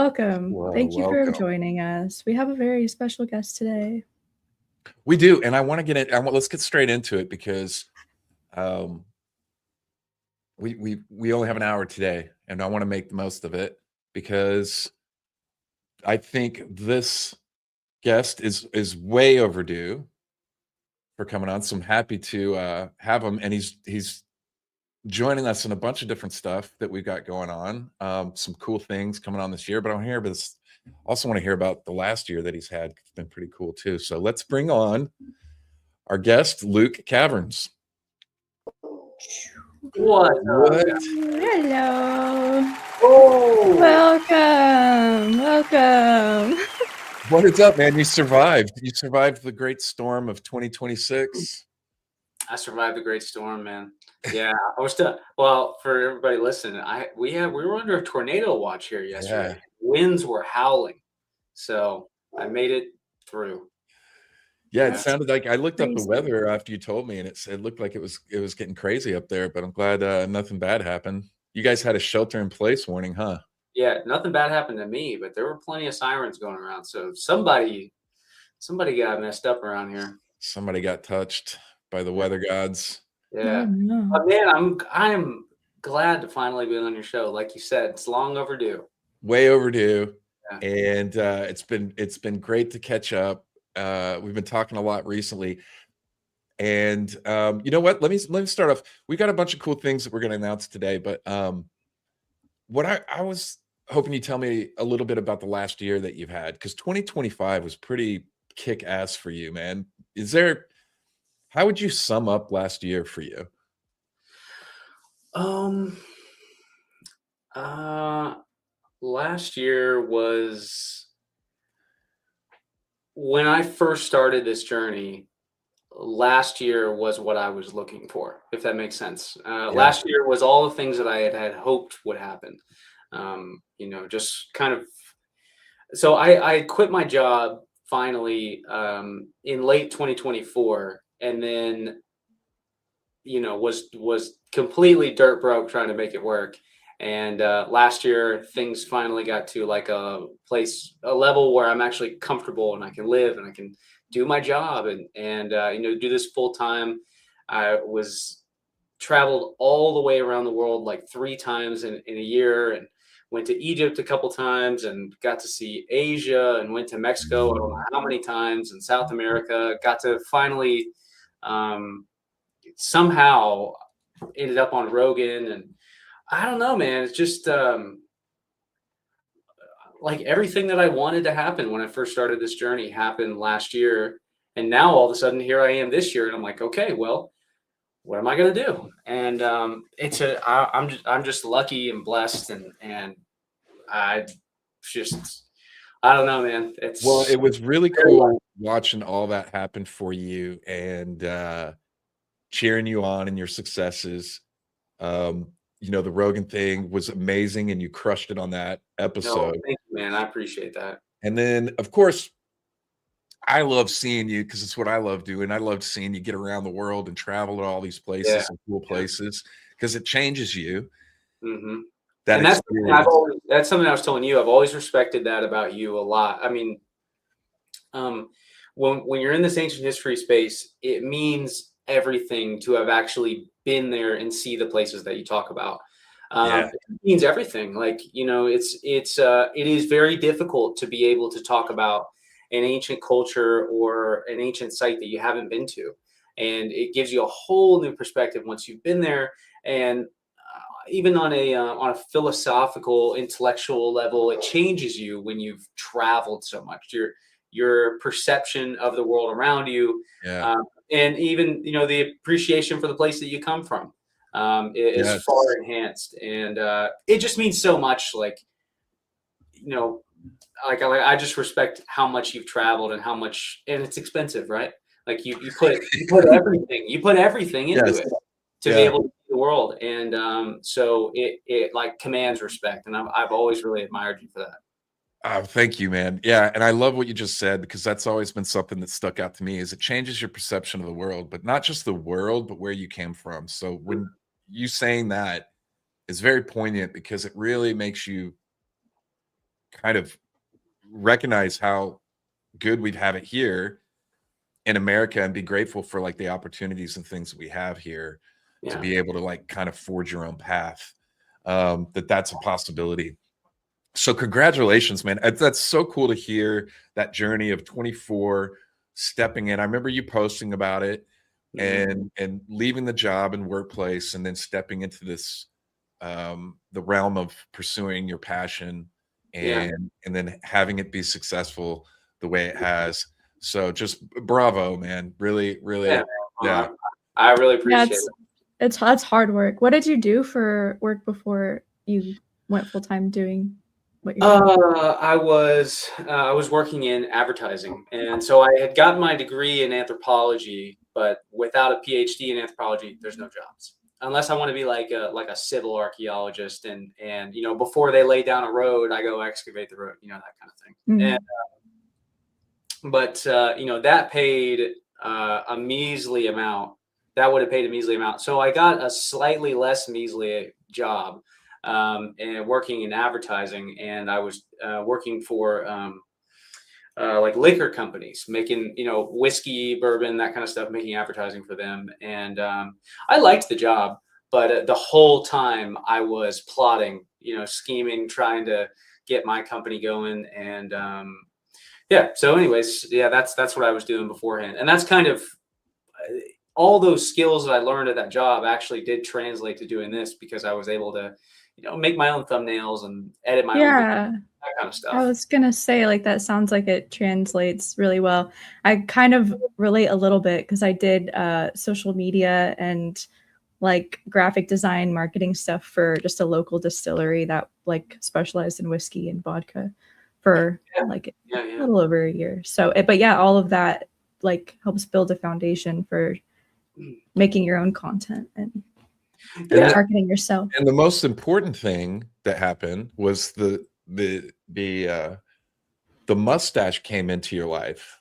Welcome. Thank you for Welcome. joining us. We have a very special guest today. We do, and I want to get it. Let's get straight into it because um, we only have an hour today, and I want to make the most of it because I think this guest is way overdue for coming on. So I'm happy to have him, and he's joining us in a bunch of different stuff that we've got going on. Some cool things coming on this year, but also want to hear about the last year that he's had. It's been pretty cool too. So let's bring on our guest, Luke Caverns. What? Hello. Oh, Welcome. What is up, man? You survived. You survived the great storm of 2026. I survived the great storm, man. Yeah, I was still. Well, for everybody listening, we were under a tornado watch here yesterday. Yeah. Winds were howling, so I made it through. Yeah, it sounded like I looked up the Crazy. weather after you told me, and it looked like it was getting crazy up there. But I'm glad nothing bad happened. You guys had a shelter-in-place warning, huh? Yeah, nothing bad happened to me, but there were plenty of sirens going around. So somebody got messed up around here. Somebody got touched by the weather gods. Yeah, Oh, no. but man, I'm glad to finally be on your show. Like you said, it's long overdue. Way overdue. Yeah. And it's been great to catch up. We've been talking a lot recently. And you know what? Let me start off. We got a bunch of cool things that we're going to announce today, but what I was hoping you tell me a little bit about the last year that you've had, because 2025 was pretty kick ass for you, man. How would you sum up last year for you? Last year was when I first started this journey. Last year was what I was looking for, if that makes sense. Last year was all the things that I had hoped would happen. Just kind of. So I quit my job finally in late 2024, and then was completely dirt broke trying to make it work. And last year things finally got to like a level where I'm actually comfortable and I can live and I can do my job and do this full time. I was traveled all the way around the world like 3 times in a year, and went to Egypt a couple times and got to see Asia, and went to Mexico I don't know how many times, and South America. Got to finally somehow ended up on Rogan, and I don't know, man. It's just like everything that I wanted to happen when I first started this journey happened last year, and now all of a sudden here I am this year, and I'm like, okay, well, what am I gonna do? And I'm just lucky and blessed, and I don't know, man. It was really cool watching all that happen for you and cheering you on in your successes. The Rogan thing was amazing, and you crushed it on that episode. No, thank you, man. I appreciate that. And then, of course, I love seeing you because it's what I love doing. I love seeing you get around the world and travel to all these places and cool places because it changes you. Mm-hmm. And that's something I was telling you. I've always respected that about you a lot. I mean, when you're in this ancient history space, it means everything to have actually been there and see the places that you talk about. It means everything. Like, it is very difficult to be able to talk about an ancient culture or an ancient site that you haven't been to, and it gives you a whole new perspective once you've been there. And even on a philosophical, intellectual level, it changes you when you've traveled so much. Your perception of the world around you, and even the appreciation for the place that you come from is far enhanced, and it just means so much. Like I just respect how much you've traveled and how much, and it's expensive, right? Like you put everything into it to be able to see the world, and so it like commands respect, and I've always really admired you for that. Oh, thank you, man. Yeah, and I love what you just said because that's always been something that stuck out to me. Is it changes your perception of the world, but not just the world, but where you came from. So when you saying that is very poignant because it really makes you kind of recognize how good we'd have it here in America and be grateful for like the opportunities and things that we have here to be able to like kind of forge your own path. That's a possibility. So congratulations, man. That's so cool to hear that journey of 24 stepping in. I remember you posting about it and leaving the job and workplace and then stepping into this the realm of pursuing your passion and then having it be successful the way it has. So just bravo, man. Really, really. Yeah. I really appreciate it. It's hard work. What did you do for work before you went full-time doing what you're doing? I was working in advertising, and so I had gotten my degree in anthropology, but without a PhD in anthropology, there's no jobs unless I want to be like a civil archaeologist, and you know, before they lay down a road, I go excavate the road, you know, that kind of thing. But you know, that paid a measly amount. That would have paid a measly amount. So I got a slightly less measly job and working in advertising, and I was working for like liquor companies, making, you know, whiskey, bourbon, that kind of stuff, making advertising for them. And I liked the job, but the whole time I was plotting, you know, scheming, trying to get my company going. And so anyways, that's what I was doing beforehand. And that's kind of all those skills that I learned at that job actually did translate to doing this, because I was able to, you know, make my own thumbnails and edit my own videos, that kind of stuff. I was gonna say, like, that sounds like it translates really well. I kind of relate a little bit because I did social media and like graphic design marketing stuff for just a local distillery that like specialized in whiskey and vodka for like a little over a year. So, but yeah, all of that like helps build a foundation for making your own content and marketing yourself. And the most important thing that happened was the mustache came into your life.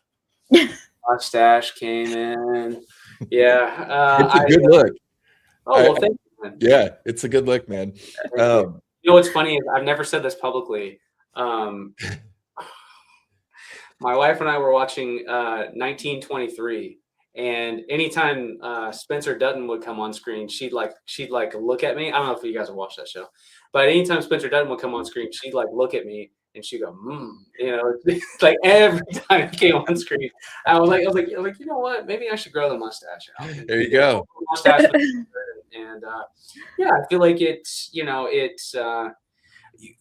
Mustache came in. Yeah. It's a good look. Oh, well, thank you, man. Yeah, it's a good look, man. You know what's funny is I've never said this publicly. My wife and I were watching 1923, and anytime Spencer Dutton would come on screen, she'd like look at me. I don't know if you guys have watched that show, but anytime Spencer Dutton would come on screen, she'd like look at me and she'd go, you know, like every time he came on screen, I was like, you know what? Maybe I should grow the mustache out. There you go. Mustache and I feel like it's, you know,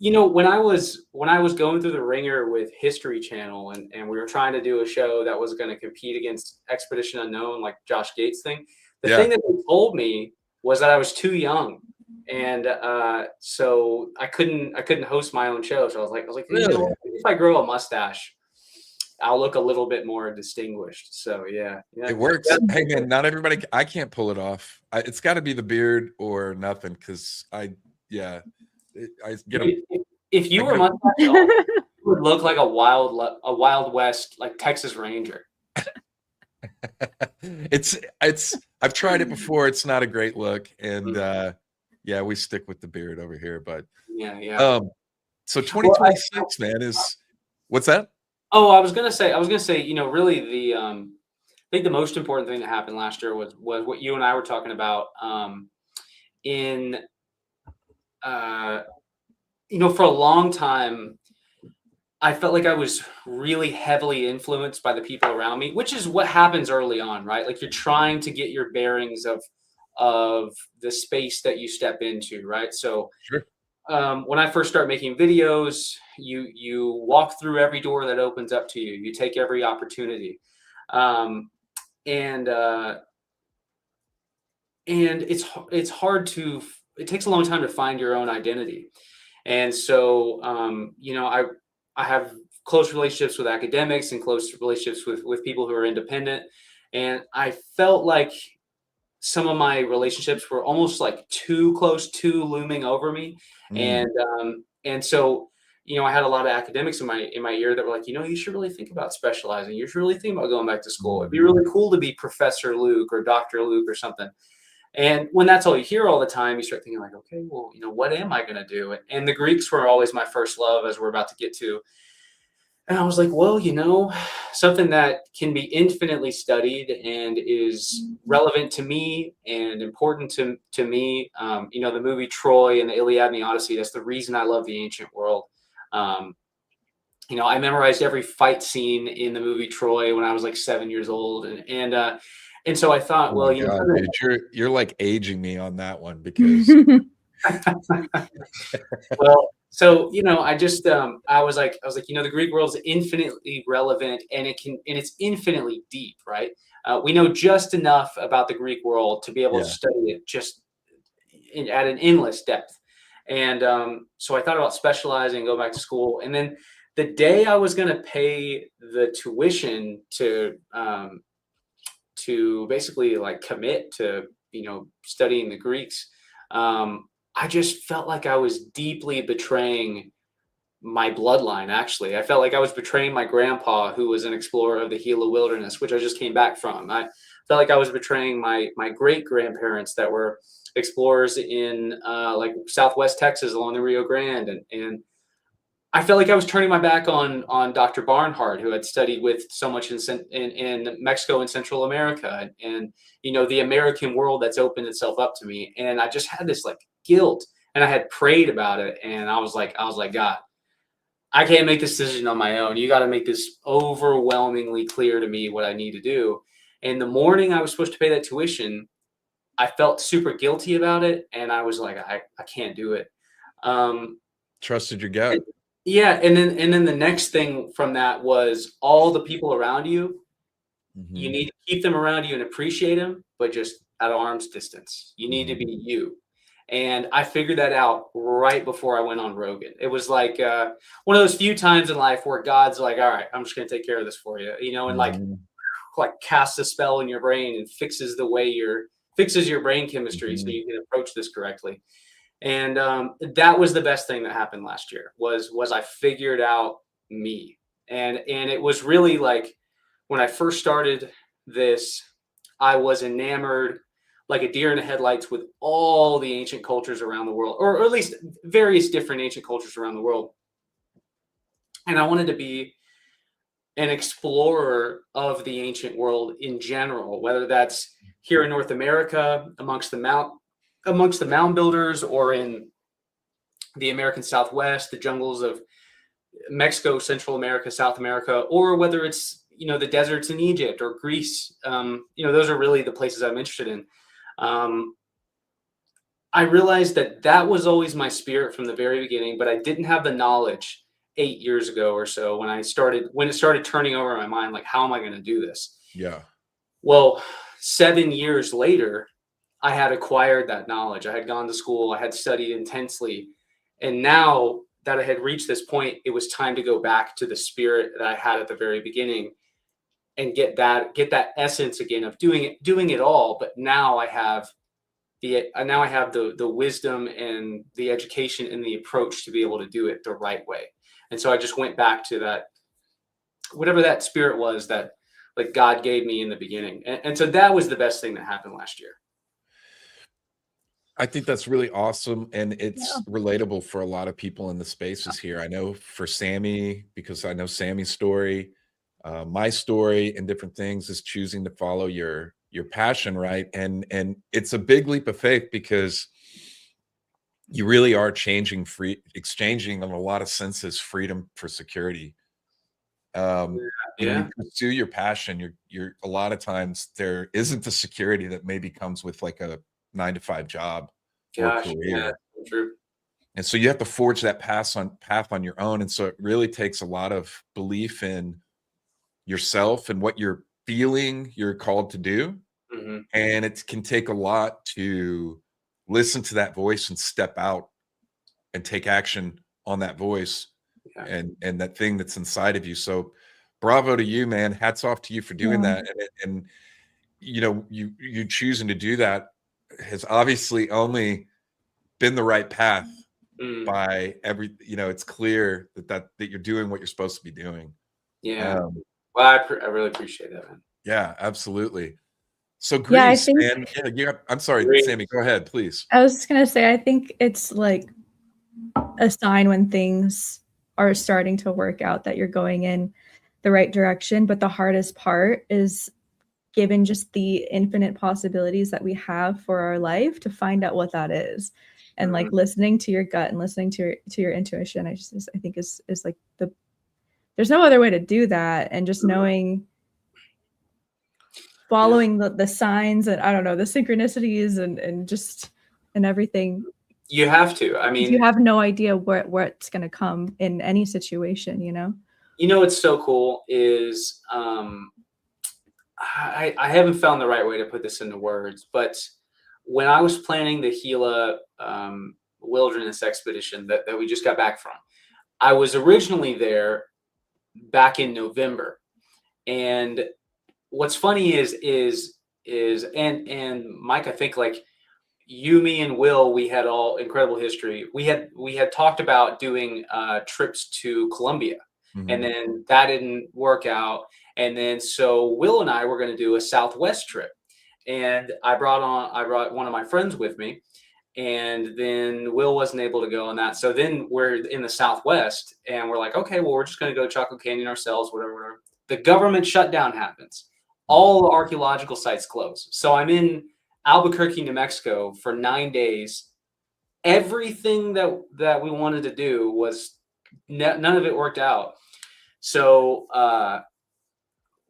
you know, when I was going through the ringer with History Channel and we were trying to do a show that was going to compete against Expedition Unknown, like Josh Gates thing, the thing that they told me was that I was too young, and so I couldn't host my own show. So I was like, really? You know, if I grow a mustache, I'll look a little bit more distinguished. So yeah. It works. Hey man, not everybody. I can't pull it off. It's got to be the beard or nothing, because I get if you were mustache, you would look like a Wild West, like Texas Ranger. I've tried it before. It's not a great look, and we stick with the beard over here. But so 2026, man, is what's that? Oh, I was gonna say, you know, really I think the most important thing that happened last year was what you and I were talking about. You know, for a long time, I felt like I was really heavily influenced by the people around me, which is what happens early on, right? Like you're trying to get your bearings of the space that you step into, right? So sure. When I first start making videos, you walk through every door that opens up to you. You take every opportunity, and it's hard to. It takes a long time to find your own identity, and so you know, I have close relationships with academics and close relationships with people who are independent, and I felt like some of my relationships were almost like too close to looming over me. And so, you know, I had a lot of academics in my ear that were like, you know, you should really think about specializing. You should really think about going back to school. It'd be really cool to be Professor Luke or Dr. Luke or something. And when that's all you hear all the time, you start thinking like, okay, well, what am I going to do? And the Greeks were always my first love, as we're about to get to. And I was like, well, something that can be infinitely studied and is relevant to me and important to me. The movie Troy and the Iliad and the Odyssey, that's the reason I love the ancient world. I memorized every fight scene in the movie Troy when I was like 7 years old. And so I thought, Oh well, my God, dude, you're like aging me on that one because well, so I just I was like the Greek world is infinitely relevant, and it's infinitely deep, right? We know just enough about the Greek world to be able to study it just at an endless depth. And so I thought about specializing, go back to school, and then the day I was going to pay the tuition to basically like commit to studying the Greeks, I just felt like I was deeply betraying my bloodline. Actually, I felt like I was betraying my grandpa, who was an explorer of the Gila Wilderness, which I just came back from. I felt like I was betraying my great grandparents that were explorers in like Southwest Texas along the Rio Grande, and I felt like I was turning my back on Dr. Barnhart, who had studied with so much in Mexico and Central America, and the American world that's opened itself up to me. And I just had this like guilt, and I had prayed about it, and I was like, God, I can't make this decision on my own. You got to make this overwhelmingly clear to me what I need to do. And the morning I was supposed to pay that tuition, I felt super guilty about it, and I was like, I can't do it. Trusted your gut. Yeah, and then the next thing from that was all the people around you. Mm-hmm. You need to keep them around you and appreciate them, but just at arm's distance. You need to be you. And I figured that out right before I went on Rogan. It was like one of those few times in life where God's like, all right, I'm just going to take care of this for you, and like casts a spell in your brain and fixes your brain chemistry so you can approach this correctly. And that was the best thing that happened last year was I figured out me. And it was really like when I first started this, I was enamored like a deer in the headlights with all the ancient cultures around the world, or at least various different ancient cultures around the world. And I wanted to be an explorer of the ancient world in general, whether that's here in North America amongst the mound builders, or in the American Southwest, the jungles of Mexico, Central America, South America, or whether it's the deserts in Egypt or Greece. Those are really the places I'm interested in. I realized that was always my spirit from the very beginning, but I didn't have the knowledge 8 years ago or so when it started turning over in my mind, like, how am I going to do this? Yeah. Well, 7 years later, I had acquired that knowledge. I had gone to school. I had studied intensely. And now that I had reached this point, it was time to go back to the spirit that I had at the very beginning and get that essence again of doing it all. But now I have the wisdom and the education and the approach to be able to do it the right way. And so I just went back to that, whatever that spirit was that like God gave me in the beginning. And so that was the best thing that happened last year. I think that's really awesome, and it's relatable for a lot of people in the spaces here. I know for Sammi, because I know Sammy's story, my story, and different things is choosing to follow your passion, right? And it's a big leap of faith because you really are exchanging in a lot of senses freedom for security. When you pursue your passion, you're a lot of times there isn't the security that maybe comes with like a 9-to-5 job or career. Yeah, true. And so you have to forge that path on your own. And so it really takes a lot of belief in yourself and what you're feeling you're called to do. Mm-hmm. And it can take a lot to listen to that voice and step out and take action on that voice and that thing that's inside of you. So bravo to you, man. Hats off to you for doing that. And you choosing to do that has obviously only been the right path by it's clear that you're doing what you're supposed to be doing. Yeah. Well, I really appreciate that, man. Yeah, absolutely. So Yeah, I Greece, think man. Yeah, I'm sorry, Greece. Sammy. Go ahead, please. I was just gonna say, I think it's like a sign when things are starting to work out that you're going in the right direction. But the hardest part is, given just the infinite possibilities that we have for our life, to find out what that is. And like listening to your gut and listening to your intuition, I think is like there's no other way to do that. And just knowing, following the signs, and I don't know, the synchronicities and everything. You have to. I mean, you have no idea what's going to come in any situation, you know? what's so cool is I haven't found the right way to put this into words, but when I was planning the Gila wilderness expedition that we just got back from, I was originally there back in November. And what's funny is and Mike, I think like you, me, and Will, we had all incredible history. We had talked about doing trips to Colombia, and then that didn't work out. And then so Will and I were going to do a Southwest trip, and I brought one of my friends with me, and then Will wasn't able to go on that. So then we're in the Southwest, and we're like, okay, well, we're just going to go to Chocolate Canyon ourselves, whatever. The government shutdown happens. All the archaeological sites close. So I'm in Albuquerque, New Mexico for 9 days. Everything that we wanted to do was none of it worked out. So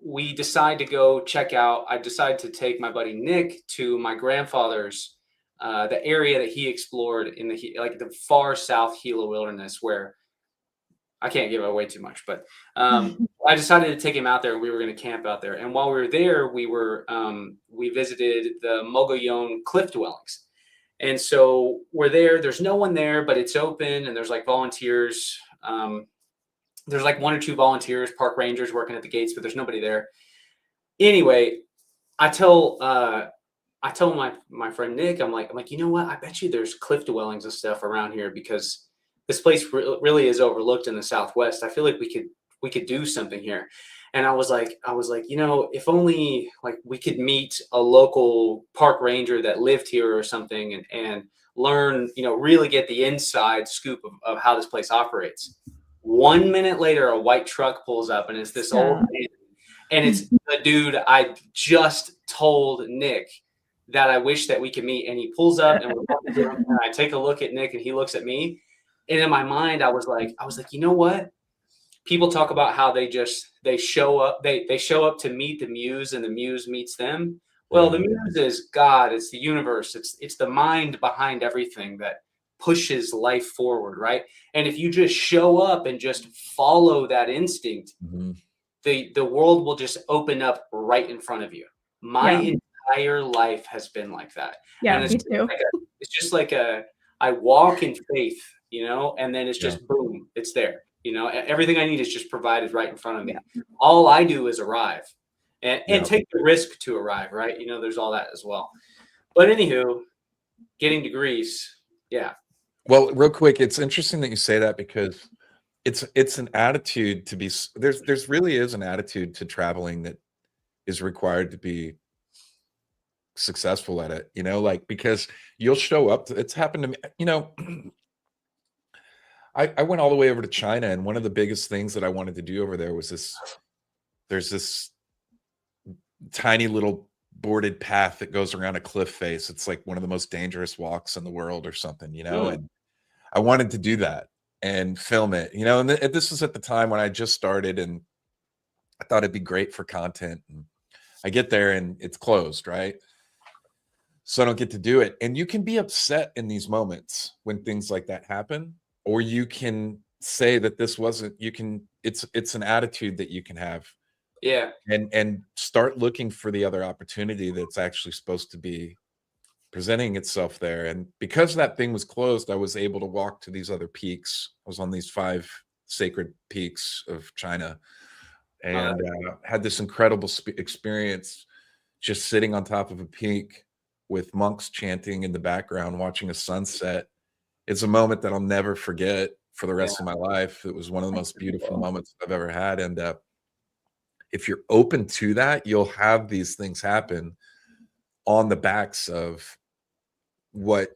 we decide to go check out. I decided to take my buddy Nick to my grandfather's, the area that he explored in the far south Gila wilderness, where I can't give away too much, but I decided to take him out there, and we were going to camp out there. And while we were there, we visited the Mogollon cliff dwellings. And so we're there. There's no one there, but it's open, and there's like volunteers. There's like 1 or 2 volunteers, park rangers working at the gates, but there's nobody there. Anyway, I tell my friend Nick, I'm like, you know what? I bet you there's cliff dwellings and stuff around here, because this place really is overlooked in the Southwest. I feel like we could do something here. And I was like, if only like we could meet a local park ranger that lived here or something, and learn, really get the inside scoop of how this place operates. 1 minute later, a white truck pulls up, and it's this old man, and it's the dude I just told Nick that I wish that we could meet. And he pulls up, and I take a look at Nick, and he looks at me. And in my mind, I was like, you know what? People talk about how they show up to meet the muse, and the muse meets them. Well, the muse is God. It's the universe. It's the mind behind everything that pushes life forward, right? And if you just show up and just follow that instinct, the world will just open up right in front of you. My entire life has been like that. Yeah, and me too. It's just like I walk in faith, and then it's just boom, it's there. Everything I need is just provided right in front of me. All I do is arrive and take the risk to arrive, right? There's all that as well. But anywho, getting to Greece, yeah. Well, real quick, it's interesting that you say that, because it's an attitude to be, there's really is an attitude to traveling that is required to be successful at it, because you'll show up it's happened to me, I went all the way over to China, and one of the biggest things that I wanted to do over there was there's this tiny little boarded path that goes around a cliff face. It's like one of the most dangerous walks in the world or something, and I wanted to do that and film it, and this was at the time when I just started, and I thought it'd be great for content. And I get there and it's closed, right? So I don't get to do it. And you can be upset in these moments when things like that happen, or you can say that this wasn't, it's an attitude that you can have. Yeah. And start looking for the other opportunity that's actually supposed to be presenting itself there. And because that thing was closed, I was able to walk to these other peaks. I was on these 5 sacred peaks of China, and had this incredible experience just sitting on top of a peak with monks chanting in the background, watching a sunset. It's a moment that I'll never forget for the rest of my life. It was one of the most beautiful moments I've ever had. And if you're open to that, you'll have these things happen on the backs of what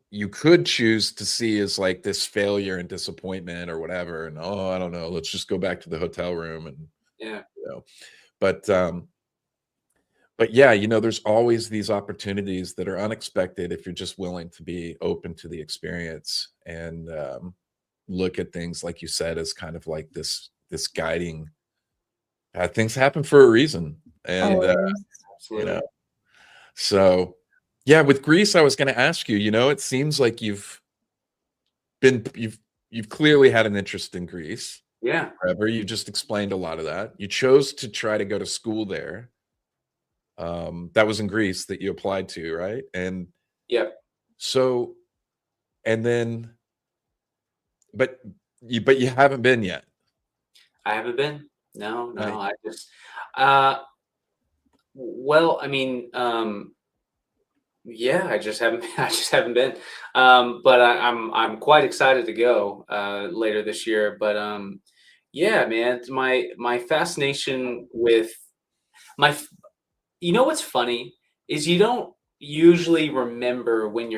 you could choose to see as like this failure and disappointment or whatever. And, oh, I don't know, let's just go back to the hotel room. And, Yeah. you know, but yeah, you know, there's always these opportunities that are unexpected if you're just willing to be open to the experience and look at things, like you said, as kind of like this guiding. Things happen for a reason, and Always. you Absolutely. know. So, yeah, with Greece, I was going to ask you. You know, it seems like you've clearly had an interest in Greece. Yeah. Forever. You just explained a lot of that. You chose to try to go to school there. That was in Greece that you applied to, right? And Yep. so, and then, but you haven't been yet. I haven't been. No, Right. I just, well, I mean, yeah, I just haven't, I just haven't been. But I'm quite excited to go later this year. But yeah, man, it's my fascination with my, you know, what's funny is you don't usually remember when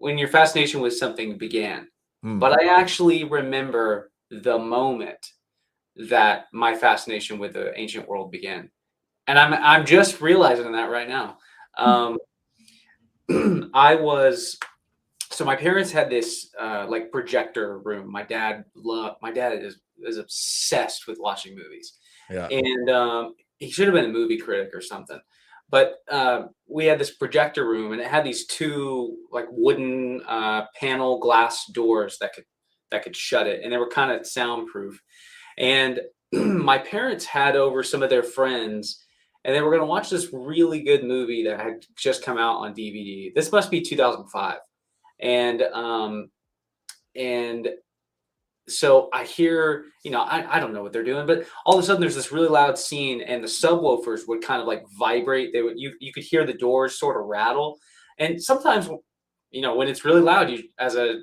when your fascination with something began. Hmm. But I actually remember the moment that my fascination with the ancient world began. And I'm just realizing that right now. Um, I was so my parents had this like projector room. My dad is obsessed with watching movies, Yeah. and he should have been a movie critic or something. But we had this projector room, and it had these two like wooden panel glass doors that could shut it, and they were kind of soundproof. And my parents had over some of their friends, and they were going to watch this really good movie that had just come out on DVD. This must be 2005, and so I hear, you know, I don't know what they're doing, but all of a sudden there's this really loud scene, and the subwoofers would kind of like vibrate. They would you could hear the doors sort of rattle, and sometimes, you know, when it's really loud, you as a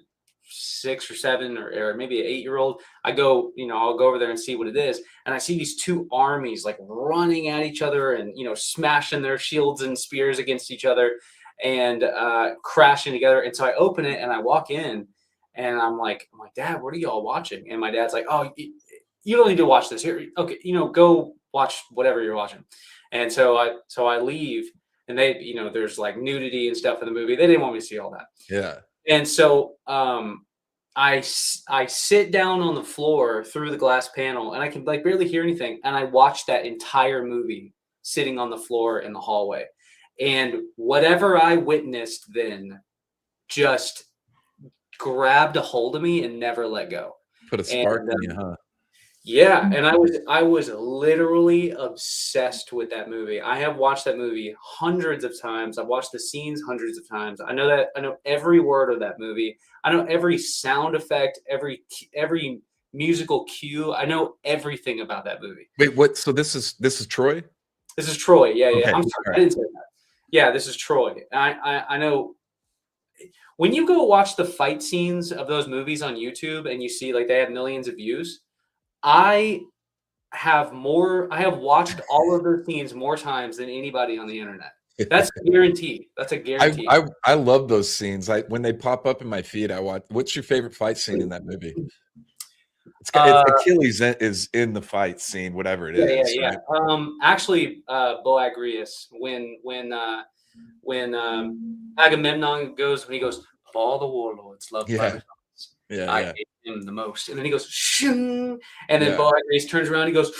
6 or 7 or maybe an 8-year-old, I go, you know, I'll go over there and see what it is. And I see these two armies like running at each other and, you know, smashing their shields and spears against each other and crashing together. And so I open it and I walk in and I'm like, Dad, what are y'all watching? And my dad's like, oh, you don't need to watch this here. Okay. You know, go watch whatever you're watching. And so I leave and they, you know, there's like nudity and stuff in the movie. They didn't want me to see all that. Yeah. And so I sit down on the floor through the glass panel and I can like barely hear anything. And I watch that entire movie sitting on the floor in the hallway. And whatever I witnessed then just grabbed a hold of me and never let go. Put a spark in you, huh? Yeah, and I was literally obsessed with that movie. I have watched that movie hundreds of times. I've watched the scenes hundreds of times. I know every word of that movie. I know every sound effect, every musical cue. I know everything about that movie. Wait, what? So this is Troy? This is Troy. Yeah, yeah. Okay. I'm sorry, All I didn't say that. Yeah, this is Troy. I know when you go watch the fight scenes of those movies on YouTube and you see like they have millions of views. I have watched all of their scenes more times than anybody on the internet. That's a guarantee. That's a guarantee. I love those scenes. When they pop up in my feed, I watch. What's your favorite fight scene in that movie? It's Achilles is in the fight scene, whatever it is. Yeah. Right? Actually, Boagrius, when Agamemnon goes, when he goes, of all the warlords loved by the gods, I hate him the most. And then he goes, shing, and then Boagrius turns around, and he goes,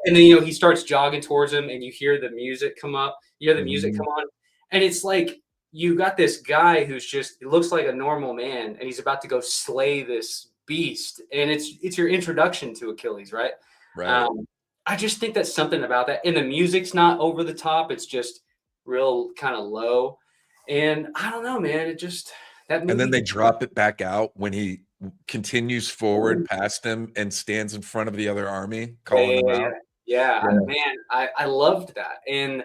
and then, you know, he starts jogging towards him, and you hear the music come up, you hear the music come on, and it's like you got this guy who's just, it looks like a normal man, and he's about to go slay this beast, and it's your introduction to Achilles, right? Right. I just think that's something about that, and the music's not over the top; it's just real kind of low, and I don't know, man. It just that movie. And then they drop it back out when he continues forward past him and stands in front of the other army, calling them out. Yeah, man, I loved that, and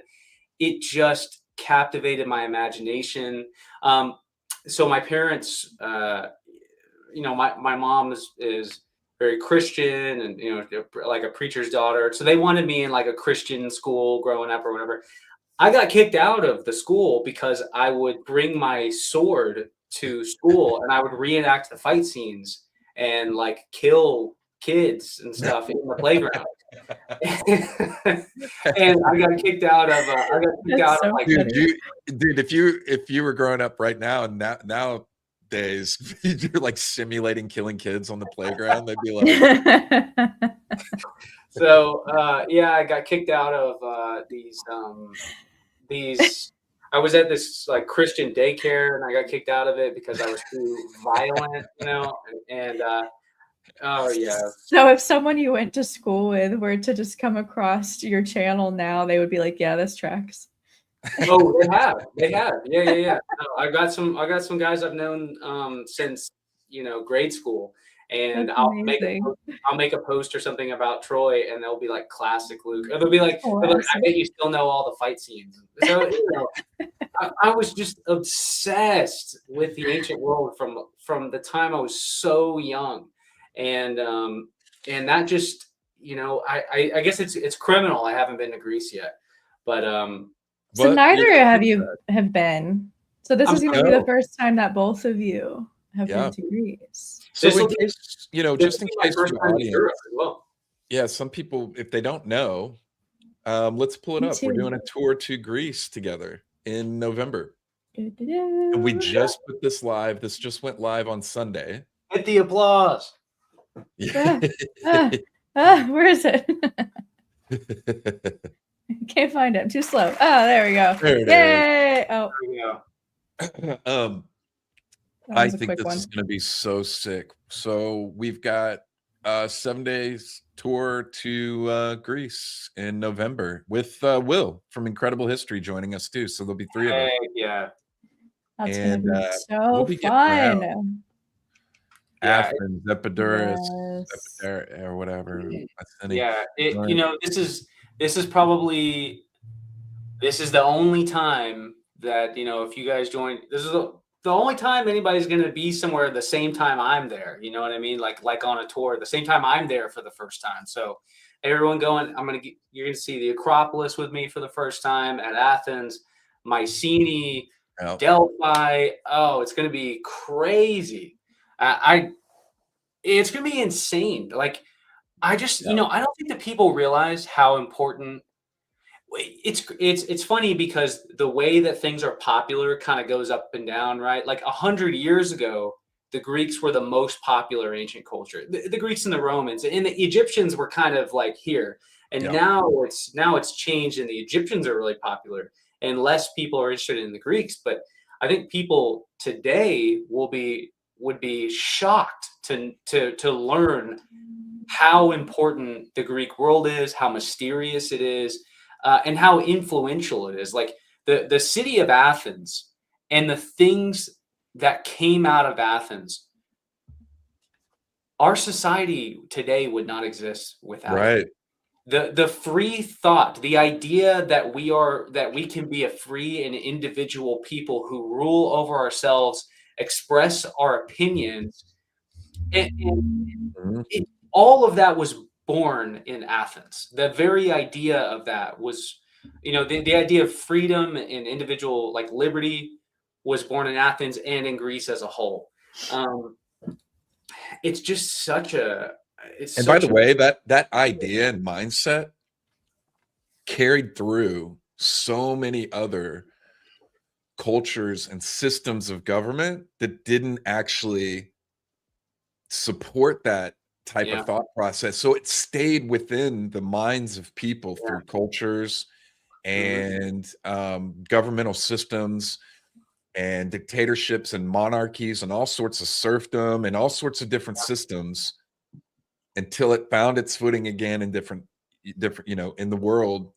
it just captivated my imagination. So my parents, you know, my mom is very Christian, and like a preacher's daughter. So they wanted me in like a Christian school growing up or whatever. I got kicked out of the school because I would bring my sword to school and I would reenact the fight scenes and like kill kids and stuff in the playground. And I got kicked out of like dude, if you were growing up right now and nowadays you're like simulating killing kids on the playground, they'd be like so yeah, I got kicked out of these I was at this like Christian daycare and I got kicked out of it because I was too violent, and oh yeah. So if someone you went to school with were to just come across your channel now, they would be like, yeah, this tracks. Oh, they have. Yeah. No, I got some guys I've known since grade school, and I'll make a post or something about Troy, and they'll be like, "Classic Luke," or they'll be like, "I bet you still know all the fight scenes." So I was just obsessed with the ancient world from the time I was so young, and that just I guess it's criminal. I haven't been to Greece yet, but so neither have you have been. So this is going to be the first time that both of you have been to Greece. So in case, just in case the audience, well. Yeah, some people, if they don't know, let's pull it up. We're doing a tour to Greece together in November. And we just put this live. This just went live on Sunday. Hit the applause. Yeah. Where is it? Can't find it. I'm too slow. Oh, there we go. There it Yay! Is. Oh, there we go. I think this is going to be so sick. So we've got a 7 days tour to Greece in November with Will from Incredible History joining us too. So there'll be 3 of us. Yeah, that's gonna be so fun. Athens, Epidaurus, or whatever. Yeah, this is probably the only time that if you guys join, this is the only time anybody's going to be somewhere the same time I'm there. You know what I mean? Like on a tour, the same time I'm there for the first time. So everyone going, you're going to see the Acropolis with me for the first time at Athens, Mycenae, Delphi. Oh, it's going to be crazy. It's going to be insane. Like, I just, I don't think that people realize how important. It's funny because the way that things are popular kind of goes up and down, right? Like 100 years ago, the Greeks were the most popular ancient culture. The Greeks and the Romans and the Egyptians were kind of like here. And now it's changed, and the Egyptians are really popular, and less people are interested in the Greeks. But I think people today would be shocked to learn how important the Greek world is, how mysterious it is. And how influential it is. Like the city of Athens and the things that came out of Athens, our society today would not exist without it. The free thought, the idea that we can be a free and individual people who rule over ourselves, express our opinions, and all of that was born in Athens. The very idea of that was, the idea of freedom and individual like liberty was born in Athens and in Greece as a whole. It's just such a. And by the way, that idea and mindset carried through so many other cultures and systems of government that didn't actually support that type of thought process. So it stayed within the minds of people through cultures and governmental systems and dictatorships and monarchies and all sorts of serfdom and all sorts of different systems until it found its footing again in different in the world.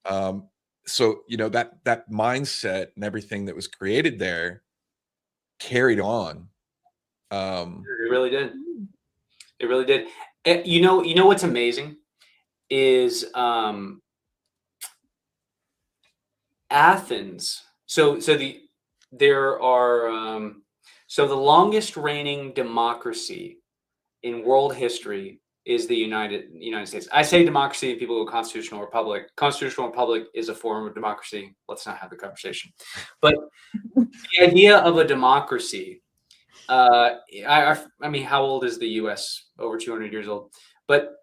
So that mindset and everything that was created there carried on. It really did. It really did. And you know what's amazing is Athens. So the longest reigning democracy in world history is the United States. I say democracy, and people go constitutional republic. Constitutional republic is a form of democracy. Let's not have the conversation. But the idea of a democracy, I mean, how old is the U.S.? Over 200 years old. But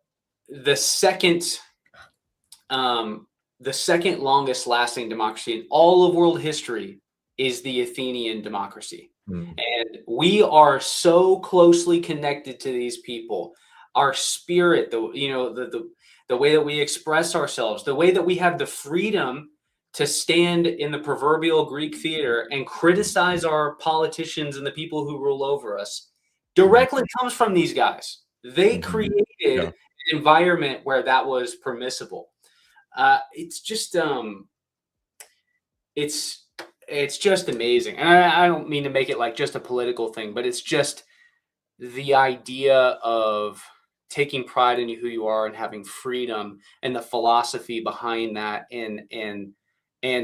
the second longest lasting democracy in all of world history is the Athenian democracy. And we are so closely connected to these people. Our spirit, the way that we express ourselves, the way that we have the freedom to stand in the proverbial Greek theater and criticize our politicians and the people who rule over us directly comes from these guys. They created an environment where that was permissible. It's just it's just amazing. And I don't mean to make it like just a political thing, but it's just the idea of taking pride in who you are and having freedom and the philosophy behind that, and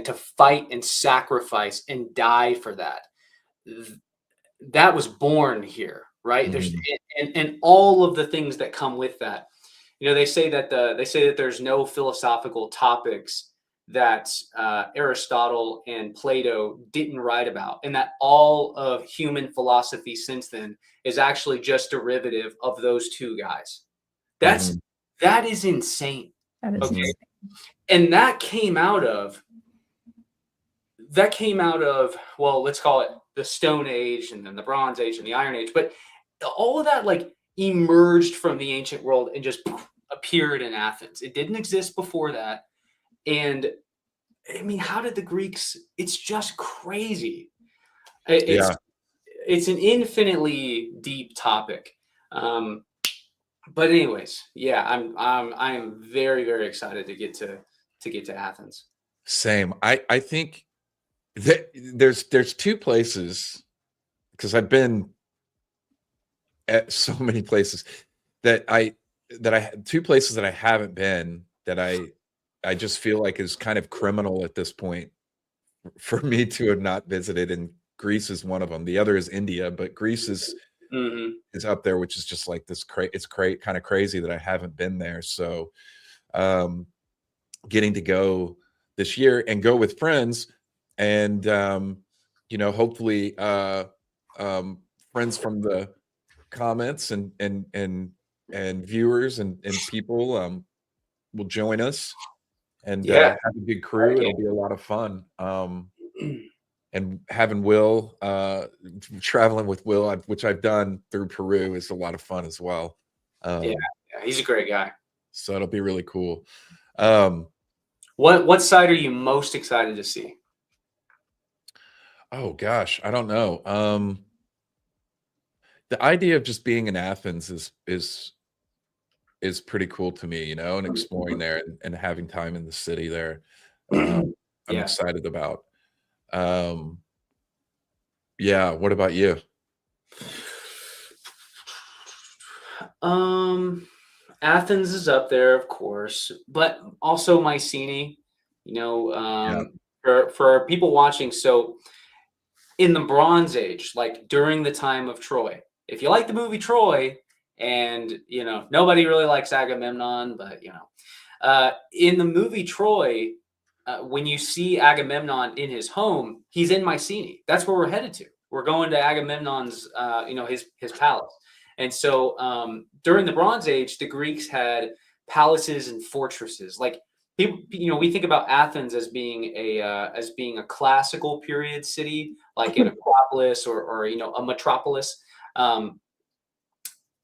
to fight and sacrifice and die for that. That was born here, right? There's and all of the things that come with that. They say that there's no philosophical topics that Aristotle and Plato didn't write about, and that all of human philosophy since then is actually just derivative of those two guys. That is insane. That is insane. And that came out of well, let's call it the Stone Age, and then the Bronze Age and the Iron Age, but all of that like emerged from the ancient world and just appeared in Athens. It didn't exist before that. And I mean, how did the Greeks? It's just crazy. It's an infinitely deep topic. But anyways, yeah, I'm very, very excited to get to Athens. Same. I think that there's two places, because I've been at so many places two places that I haven't been, that I just feel like is kind of criminal at this point for me to have not visited, and Greece is one of them. The other is India, but Greece is up there, which is just like this. It's kind of crazy that I haven't been there. So, getting to go this year and go with friends, and hopefully, friends from the comments and viewers and people will join us. And have a good crew. It'll be a lot of fun. And having Will, traveling with Will, which I've done through Peru, is a lot of fun as well. He's a great guy. So it'll be really cool. What side are you most excited to see? Oh gosh, I don't know. The idea of just being in Athens is pretty cool to me, and exploring there and having time in the city there. I'm excited about. What about you? Athens is up there, of course, but also Mycenae, for people watching. So in the Bronze Age, like during the time of Troy, if you like the movie Troy, and nobody really likes Agamemnon, but in the movie Troy, when you see Agamemnon in his home, he's in Mycenae. That's where we're headed to. We're going to Agamemnon's, his palace. And so during the Bronze Age, the Greeks had palaces and fortresses. Like people, we think about Athens as being a classical period city, like an Acropolis or a metropolis.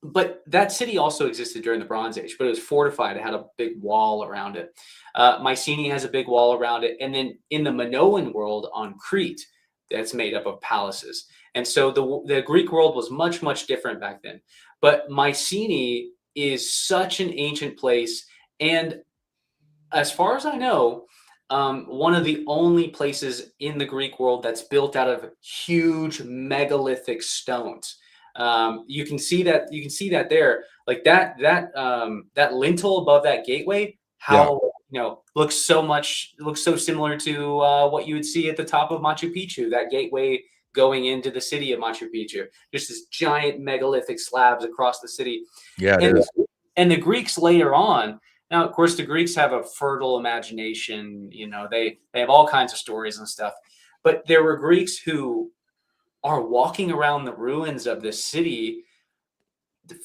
But that city also existed during the Bronze Age, but it was fortified. It had a big wall around it. Mycenae has a big wall around it. And then in the Minoan world on Crete, that's made up of palaces. And so the Greek world was much, much different back then. But Mycenae is such an ancient place. And as far as I know, one of the only places in the Greek world that's built out of huge megalithic stones. You can see that there, like that lintel above that gateway, looks so similar to what you would see at the top of Machu Picchu. That gateway going into the city of Machu Picchu. Just this giant megalithic slabs across the city. Yeah, it is. And the Greeks later on, now, of course, the Greeks have a fertile imagination. You know, they have all kinds of stories and stuff. But there were Greeks who are walking around the ruins of this city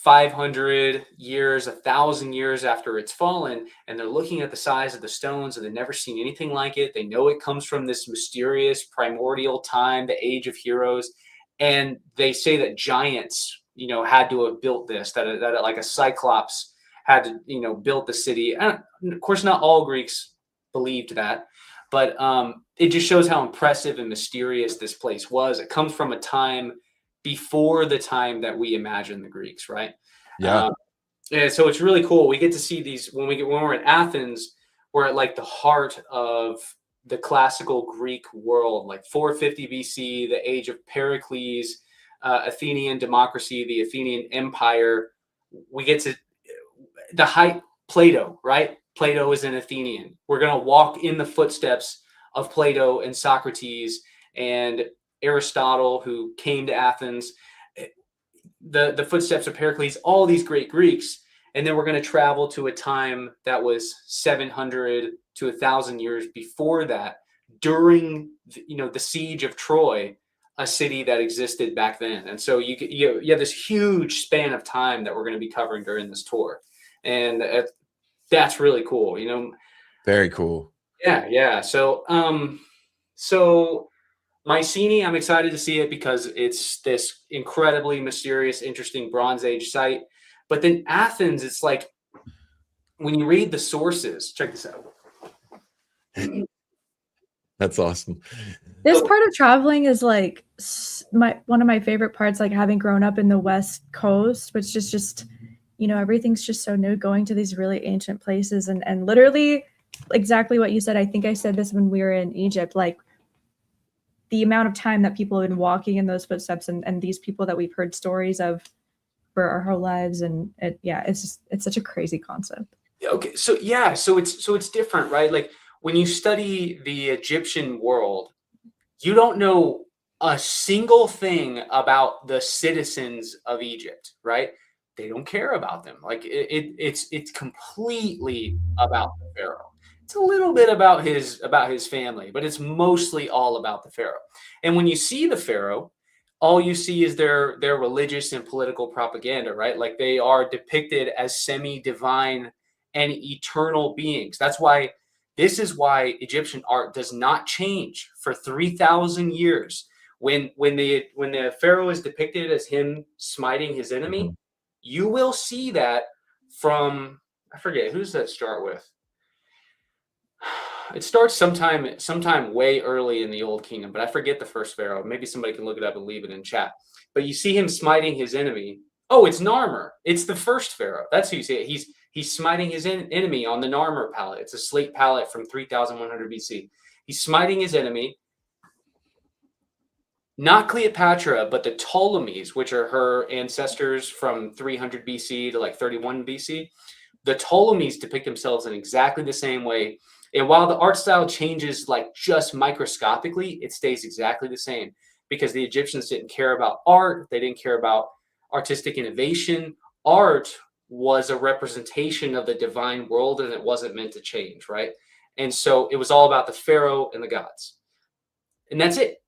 500 years, 1,000 years after it's fallen, and they're looking at the size of the stones, and they've never seen anything like it. They know it comes from this mysterious primordial time, the age of heroes, and they say that giants, you know, had to have built this. That like a cyclops had to, you know, build the city. And of course, not all Greeks believed that, but it just shows how impressive and mysterious this place was. It comes from a time before the time that we imagine the Greeks, right? Yeah. And so it's really cool. We get to see these when we're at Athens. We're at like the heart of the classical Greek world, like 450 BC, the age of Pericles, Athenian democracy, the Athenian Empire. We get to the height, Plato, right? Plato is an Athenian. We're going to walk in the footsteps of Plato and Socrates and Aristotle, who came to Athens, the footsteps of Pericles, all these great Greeks. And then we're going to travel to a time that was 700 to 1,000 years before that, during, you know, the siege of Troy, a city that existed back then. And so you have this huge span of time that we're going to be covering during this tour. And that's really cool, you know. Very cool. Yeah. So Mycenae, I'm excited to see it because it's this incredibly mysterious, interesting Bronze Age site. But then Athens, it's like when you read the sources, check this out. That's awesome. This part of traveling is like one of my favorite parts, like having grown up in the West Coast, which is just, you know, everything's just so new, going to these really ancient places and literally exactly what you said. I think I said this when we were in Egypt, like the amount of time that people have been walking in those footsteps and these people that we've heard stories of for our whole lives. And it's such a crazy concept. Okay. So it's different, right? Like when you study the Egyptian world, you don't know a single thing about the citizens of Egypt, right? They don't care about them. Like it's completely about the pharaoh. It's a little bit about his family, but it's mostly all about the pharaoh. And when you see the pharaoh, all you see is their religious and political propaganda, right? Like they are depicted as semi-divine and eternal beings. This is why Egyptian art does not change for 3,000 years. When the pharaoh is depicted as him smiting his enemy, you will see that from, I forget, who's that start with? It starts sometime way early in the Old Kingdom, but I forget the first pharaoh. Maybe somebody can look it up and leave it in chat. But you see him smiting his enemy. Oh, it's Narmer. It's the first pharaoh. That's who you see it. He's smiting his enemy on the Narmer palette. It's a slate palette from 3,100 BC. He's smiting his enemy. Not Cleopatra, but the Ptolemies, which are her ancestors from 300 BC to like 31 BC. The Ptolemies depict themselves in exactly the same way. And while the art style changes like just microscopically, it stays exactly the same because the Egyptians didn't care about art. They didn't care about artistic innovation. Art was a representation of the divine world and it wasn't meant to change, right? And so it was all about the pharaoh and the gods. And that's it.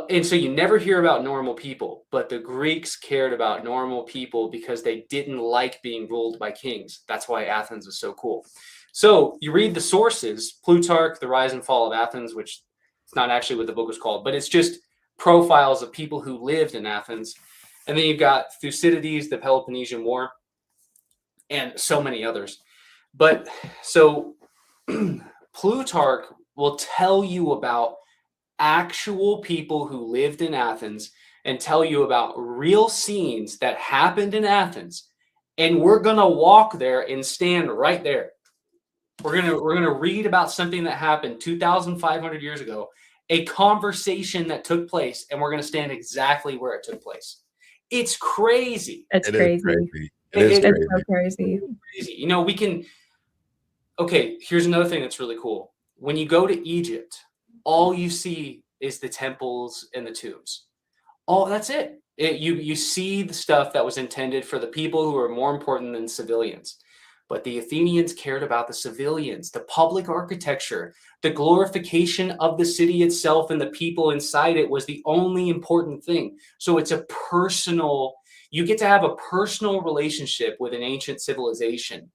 And so you never hear about normal people, but the Greeks cared about normal people because they didn't like being ruled by kings. That's why Athens is so cool. So you read the sources, Plutarch, The Rise and Fall of Athens, which it's not actually what the book was called, but it's just profiles of people who lived in Athens. And then you've got Thucydides, the Peloponnesian War, and so many others. But so Plutarch will tell you about actual people who lived in Athens and tell you about real scenes that happened in Athens. And we're going to walk there and stand right there. We're going to read about something that happened 2,500 years ago, a conversation that took place, and we're going to stand exactly where it took place. It's crazy. It's crazy. It's so crazy. You know, okay, here's another thing that's really cool. When you go to Egypt, all you see is the temples and the tombs. Oh, that's it. You see the stuff that was intended for the people who are more important than civilians. But the Athenians cared about the civilians, the public architecture, the glorification of the city itself and the people inside it was the only important thing. So it's a personal, you get to have a personal relationship with an ancient civilization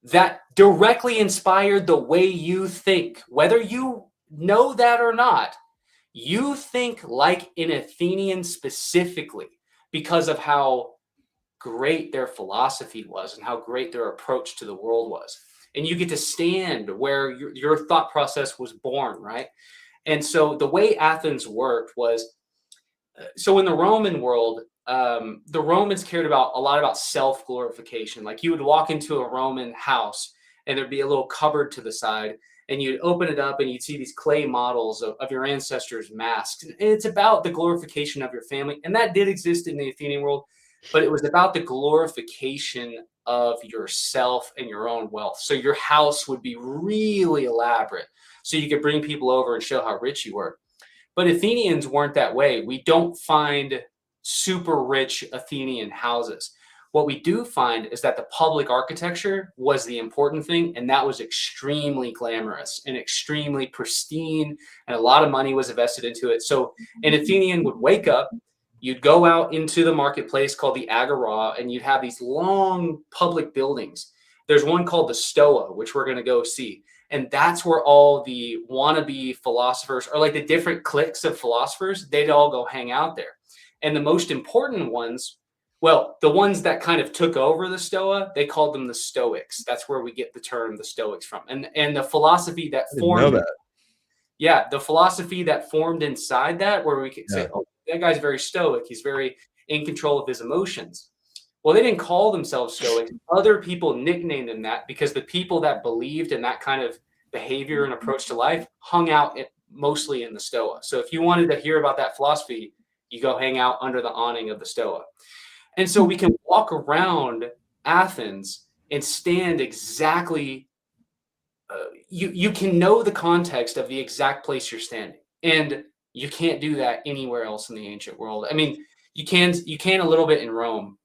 that directly inspired the way you think, whether you know that or not. You think like an Athenian specifically because of how great their philosophy was and how great their approach to the world was. And you get to stand where your thought process was born, right? And so the way Athens worked was, so in the Roman world, the Romans cared about a lot about self glorification. Like you would walk into a Roman house and there'd be a little cupboard to the side, and you'd open it up and you'd see these clay models of your ancestors' masks. And it's about the glorification of your family. And that did exist in the Athenian world, but it was about the glorification of yourself and your own wealth. So your house would be really elaborate so you could bring people over and show how rich you were. But Athenians weren't that way. We don't find super rich Athenian houses. What we do find is that the public architecture was the important thing, and that was extremely glamorous and extremely pristine, and a lot of money was invested into it. So an Athenian would wake up, you'd go out into the marketplace called the Agora, and you'd have these long public buildings. There's one called the Stoa, which we're going to go see. And that's where all the wannabe philosophers, or like the different cliques of philosophers, they'd all go hang out there. And the most important ones, well, the ones that kind of took over the Stoa, they called them the Stoics. That's where we get the term the Stoics from. And the philosophy that formed, yeah, the philosophy that formed inside that, where we could say, oh, that guy's very stoic. He's very in control of his emotions. Well, they didn't call themselves Stoics. Other people nicknamed them that because the people that believed in that kind of behavior and approach to life hung out mostly in the Stoa. So if you wanted to hear about that philosophy, you go hang out under the awning of the Stoa. And so we can walk around Athens and stand exactly, you can know the context of the exact place you're standing. And you can't do that anywhere else in the ancient world. I mean, you can a little bit in Rome.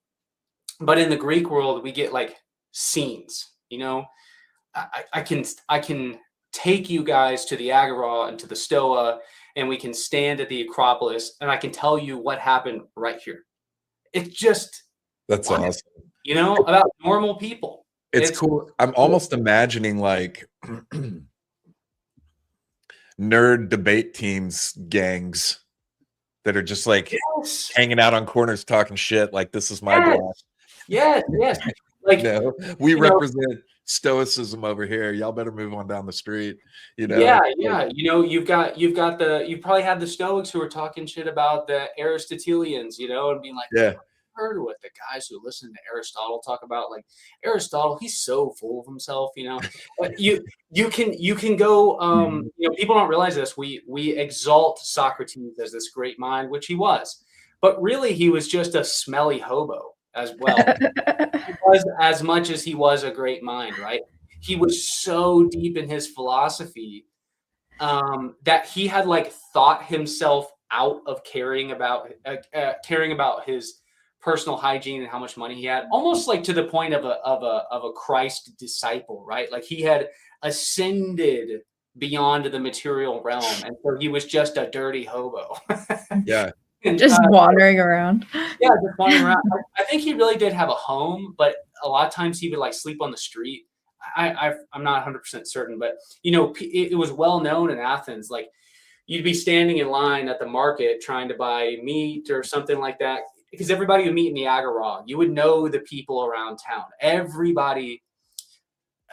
But in the Greek world, we get like scenes, you know. I can take you guys to the Agora and to the Stoa, and we can stand at the Acropolis, and I can tell you what happened right here. It's just that's awesome. You know, about normal people. It's cool. I'm almost imagining like nerd debate teams gangs that are just like hanging out on corners talking shit like this is my block. Yes. Like we represent stoicism over here. Y'all better move on down the street. You know. Yeah. You know, you've probably had the Stoics who are talking shit about the Aristotelians, you know, and being like, yeah. Heard what the guys who listen to Aristotle talk about, like Aristotle, he's so full of himself, you know. But you can go, you know, people don't realize this. We exalt Socrates as this great mind, which he was, but really he was just a smelly hobo as well. He was as much as he was a great mind, right? He was so deep in his philosophy that he had like thought himself out of caring about his personal hygiene and how much money he had, almost like to the point of a Christ disciple, right? Like he had ascended beyond the material realm, and so he was just a dirty hobo. Yeah. And, just wandering around. Yeah, just wandering around. I think he really did have a home, but a lot of times he would like sleep on the street. I'm not 100% certain, but you know, it was well known in Athens. Like you'd be standing in line at the market trying to buy meat or something like that, because everybody would meet in the Agora. You would know the people around town. Everybody.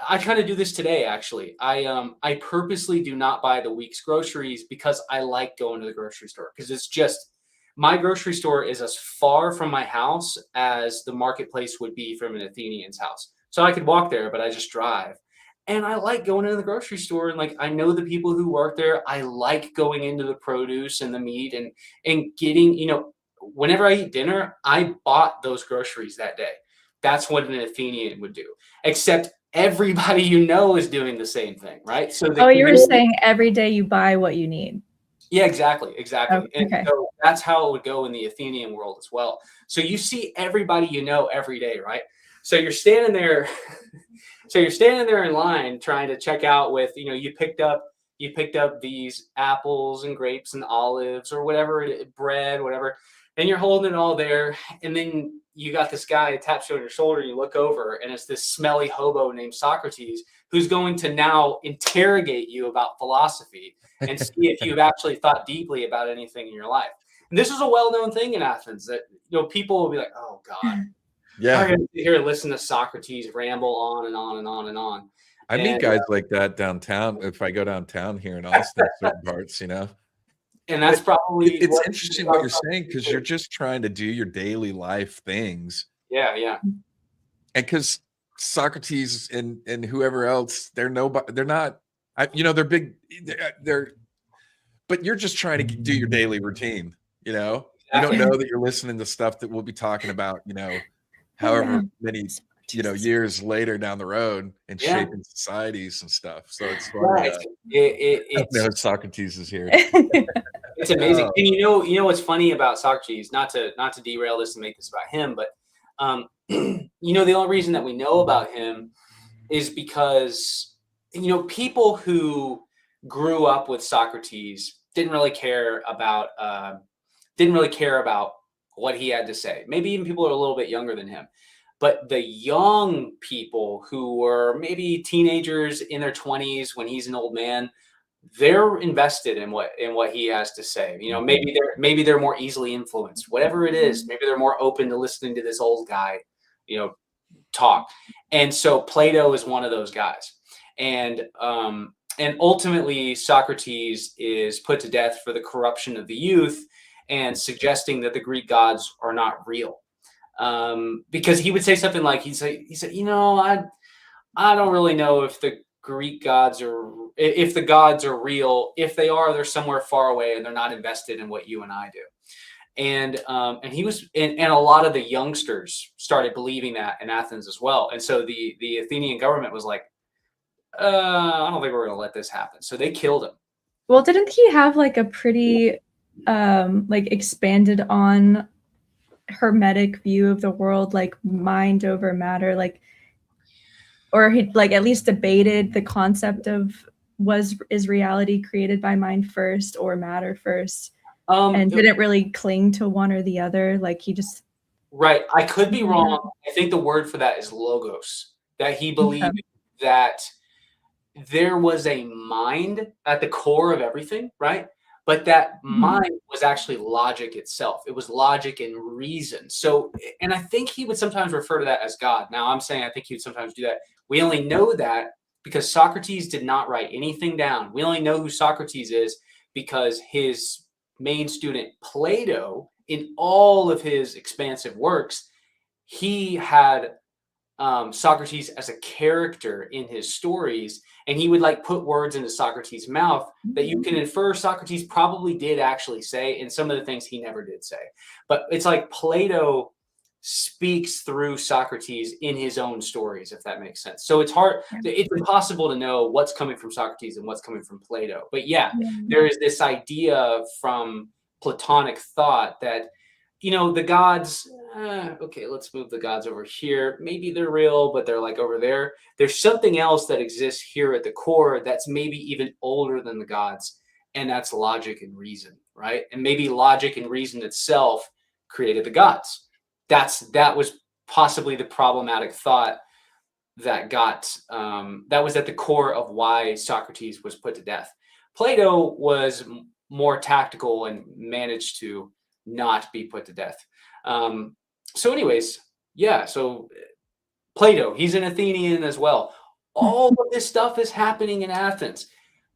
I kind of do this today, actually. I purposely do not buy the week's groceries because I like going to the grocery store, because it's just, my grocery store is as far from my house as the marketplace would be from an Athenian's house. So I could walk there, but I just drive. And I like going into the grocery store, and like I know the people who work there. I like going into the produce and the meat and getting, you know, whenever I eat dinner, I bought those groceries that day. That's what an Athenian would do. Except everybody you know is doing the same thing, right? So you were saying every day you buy what you need. Yeah, exactly. Oh, And okay. so that's how it would go in the Athenian world as well. So you see everybody you know every day, right? So you're standing there, so you're standing there in line trying to check out with, you picked up these apples and grapes and olives or whatever, bread, whatever, and you're holding it all there. And then you got this guy taps you on your shoulder, and you look over, and it's this smelly hobo named Socrates who's going to now interrogate you about philosophy and see if you've actually thought deeply about anything in your life. And this is a well-known thing in Athens that, people will be like, "Oh God, Yeah. I'm going to sit here and listen to Socrates ramble on and on and on and on." I meet guys like that downtown. If I go downtown here in Austin, certain parts, and that's probably it's interesting what you're saying, because you're just trying to do your daily life things. Yeah. And because Socrates and whoever else, they're not, they're big, but you're just trying to do your daily routine. You don't know that you're listening to stuff that we'll be talking about, however many, years later down the road and shaping societies and stuff. So it's funny. It's Socrates is here. It's amazing. And you know what's funny about Socrates, not to derail this and make this about him, but the only reason that we know about him is because people who grew up with Socrates didn't really care about what he had to say. Maybe even people who are a little bit younger than him. But the young people who were maybe teenagers in their 20s when he's an old man, they're invested in what he has to say. Maybe they're more easily influenced. Whatever it is, maybe they're more open to listening to this old guy, talk. And so Plato is one of those guys. And ultimately Socrates is put to death for the corruption of the youth and suggesting that the Greek gods are not real. Because he would say something like, he said, I don't really know if the Greek gods if the gods are real. If they are, they're somewhere far away and they're not invested in what you and I do. And he was, and a lot of the youngsters started believing that in Athens as well. And so the Athenian government was like, I don't think we're going to let this happen. So they killed him. Well, didn't he have like a pretty expanded on hermetic view of the world, like mind over matter, or he at least debated the concept of is reality created by mind first or matter first, and didn't really cling to one or the other. Like he just right. I could be wrong. I think the word for that is logos. That he believed that there was a mind at the core of everything, right? But that mind was actually logic itself. It was logic and reason. So, and I think he would sometimes refer to that as God. Now I'm saying I think he would sometimes do that. We only know that because Socrates did not write anything down. We only know who Socrates is because his main student, Plato, in all of his expansive works, he had Socrates as a character in his stories, and he would put words into Socrates' mouth that you can infer Socrates probably did actually say, and some of the things he never did say. But it's like Plato speaks through Socrates in his own stories, if that makes sense. So it's hard, it's impossible to know what's coming from Socrates and what's coming from Plato. But there is this idea from Platonic thought that the gods, okay, let's move the gods over here. Maybe they're real, but they're over there. There's something else that exists here at the core that's maybe even older than the gods, and that's logic and reason, right? And maybe logic and reason itself created the gods. That was possibly the problematic thought that that was at the core of why Socrates was put to death. Plato was more tactical and managed to not be put to death. So anyways, so Plato, he's an Athenian as well. All of this stuff is happening in Athens.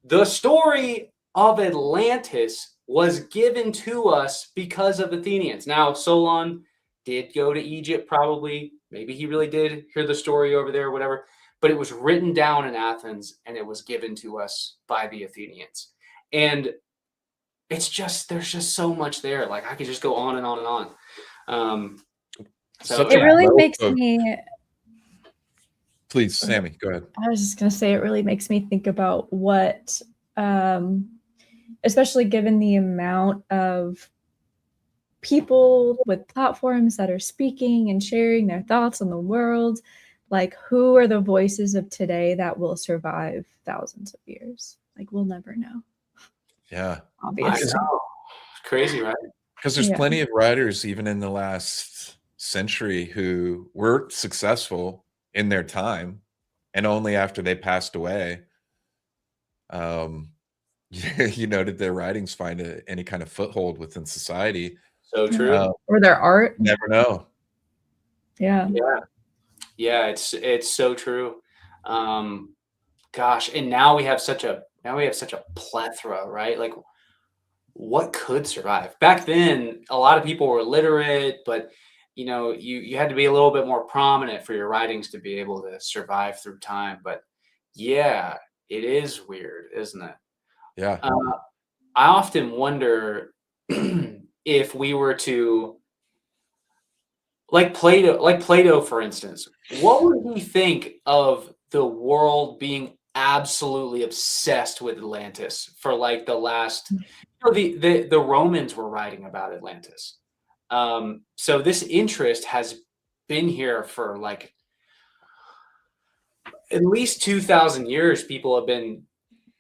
The story of Atlantis was given to us because of Athenians. Now, Solon did go to Egypt, probably. Maybe he really did hear the story over there, whatever. But it was written down in Athens, and it was given to us by the Athenians. And it's just, there's just so much there. I could just go on and on and on. So it really makes me. Please, Sammi, go ahead. I was just going to say, it really makes me think about what especially given the amount of people with platforms that are speaking and sharing their thoughts on the world, like who are the voices of today that will survive thousands of years? Like we'll never know. Yeah. I Obviously. know. It's crazy, right? Because there's Yeah. plenty of writers, even in the last century, who were successful in their time, and only after they passed away, did their writings find any kind of foothold within society. So true. Or their art. Never know. Yeah. Yeah, it's so true. Gosh, and now we have such a plethora, right? Like what could survive? Back then, a lot of people were literate, but you had to be a little bit more prominent for your writings to be able to survive through time. But yeah, it is weird, isn't it? Yeah. I often wonder if we were to, like Plato, for instance, what would he think of the world being absolutely obsessed with Atlantis for like the last, the Romans were writing about Atlantis. So this interest has been here for like at least 2,000 years. People have been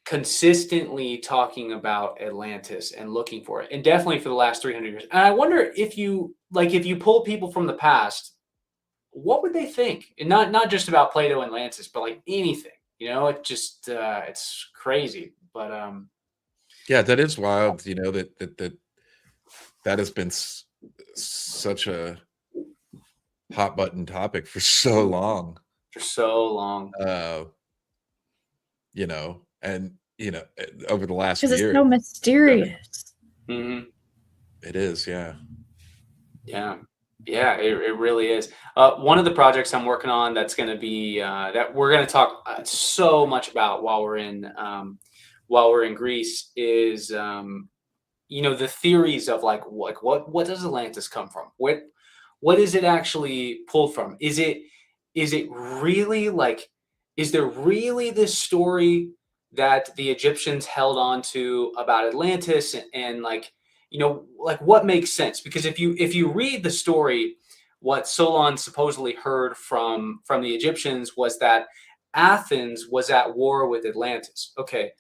consistently talking about Atlantis and looking for it, and definitely for the last 300 years. And I wonder if you pull people from the past, what would they think? And not just about Plato and Atlantis, but like anything. It just it's crazy. But yeah, that is wild. That has been such a hot button topic for so long. And over the last year, because it's so mysterious. Mm-hmm. It is, yeah. It really is. One of the projects I'm working on that's going to be that we're going to talk so much about while we're in Greece is the theories of like what does Atlantis come from? What is it actually pulled from? Is it really like, is there really this story that the Egyptians held on to about Atlantis and like what makes sense? Because if you read the story, what Solon supposedly heard from the Egyptians was that Athens was at war with Atlantis. Okay,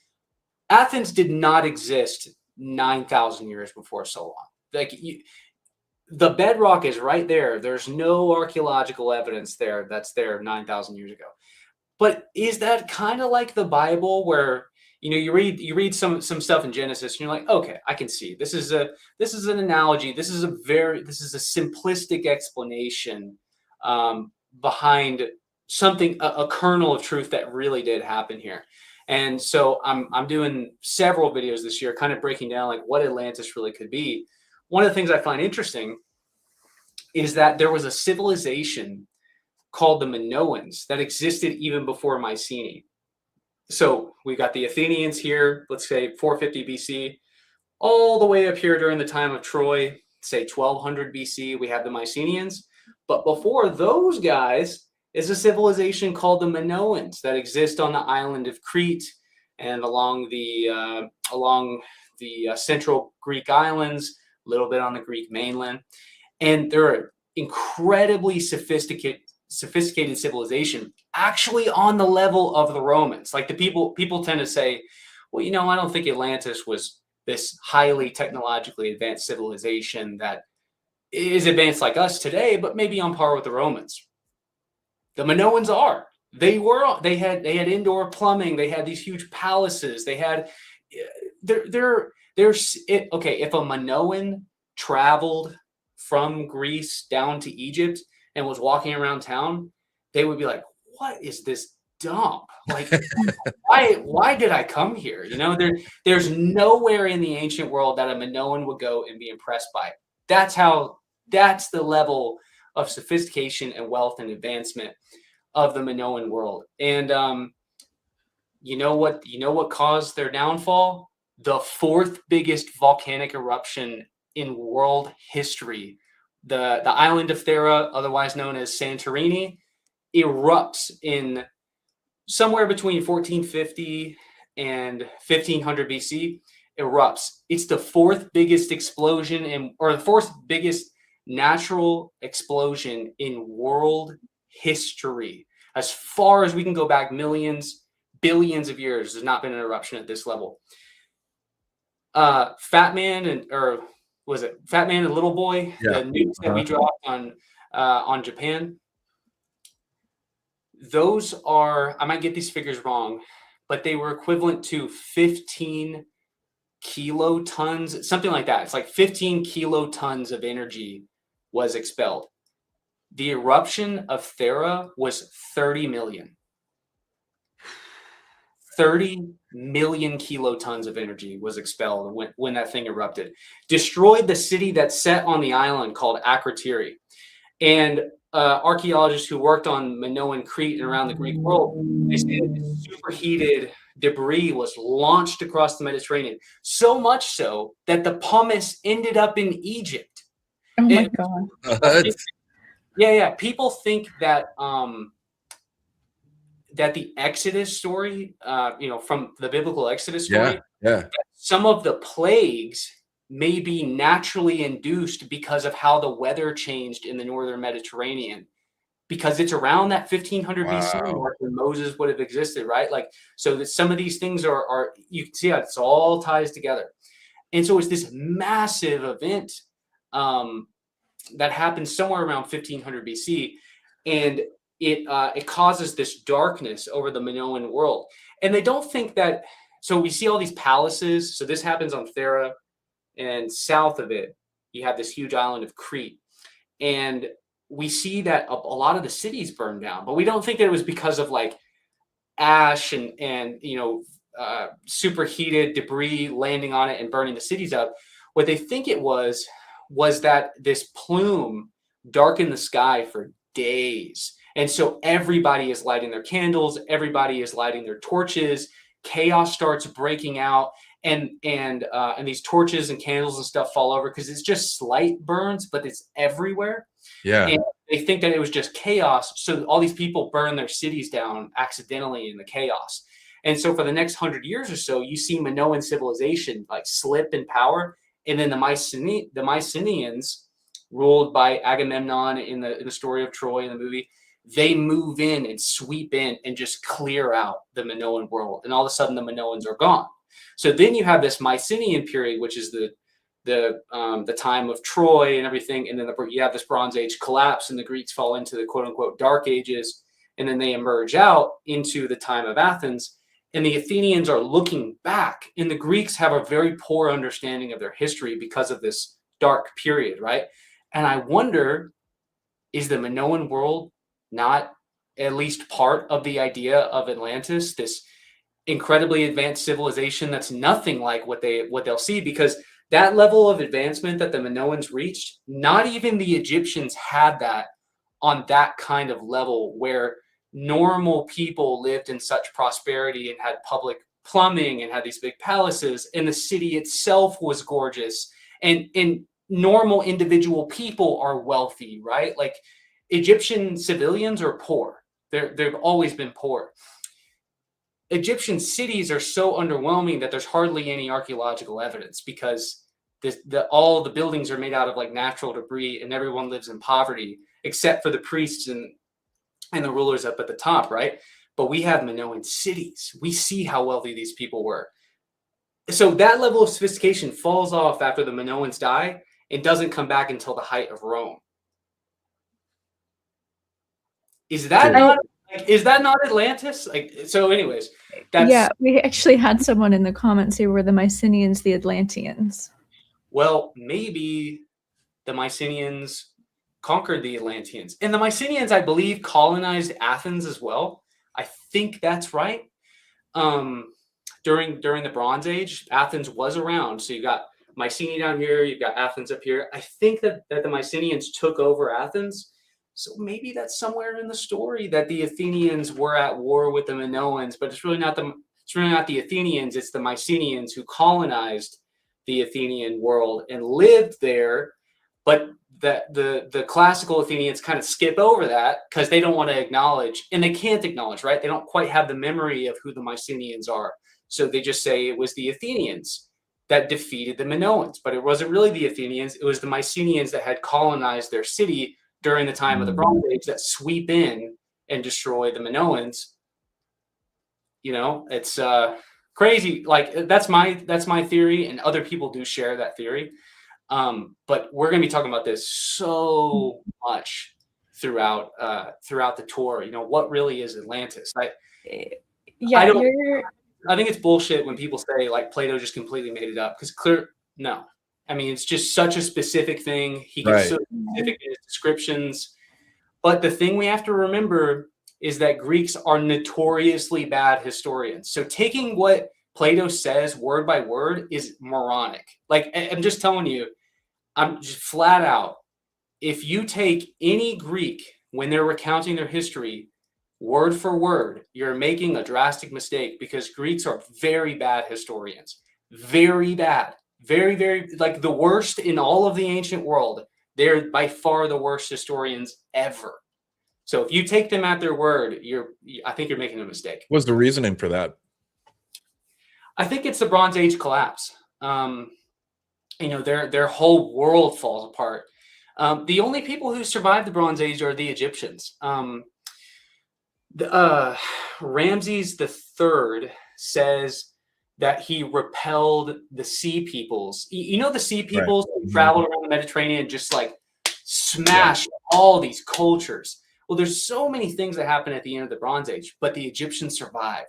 Athens did not exist 9,000 years before Solon. Like the bedrock is right there. There's no archaeological evidence there that's there 9,000 years ago. But is that kind of like the Bible, where you read some stuff in Genesis and you're like, okay, I can see this is an analogy. This is a simplistic explanation behind something, a kernel of truth that really did happen here. And so I'm doing several videos this year, kind of breaking down like what Atlantis really could be. One of the things I find interesting is that there was a civilization called the Minoans that existed even before Mycenae. So we got the Athenians here, let's say 450 BC, all the way up here during the time of Troy, say 1200 BC, we have the Mycenaeans. But before those guys is a civilization called the Minoans that exist on the island of Crete and along the central Greek islands, a little bit on the Greek mainland. And they're incredibly sophisticated civilization, actually on the level of the Romans. Like the people tend to say, well, I don't think Atlantis was this highly technologically advanced civilization that is advanced like us today, but maybe on par with the Romans. The Minoans are. They had indoor plumbing. They had these huge palaces. They had if a Minoan traveled from Greece down to Egypt and was walking around town, they would be like, what is this dump? Like, why did I come here? There's nowhere in the ancient world that a Minoan would go and be impressed by it. That's the level of sophistication and wealth and advancement of the Minoan world. And you know what caused their downfall? The fourth biggest volcanic eruption in world history. The island of Thera, otherwise known as Santorini, erupts in somewhere between 1450 and 1500 BC. erupts. It's the fourth biggest explosion or the fourth biggest natural explosion in world history. As far as we can go back millions, billions of years, there's not been an eruption at this level. Fat Man and Little Boy, Yeah. the nukes that we dropped on Japan. Those are, I might get these figures wrong, but they were equivalent to 15 kilotons, something like that. It's like 15 kilotons of energy was expelled. The eruption of Thera was 30 million. 30 million kilotons of energy was expelled when that thing erupted. Destroyed the city that's set on the island called Akrotiri. And archaeologists who worked on Minoan Crete and around the Greek world, they say that this superheated debris was launched across the Mediterranean. So much so that the pumice ended up in Egypt. Oh my God. Yeah. People think that that the Exodus story, from the biblical Exodus story, some of the plagues may be naturally induced because of how the weather changed in the northern Mediterranean, because it's around that 1500 BC mark when Moses would have existed, right? Like, so that some of these things are you can see how it's all ties together. And so it's this massive event that happens somewhere around 1500 BC, and it causes this darkness over the Minoan world. And they don't think that, so we see all these palaces. So this happens on Thera, and south of it, you have this huge island of Crete. And we see that a lot of the cities burned down, but we don't think that it was because of like ash and superheated debris landing on it and burning the cities up. What they think it was that this plume darkened the sky for days. And so everybody is lighting their candles, everybody is lighting their torches, chaos starts breaking out, and these torches and candles and stuff fall over because it's just slight burns, but it's everywhere. Yeah. And they think that it was just chaos. So all these people burn their cities down accidentally in the chaos. And so for the next 100 years or so, you see Minoan civilization like slip in power. And then the Mycenaeans, ruled by Agamemnon in the story of Troy in the movie, they move in and sweep in and just clear out the Minoan world. And all of a sudden the Minoans are gone. So then you have this Mycenaean period, which is the time of Troy and everything. And then you have this Bronze Age collapse, and the Greeks fall into the quote unquote Dark Ages. And then they emerge out into the time of Athens. And the Athenians are looking back, and the Greeks have a very poor understanding of their history because of this dark period, right? And I wonder, is the Minoan world not at least part of the idea of Atlantis, this incredibly advanced civilization that's nothing like what they'll see? Because that level of advancement that the Minoans reached, not even the Egyptians had that on that kind of level where normal people lived in such prosperity and had public plumbing and had these big palaces, and the city itself was gorgeous, and normal individual people are wealthy, right? Like Egyptian civilians are poor. They've always been poor. Egyptian cities are so underwhelming that there's hardly any archaeological evidence, because all the buildings are made out of like natural debris, and everyone lives in poverty except for the priests and the rulers up at the top, right? But we have Minoan cities. We see how wealthy these people were. So that level of sophistication falls off after the Minoans die and doesn't come back until the height of Rome. Is that not Atlantis? So anyways, we actually had someone in the comments say, were the Mycenaeans the Atlanteans? Well, maybe the Mycenaeans conquered the Atlanteans. And the Mycenaeans, I believe, colonized Athens as well. I think that's right. During the Bronze Age, Athens was around. So you got Mycenae down here, you've got Athens up here. I think that the Mycenaeans took over Athens. So maybe that's somewhere in the story that the Athenians were at war with the Minoans, but it's really not the Athenians, it's the Mycenaeans who colonized the Athenian world and lived there. But the classical Athenians kind of skip over that because they don't want to acknowledge, and they can't acknowledge, right? They don't quite have the memory of who the Mycenaeans are. So they just say it was the Athenians that defeated the Minoans. But it wasn't really the Athenians. It was the Mycenaeans that had colonized their city during the time of the Bronze Age that sweep in and destroy the Minoans. You know, it's crazy. Like that's my theory, and other people do share that theory. But we're going to be talking about this so much throughout the tour. You know, what really is Atlantis? I think it's bullshit when people say like Plato just completely made it up, because no. I mean, it's just such a specific thing. He gets so specific in his descriptions. But the thing we have to remember is that Greeks are notoriously bad historians. So taking what Plato says word by word is moronic. Like, I'm just telling you, I'm just flat out. If you take any Greek when they're recounting their history, word for word, you're making a drastic mistake, because Greeks are very bad historians. Very bad. Very, very, like the worst in all of the ancient world. They're by far the worst historians ever. So if you take them at their word, I think you're making a mistake. What's the reasoning for that? I think it's the Bronze Age collapse. You know, their whole world falls apart. The only people who survived the Bronze Age are the Egyptians. Ramses III says that he repelled the sea peoples. You know, the sea peoples travel around the Mediterranean and just like smash all these cultures. Well, there's so many things that happen at the end of the Bronze Age, but the Egyptians survive.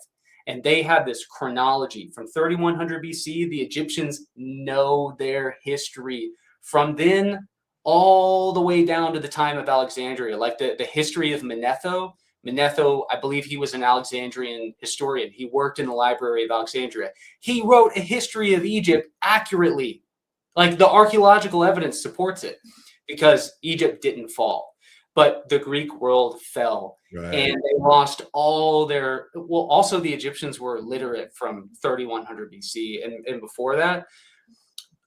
And they have this chronology from 3100 BC. The Egyptians know their history from then all the way down to the time of Alexandria, like the history of Manetho. Manetho, I believe he was an Alexandrian historian. He worked in the Library of Alexandria. He wrote a history of Egypt accurately. Like the archaeological evidence supports it, because Egypt didn't fall. But the Greek world fell, and they lost all their. Well, also the Egyptians were literate from 3100 BC, and before that,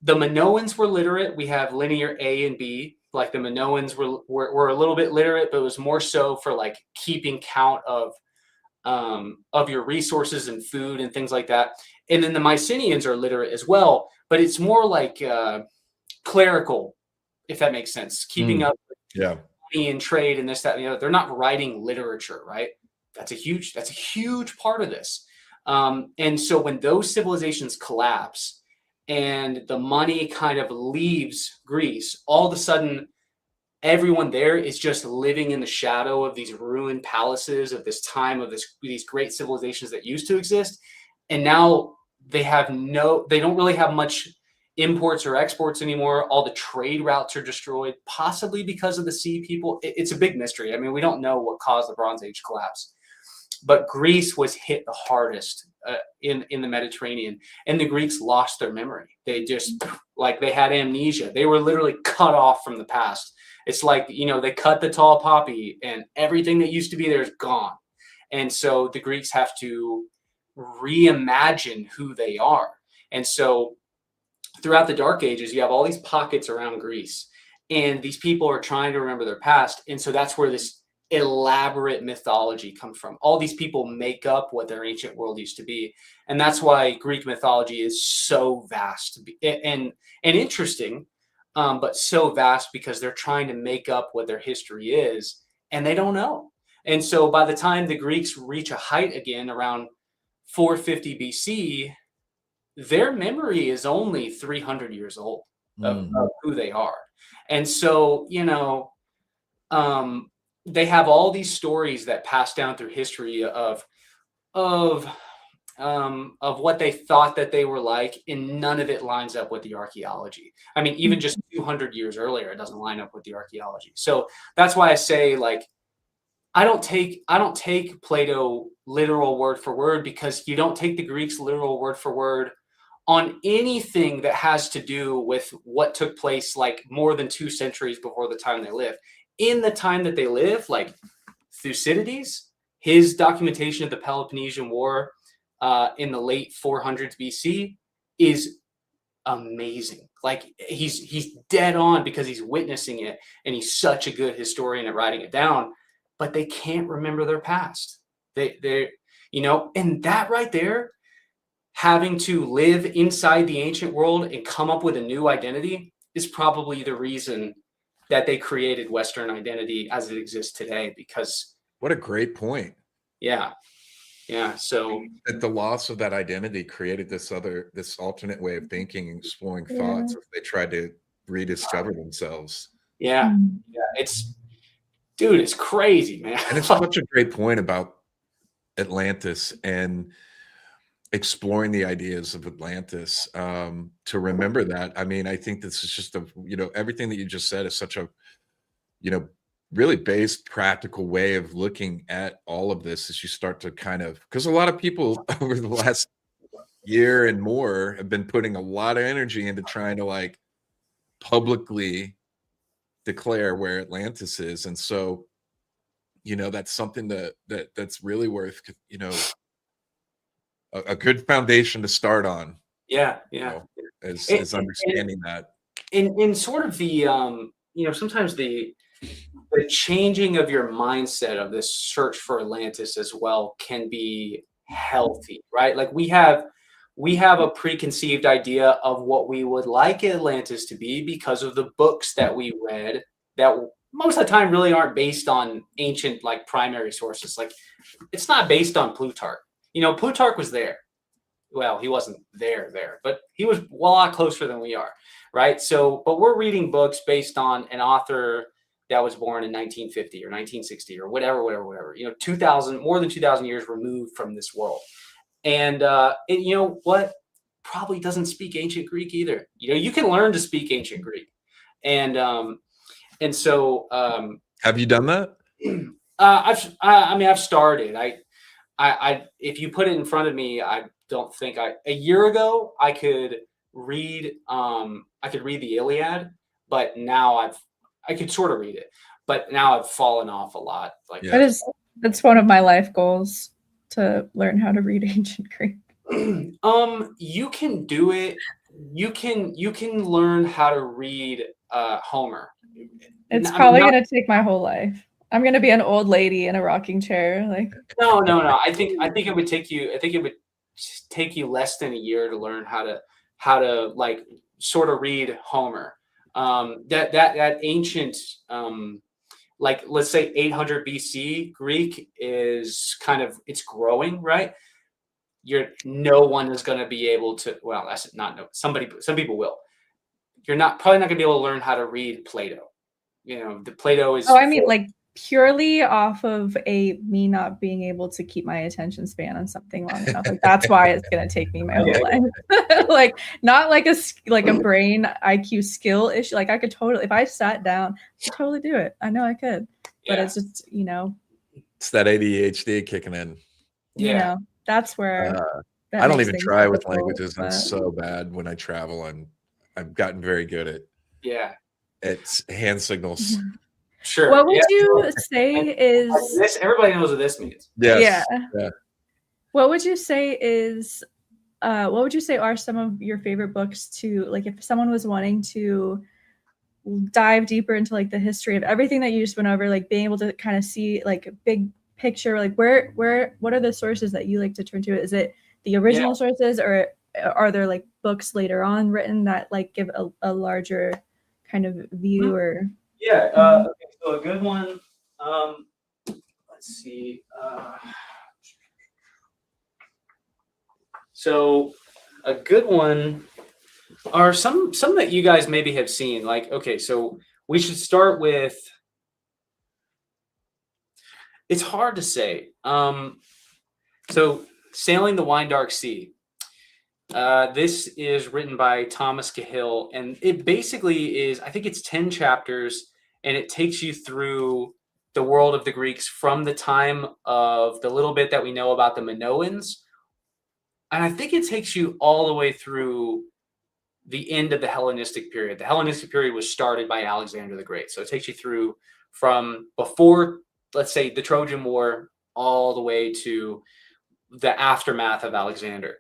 the Minoans were literate. We have linear A and B. Like the Minoans were a little bit literate, but it was more so for like keeping count of your resources and food and things like that. And then the Mycenaeans are literate as well, but it's more like clerical, if that makes sense, keeping up. In trade and this, that, and the other. They're not writing literature, right? That's a huge part of this. And so when those civilizations collapse and the money kind of leaves Greece, all of a sudden everyone there is just living in the shadow of these ruined palaces of this time of these great civilizations that used to exist. And now they don't really have much imports or exports anymore. All the trade routes are destroyed, possibly because of the sea people. It's a big mystery. I mean, we don't know what caused the Bronze Age collapse, but Greece was hit the hardest in the Mediterranean, and the Greeks lost their memory. They just, like, they had amnesia. They were literally cut off from the past. It's like, you know, they cut the tall poppy and everything that used to be there is gone. And so the Greeks have to reimagine who they are. And so throughout the Dark Ages, you have all these pockets around Greece, and these people are trying to remember their past. And so that's where this elaborate mythology comes from. All these people make up what their ancient world used to be. And that's why Greek mythology is so vast and interesting, but so vast, because they're trying to make up what their history is, and they don't know. And so by the time the Greeks reach a height again around 450 BC, their memory is only 300 years old of who they are. And so, you know, they have all these stories that pass down through history of what they thought that they were like, and none of it lines up with the archaeology. I mean, even just 200 years earlier, it doesn't line up with the archaeology. So that's why I say, like, I don't take Plato literal word for word, because you don't take the Greeks literal word for word on anything that has to do with what took place like more than 2 centuries before the time they lived. In the time that they live, like Thucydides, his documentation of the Peloponnesian War in the late 400s BC is amazing. Like he's dead on, because he's witnessing it, and he's such a good historian at writing it down. But they can't remember their past. They you know, and that right there having to live inside the ancient world and come up with a new identity is probably the reason that they created Western identity as it exists today. Because what a great point. Yeah. So that the loss of that identity created this alternate way of thinking and exploring thoughts as they tried to rediscover themselves. Yeah. It's crazy, man. And it's such a great point about Atlantis and exploring the ideas of Atlantis, to remember that. I mean, I think this is just everything that you just said is such a, really based, practical way of looking at all of this as you start to because a lot of people over the last year and more have been putting a lot of energy into trying to publicly declare where Atlantis is. And so, that's something that's really worth, a good foundation to start on. Is understanding that. In sort of the, sometimes the changing of your mindset of this search for Atlantis as well can be healthy, right? Like we have a preconceived idea of what we would like Atlantis to be because of the books that we read that most of the time really aren't based on ancient primary sources. Like it's not based on Plutarch. Plutarch was there. Well, he wasn't there, but he was a lot closer than we are, right? So, but we're reading books based on an author that was born in 1950 or 1960 or whatever, more than 2,000 years removed from this world. And what? Probably doesn't speak ancient Greek either. You can learn to speak ancient Greek. And so have you done that? I've started. I if you put it in front of me, I don't think a year ago I could read the Iliad, but now I could sort of read it, but now I've fallen off a lot. That's one of my life goals, to learn how to read ancient Greek. You can do it. You can learn how to read Homer. It's probably going to take my whole life. I'm going to be an old lady in a rocking chair. No. I think it would take you. I think it would take you less than a year to learn how to sort of read Homer. That ancient, let's say 800 BC Greek is it's growing, right? No one is going to be able to. Well, that's not no. Some people will. You're probably not going to be able to learn how to read Plato. The Plato is. Oh, I mean, purely off of me not being able to keep my attention span on something long enough. That's why it's going to take me my whole life. Not a brain IQ skill issue. I could totally, if I sat down, I could totally do it. I know I could, but it's just, it's that ADHD kicking in. That's where I don't even try with languages. I'm so bad when I travel, and I've gotten very good at it's hand signals. Sure. What would you say is this? Everybody knows what this means. Yes. Yeah. What would you say is? What would you say are some of your favorite books to if someone was wanting to dive deeper into the history of everything that you just went over, being able to kind of see a big picture, what are the sources that you like to turn to? Is it the original sources, or are there books later on written that give a larger kind of view? Or okay, so a good one, let's see, so a good one are some that you guys maybe have seen. Okay, so we should start with, it's hard to say, so Sailing the Wine Dark Sea. This is written by Thomas Cahill, and it basically is, I think it's 10 chapters, and it takes you through the world of the Greeks from the time of the little bit that we know about the Minoans. And I think it takes you all the way through the end of the Hellenistic period. The Hellenistic period was started by Alexander the Great. So it takes you through from before, let's say, the Trojan War, all the way to the aftermath of Alexander.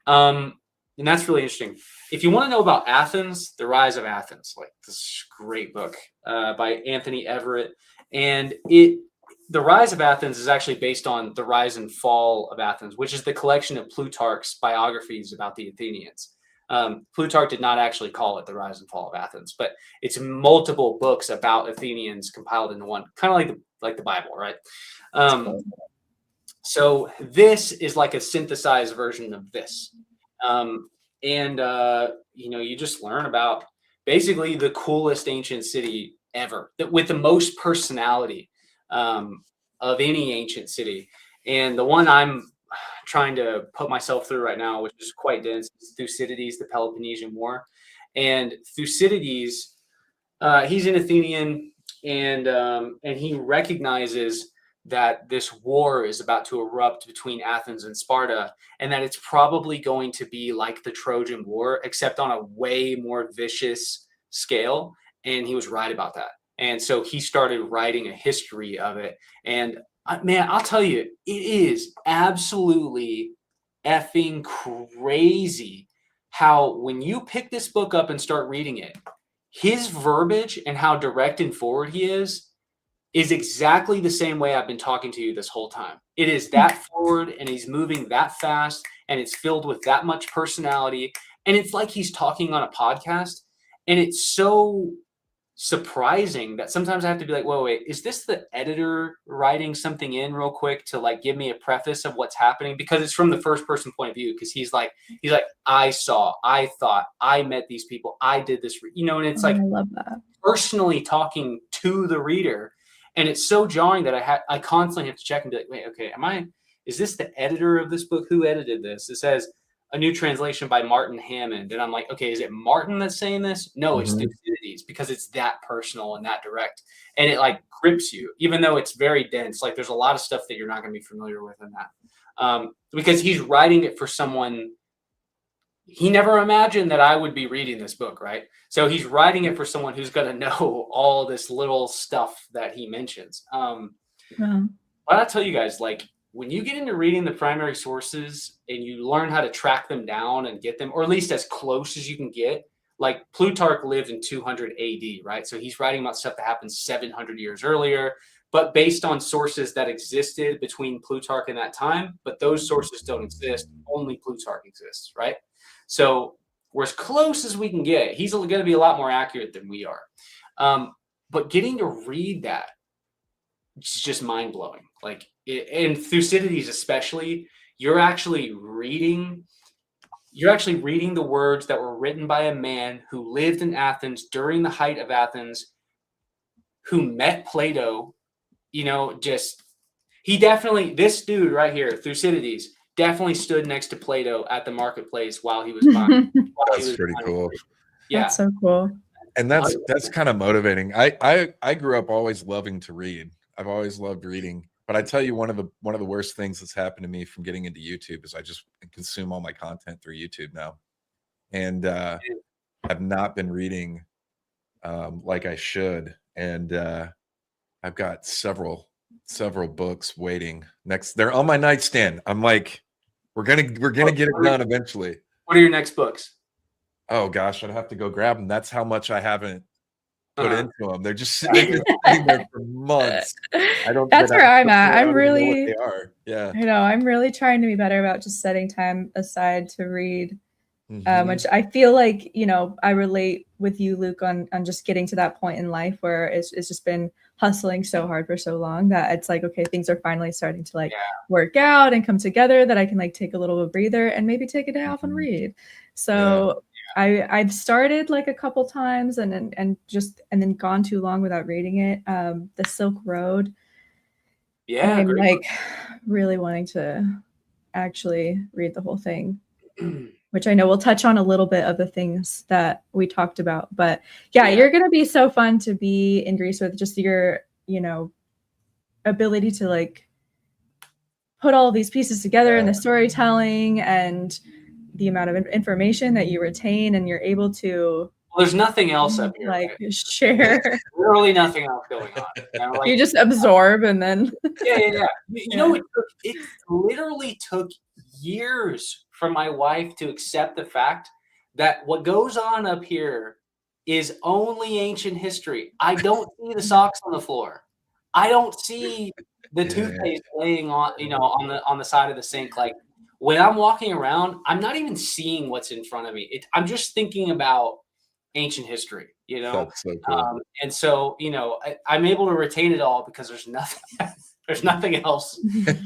And that's really interesting. If you want to know about Athens, The Rise of Athens, this great book by Anthony Everett. And The Rise of Athens is actually based on The Rise and Fall of Athens, which is the collection of Plutarch's biographies about the Athenians. Plutarch did not actually call it The Rise and Fall of Athens, but it's multiple books about Athenians compiled into one, kind of like the Bible, right? So this is like a synthesized version of this. You just learn about basically the coolest ancient city ever, with the most personality of any ancient city. And the one I'm trying to put myself through right now, which is quite dense, is Thucydides, the Peloponnesian War. And Thucydides, he's an Athenian, and he recognizes that this war is about to erupt between Athens and Sparta, and that it's probably going to be like the Trojan War, except on a way more vicious scale. And he was right about that. And so he started writing a history of it. And man, I'll tell you, it is absolutely effing crazy how when you pick this book up and start reading it, his verbiage and how direct and forward he is exactly the same way I've been talking to you this whole time. It is that forward, and he's moving that fast, and it's filled with that much personality. And it's like he's talking on a podcast. And it's so surprising that sometimes I have to be like, wait, is this the editor writing something in real quick to like give me a preface of what's happening? Because it's from the first person point of view. Because he's like, I saw, I thought, I met these people, I did this, and it's like, I love that. Personally talking to the reader. And it's so jarring that I constantly have to check and be like, wait, okay, is this the editor of this book? Who edited this? It says a new translation by Martin Hammond. And I'm like, okay, is it Martin that's saying this? No, it's Thucydides, because it's that personal and that direct. And it like grips you, even though it's very dense. Like there's a lot of stuff that you're not going to be familiar with in that. Because he's writing it for someone. He never imagined that I would be reading this book, right? So he's writing it for someone who's going to know all this little stuff that he mentions. But I'll tell you guys, like, when you get into reading the primary sources and you learn how to track them down and get them, or at least as close as you can get, like Plutarch lived in 200 AD, right? So he's writing about stuff that happened 700 years earlier, but based on sources that existed between Plutarch and that time. But those sources don't exist. Only Plutarch exists, right? So we're as close as we can get. He's going to be a lot more accurate than we are. But getting to read that, it's just mind-blowing. Like, and Thucydides especially, you're actually reading the words that were written by a man who lived in Athens during the height of Athens, who met Plato. This dude right here, Thucydides, definitely stood next to Plato at the marketplace while he was buying. That's pretty cool. Yeah, that's so cool. And that's kind of motivating. I grew up always loving to read. I've always loved reading. But I tell you, one of the worst things that's happened to me from getting into YouTube is I just consume all my content through YouTube now, and I've not been reading like I should. And I've got several books waiting next. They're on my nightstand. I'm like, we're gonna get it done eventually. What are your next books? Oh gosh, I'd have to go grab them. That's how much I haven't put into them. They're just sitting there for months. That's where I'm at. I'm really, they are. Yeah. I'm really trying to be better about just setting time aside to read. Which I feel like, I relate with you, Luke, on just getting to that point in life where it's just been hustling so hard for so long that it's like, okay, things are finally starting to work out and come together, that I can take a little bit of a breather and maybe take a day off and read. So I've started a couple times and then gone too long without reading it. The Silk Road. Yeah. I'm really wanting to actually read the whole thing. Which I know we'll touch on a little bit of the things that we talked about. But you're going to be so fun to be in Greece with, just your, ability to put all these pieces together and the storytelling and the amount of information that you retain and you're able to. Well, there's nothing else up here. Share. There's literally nothing else going on. You just absorb and then. Yeah. It literally took years for my wife to accept the fact that what goes on up here is only ancient history. I don't see the socks on the floor. I don't see the toothpaste laying on, on the side of the sink. Like when I'm walking around, I'm not even seeing what's in front of me. I'm just thinking about ancient history, That's so cool. and so, I'm able to retain it all because there's nothing, there's nothing else going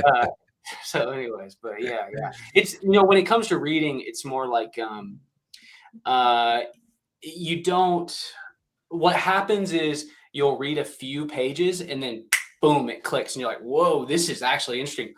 on. So anyways, but yeah. It's, when it comes to reading, it's more like, what happens is you'll read a few pages and then boom, it clicks and you're like, whoa, this is actually interesting.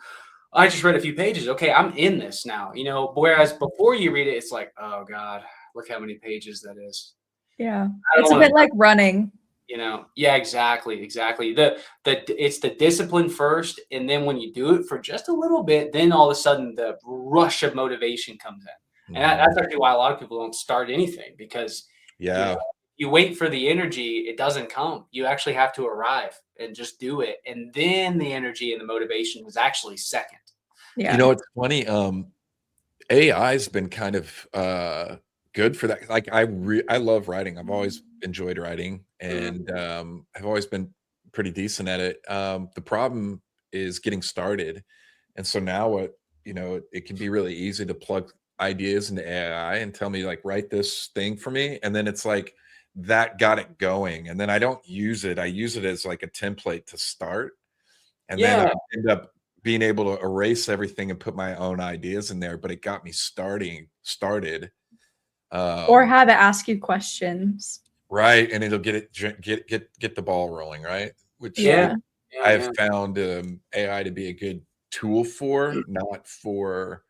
I just read a few pages. Okay, I'm in this now, whereas before you read it, it's like, oh God, look how many pages that is. Yeah. It's a bit like running. Yeah, exactly. It's the discipline first, and then when you do it for just a little bit, then all of a sudden the rush of motivation comes in. And that's actually why a lot of people don't start anything, because you wait for the energy, it doesn't come. You actually have to arrive and just do it, and then the energy and the motivation is actually second. Yeah. It's funny. AI's been kind of good for that. Like I love writing. I've always enjoyed writing, and I've always been pretty decent at it. The problem is getting started, and so now it can be really easy to plug ideas into AI and tell me like, write this thing for me, and then it's like that got it going, and then I don't use it. I use it as like a template to start, and then I end up being able to erase everything and put my own ideas in there. But it got me started. Or have it ask you questions. Right, and it'll get the ball rolling, right? Which Yeah. I have found AI to be a good tool for, not for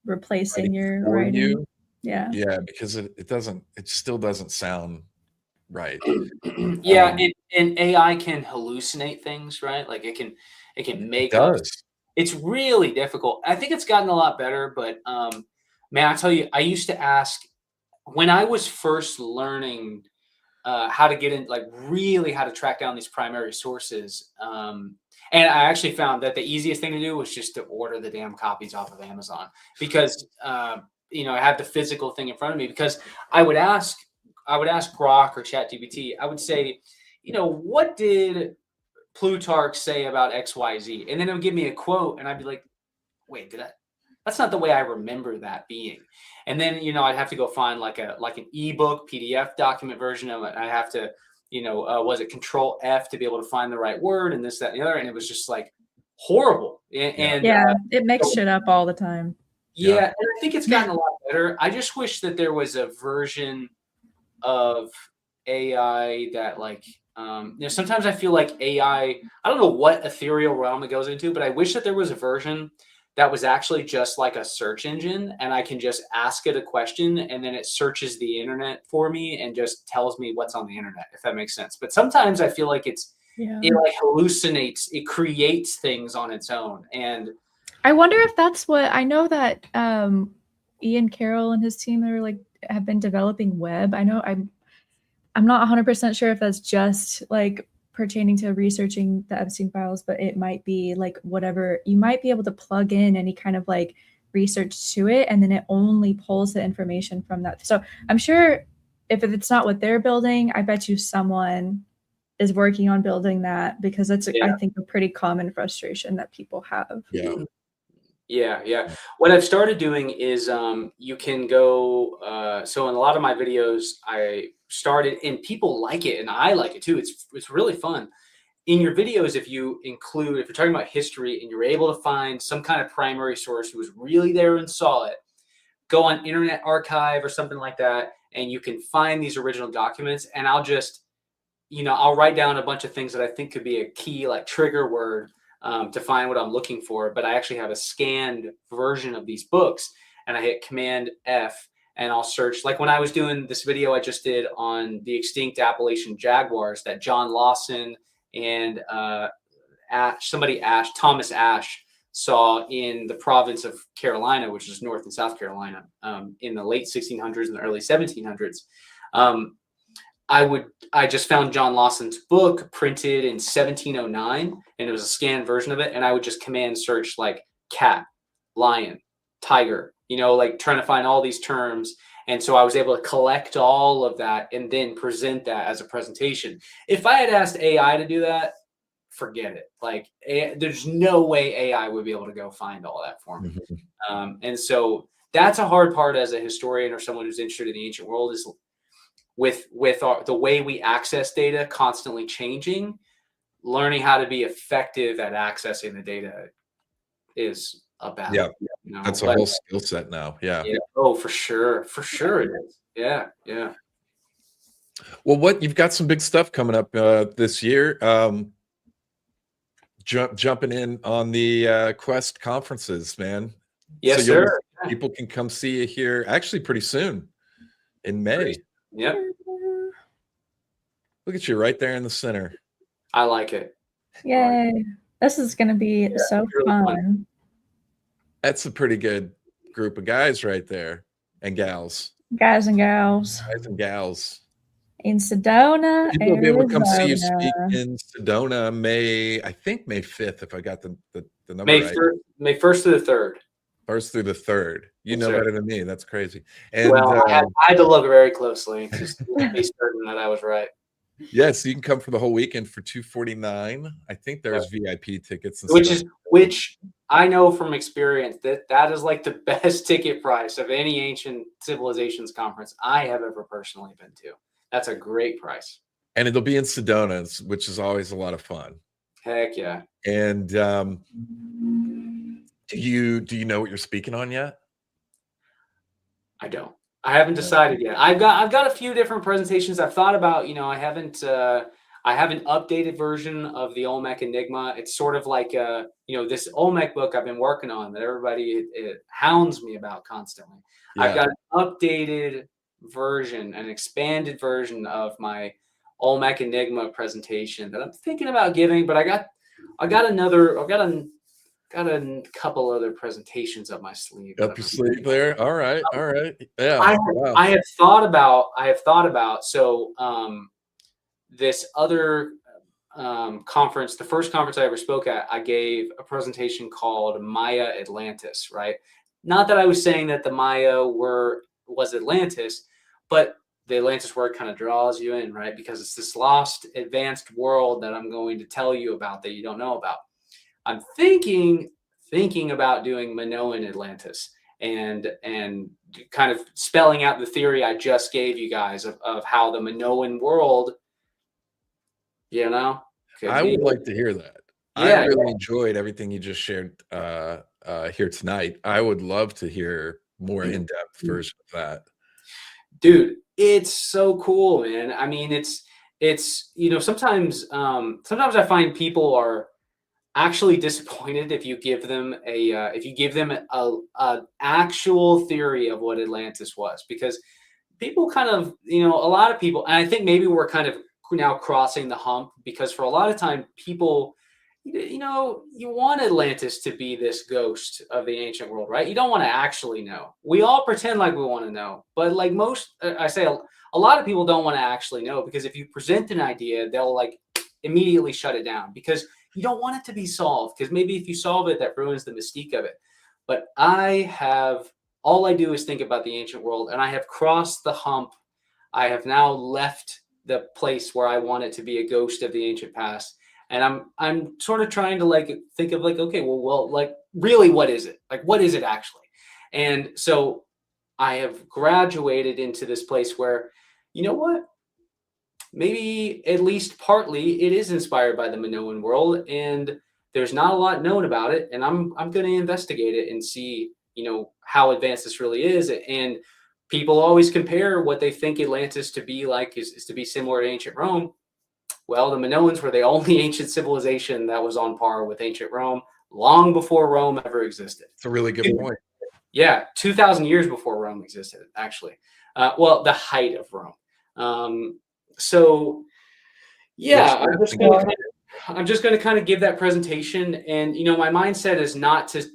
replacing your writing. Yeah. Yeah, because it still doesn't sound right. Yeah, and AI can hallucinate things, right? Like it can make up. It's really difficult. I think it's gotten a lot better, but man, I tell you, I used to ask when I was first learning how to get in, like really how to track down these primary sources. And I actually found that the easiest thing to do was just to order the damn copies off of Amazon, because I have the physical thing in front of me. Because I would ask Grok or ChatGPT, I would say, what did Plutarch say about XYZ? And then it would give me a quote, and I'd be like, wait, that's not the way I remember that being. And then, I'd have to go find like an ebook, PDF document version of it. I have to, was it Control F to be able to find the right word, and this, that, and the other. And it was just like horrible. And it makes shit up all the time. Yeah. And I think it's gotten a lot better. I just wish that there was a version of AI that like, sometimes I feel like AI, I don't know what ethereal realm it goes into, but I wish that there was a version that was actually just like a search engine, and I can just ask it a question and then it searches the internet for me and just tells me what's on the internet, if that makes sense. But sometimes I feel like it like hallucinates, it creates things on its own. And I wonder if that's what, I know that Ian Carroll and his team have been developing web. I know I'm not 100% sure if that's just like pertaining to researching the Epstein files, but it might be like whatever, you might be able to plug in any kind of like research to it, and then it only pulls the information from that. So I'm sure if it's not what they're building, I bet you someone is working on building that, because that's I think a pretty common frustration that people have. Yeah. What I've started doing is you can go, so in a lot of my videos, I started, and people like it, and I like it too. It's really fun. In your videos, if you're talking about history and you're able to find some kind of primary source who was really there and saw it, go on Internet Archive or something like that, and you can find these original documents, and I'll just, I'll write down a bunch of things that I think could be a key, like trigger word, to find what I'm looking for. But I actually have a scanned version of these books, and I hit Command F, and I'll search. Like when I was doing this video I just did on the extinct Appalachian jaguars that John Lawson and Thomas Ashe saw in the province of Carolina, which is North and South Carolina, in the late 1600s and the early 1700s. I just found John Lawson's book printed in 1709, and it was a scanned version of it. And I would just command search like cat, lion, tiger, like trying to find all these terms. And so I was able to collect all of that and then present that as a presentation. If I had asked AI to do that, forget it. Like, there's no way AI would be able to go find all that for me. Mhm. And so that's a hard part as a historian or someone who's interested in the ancient world, is with the way we access data constantly changing, learning how to be effective at accessing the data is a battle. Yeah, You know? that's a But, whole skill set now. Yeah. yeah, oh, for sure it is. Yeah, yeah. Well, you've got some big stuff coming up this year. Jumping in on the Quest conferences, man. Yes, So sir. people can come see you here actually pretty soon in May. Yep. Look at you right there in the center. I like it. Yay. This is going to be so really fun. That's a pretty good group of guys right there, and gals. Guys and gals. Guys and gals. In Sedona, People will be able to come see you Arizona. speak in Sedona, May 5th, if I got the number May right. 1st through the 3rd. 1st through the 3rd. You Yes, know sir. better than me. That's crazy. And Well, I had to look very closely to be certain that I was right. yes, you can come for the whole weekend for $249. I think there's VIP tickets and stuff. Which I know from experience that is like the best ticket price of any ancient civilizations conference I have ever personally been to. That's a great price. And it'll be in Sedona, which is always a lot of fun. Heck yeah. And do you know what you're speaking on yet? I don't. I haven't decided yet. I've got a few different presentations I've thought about. You know, I have an updated version of the Olmec Enigma. It's sort of like this Olmec book I've been working on that everybody it hounds me about constantly. Yeah. I've got an updated version, an expanded version of my Olmec Enigma presentation that I'm thinking about giving, but I got a couple other presentations up my sleeve. Up your sleeve there. All right. Yeah. I have thought about this other conference, the first conference I ever spoke at, I gave a presentation called Maya Atlantis, right? Not that I was saying that the Maya was Atlantis, but the Atlantis word kind of draws you in, right? Because it's this lost, advanced world that I'm going to tell you about that you don't know about. I'm thinking about doing Minoan Atlantis and kind of spelling out the theory I just gave you guys of how the Minoan world, I would like to hear that. Yeah, I really enjoyed everything you just shared here tonight. I would love to hear more in-depth version of that. Dude, it's so cool, man. I mean, it's sometimes I find people are actually disappointed if you give them a actual theory of what Atlantis was, because people kind of, a lot of people, and I think maybe we're kind of now crossing the hump, because for a lot of time people, you want Atlantis to be this ghost of the ancient world, right? You don't want to actually know. We all pretend like we want to know, but like a lot of people don't want to actually know, because if you present an idea, they'll like immediately shut it down, because you don't want it to be solved, because maybe if you solve it, that ruins the mystique of it. But all I do is think about the ancient world, and I have crossed the hump. I have now left the place where I want it to be a ghost of the ancient past. And I'm sort of trying to think of okay, well, really, what is it? Like, what is it actually? And so I have graduated into this place where, you know what? Maybe at least partly it is inspired by the Minoan world, and there's not a lot known about it. And I'm going to investigate it and see, how advanced this really is. And people always compare what they think Atlantis to be like is to be similar to ancient Rome. Well, the Minoans were the only ancient civilization that was on par with ancient Rome long before Rome ever existed. It's a really good point. Yeah, 2,000 years before Rome existed, actually. The height of Rome. So, yeah, I'm just going to kind of give that presentation, and my mindset is not to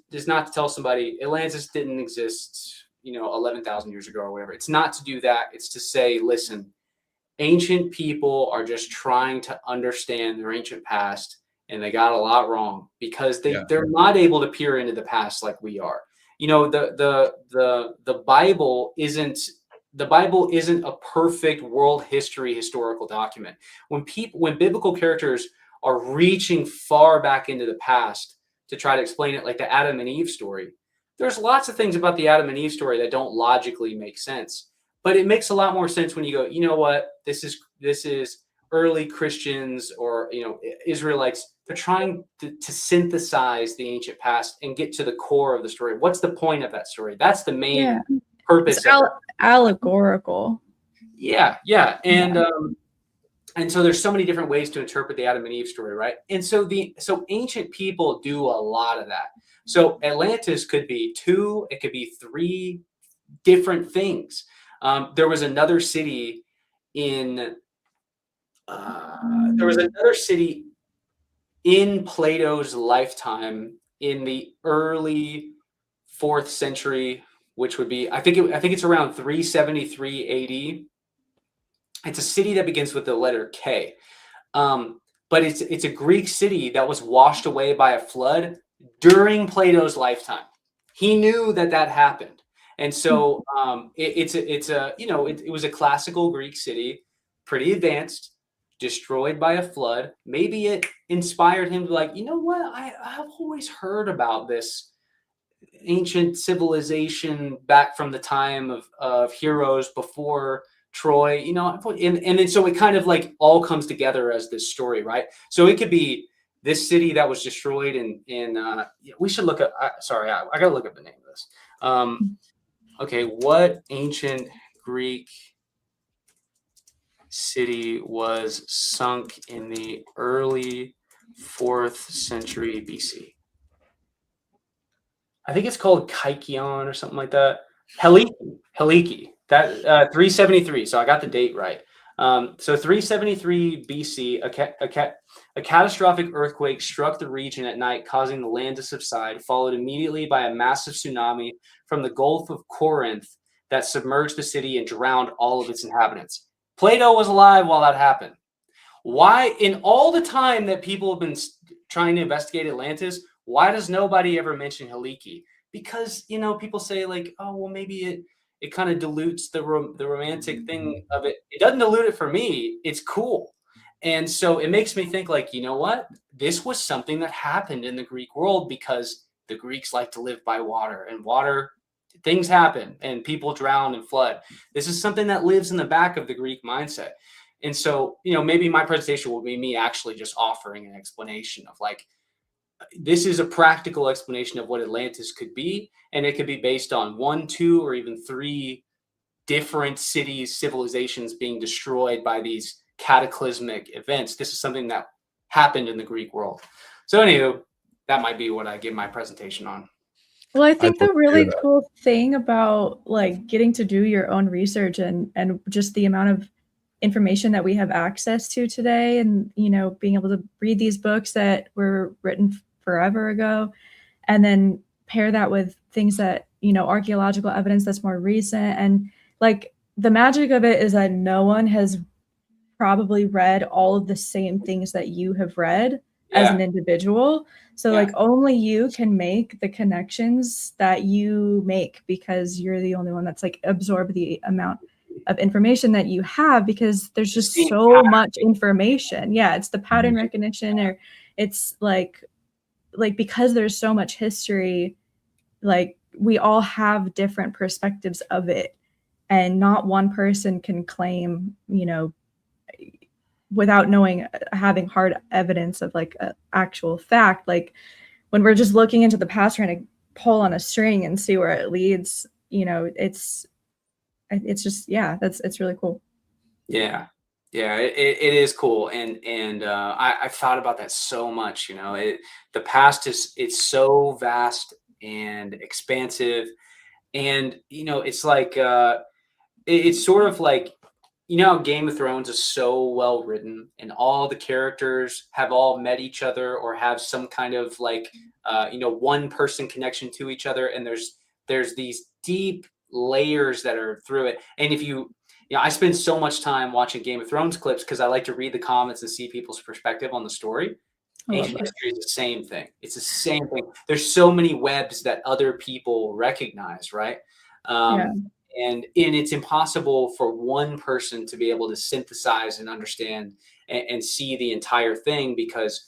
tell somebody Atlantis didn't exist, 11,000 years ago or whatever. It's not to do that. It's to say, listen, ancient people are just trying to understand their ancient past, and they got a lot wrong, because they're not able to peer into the past like we are. The Bible isn't the Bible isn't a perfect world history historical document. When biblical characters are reaching far back into the past to try to explain it, like the Adam and Eve story, there's lots of things about the Adam and Eve story that don't logically make sense. But it makes a lot more sense when you go, you know what, this is early Christians or Israelites. They're trying to synthesize the ancient past and get to the core of the story. What's the point of that story? That's the main purpose. It's allegorical. Yeah. And so there's so many different ways to interpret the Adam and Eve story, right? And so ancient people do a lot of that. So Atlantis could be 2, it could be 3 different things. There was another city in Plato's lifetime in the early 4th century, which would be I think it's around 373 AD. It's a city that begins with the letter K, but it's a Greek city that was washed away by a flood during Plato's lifetime. He knew that happened, and so it was a classical Greek city, pretty advanced, destroyed by a flood. Maybe it inspired him to like, you know what, I've always heard about this ancient civilization back from the time of heroes before Troy, and then so it kind of like all comes together as this story, right? So it could be this city that was destroyed we should look at, I gotta look up the name of this. Okay, what ancient Greek city was sunk in the early 4th century BC? I think it's called Kaikion or something like that. Heliki. That 373. So I got the date right. So 373 BC, a catastrophic earthquake struck the region at night, causing the land to subside, followed immediately by a massive tsunami from the Gulf of Corinth that submerged the city and drowned all of its inhabitants. Plato was alive while that happened. Why, in all the time that people have been trying to investigate Atlantis, why does nobody ever mention Heliki? Because, people say like, oh, well, maybe it kind of dilutes the romantic thing of it. It doesn't dilute it for me. It's cool. And so it makes me think like, you know what? This was something that happened in the Greek world because the Greeks like to live by water, and water, things happen and people drown and flood. This is something that lives in the back of the Greek mindset. And so, maybe my presentation will be me actually just offering an explanation of like, this is a practical explanation of what Atlantis could be, and it could be based on 1, 2, or even 3 different cities, civilizations being destroyed by these cataclysmic events. This is something that happened in the Greek world. So anywho, that might be what I give my presentation on. Well, I think the really cool thing about like getting to do your own research and just the amount of information that we have access to today, and being able to read these books that were written forever ago, and then pair that with things that archaeological evidence that's more recent, and like the magic of it is that no one has probably read all of the same things that you have read as an individual. So like only you can make the connections that you make, because you're the only one that's like absorbed the amount of information that you have, because there's just so much information. Yeah, it's the pattern recognition, or it's like because there's so much history, like we all have different perspectives of it, and not one person can claim, without having hard evidence of like an actual fact. Like when we're just looking into the past, trying to pull on a string and see where it leads, it's just, it's really cool. Yeah, it is cool. And I've thought about that so much, the past it's so vast and expansive. And, it's like, it's sort of like, Game of Thrones is so well written, and all the characters have all met each other or have some kind of like, one person connection to each other. And there's these deep layers that are through it. And if I spend so much time watching Game of Thrones clips because I like to read the comments and see people's perspective on the story. Ancient history is the same thing. It's the same thing. There's so many webs that other people recognize, right? and it's impossible for one person to be able to synthesize and understand and see the entire thing, because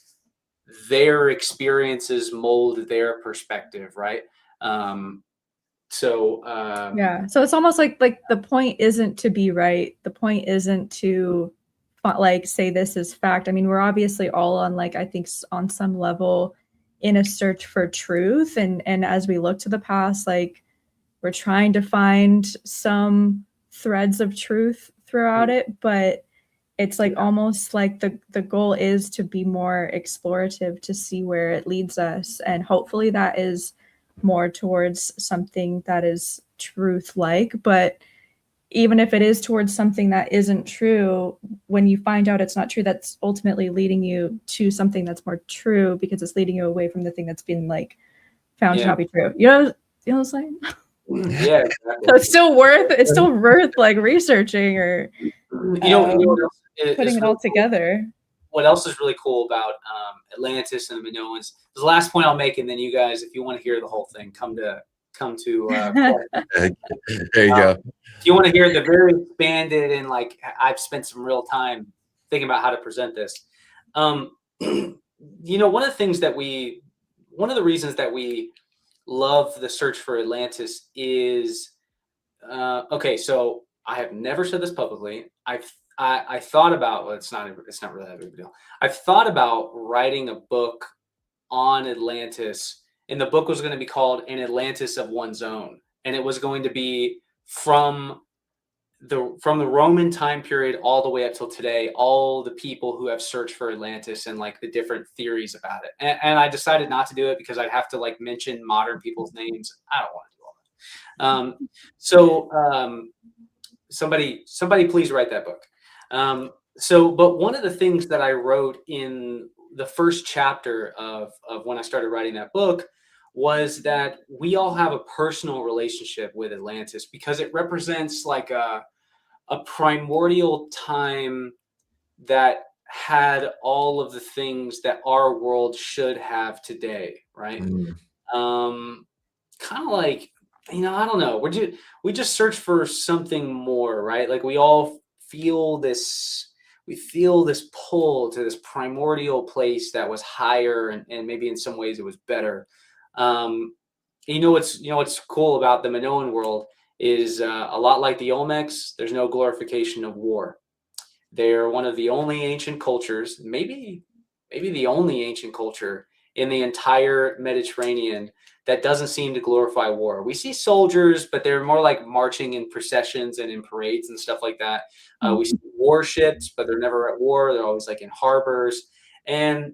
their experiences mold their perspective, right? Yeah, so it's almost like the point isn't to be right. The point isn't to like say this is fact. I mean, we're obviously all on, like, I think on some level in a search for truth, and as we look to the past, like, we're trying to find some threads of truth throughout it, but it's like almost like the goal is to be more explorative, to see where it leads us, and hopefully that is more towards something that is truth like. But even if it is towards something that isn't true, when you find out it's not true, that's ultimately leading you to something that's more true, because it's leading you away from the thing that's been like found to not be true. You know what I'm saying? Yeah, exactly. So it's still worth like researching, or putting it all together. What else is really cool about Atlantis and the Minoans? The last point I'll make, and then you guys, if you want to hear the whole thing, come to there you go. If you want to hear the very expanded, and like I've spent some real time thinking about how to present this. One of the reasons that we love the search for Atlantis is okay. So I have never said this publicly. I thought about, well, it's not really that big of a deal. I've thought about writing a book on Atlantis, and the book was going to be called An Atlantis of One's Own, and it was going to be from the Roman time period all the way up till today, all the people who have searched for Atlantis and like the different theories about it. And I decided not to do it because I'd have to like mention modern people's names. I don't want to do all that. Somebody please write that book. But one of the things that I wrote in the first chapter of when I started writing that book was that we all have a personal relationship with Atlantis, because it represents like a primordial time that had all of the things that our world should have today, right? Kind of like, I don't know. We just search for something more, right? Like we all feel this pull to this primordial place that was higher, and maybe in some ways it was better. What's cool about the Minoan world is a lot like the Olmecs. There's no glorification of war. They're one of the only ancient cultures, maybe the only ancient culture in the entire Mediterranean that doesn't seem to glorify war. We see soldiers, but they're more like marching in processions and in parades and stuff like that. We see warships, but they're never at war. They're always like in harbors. And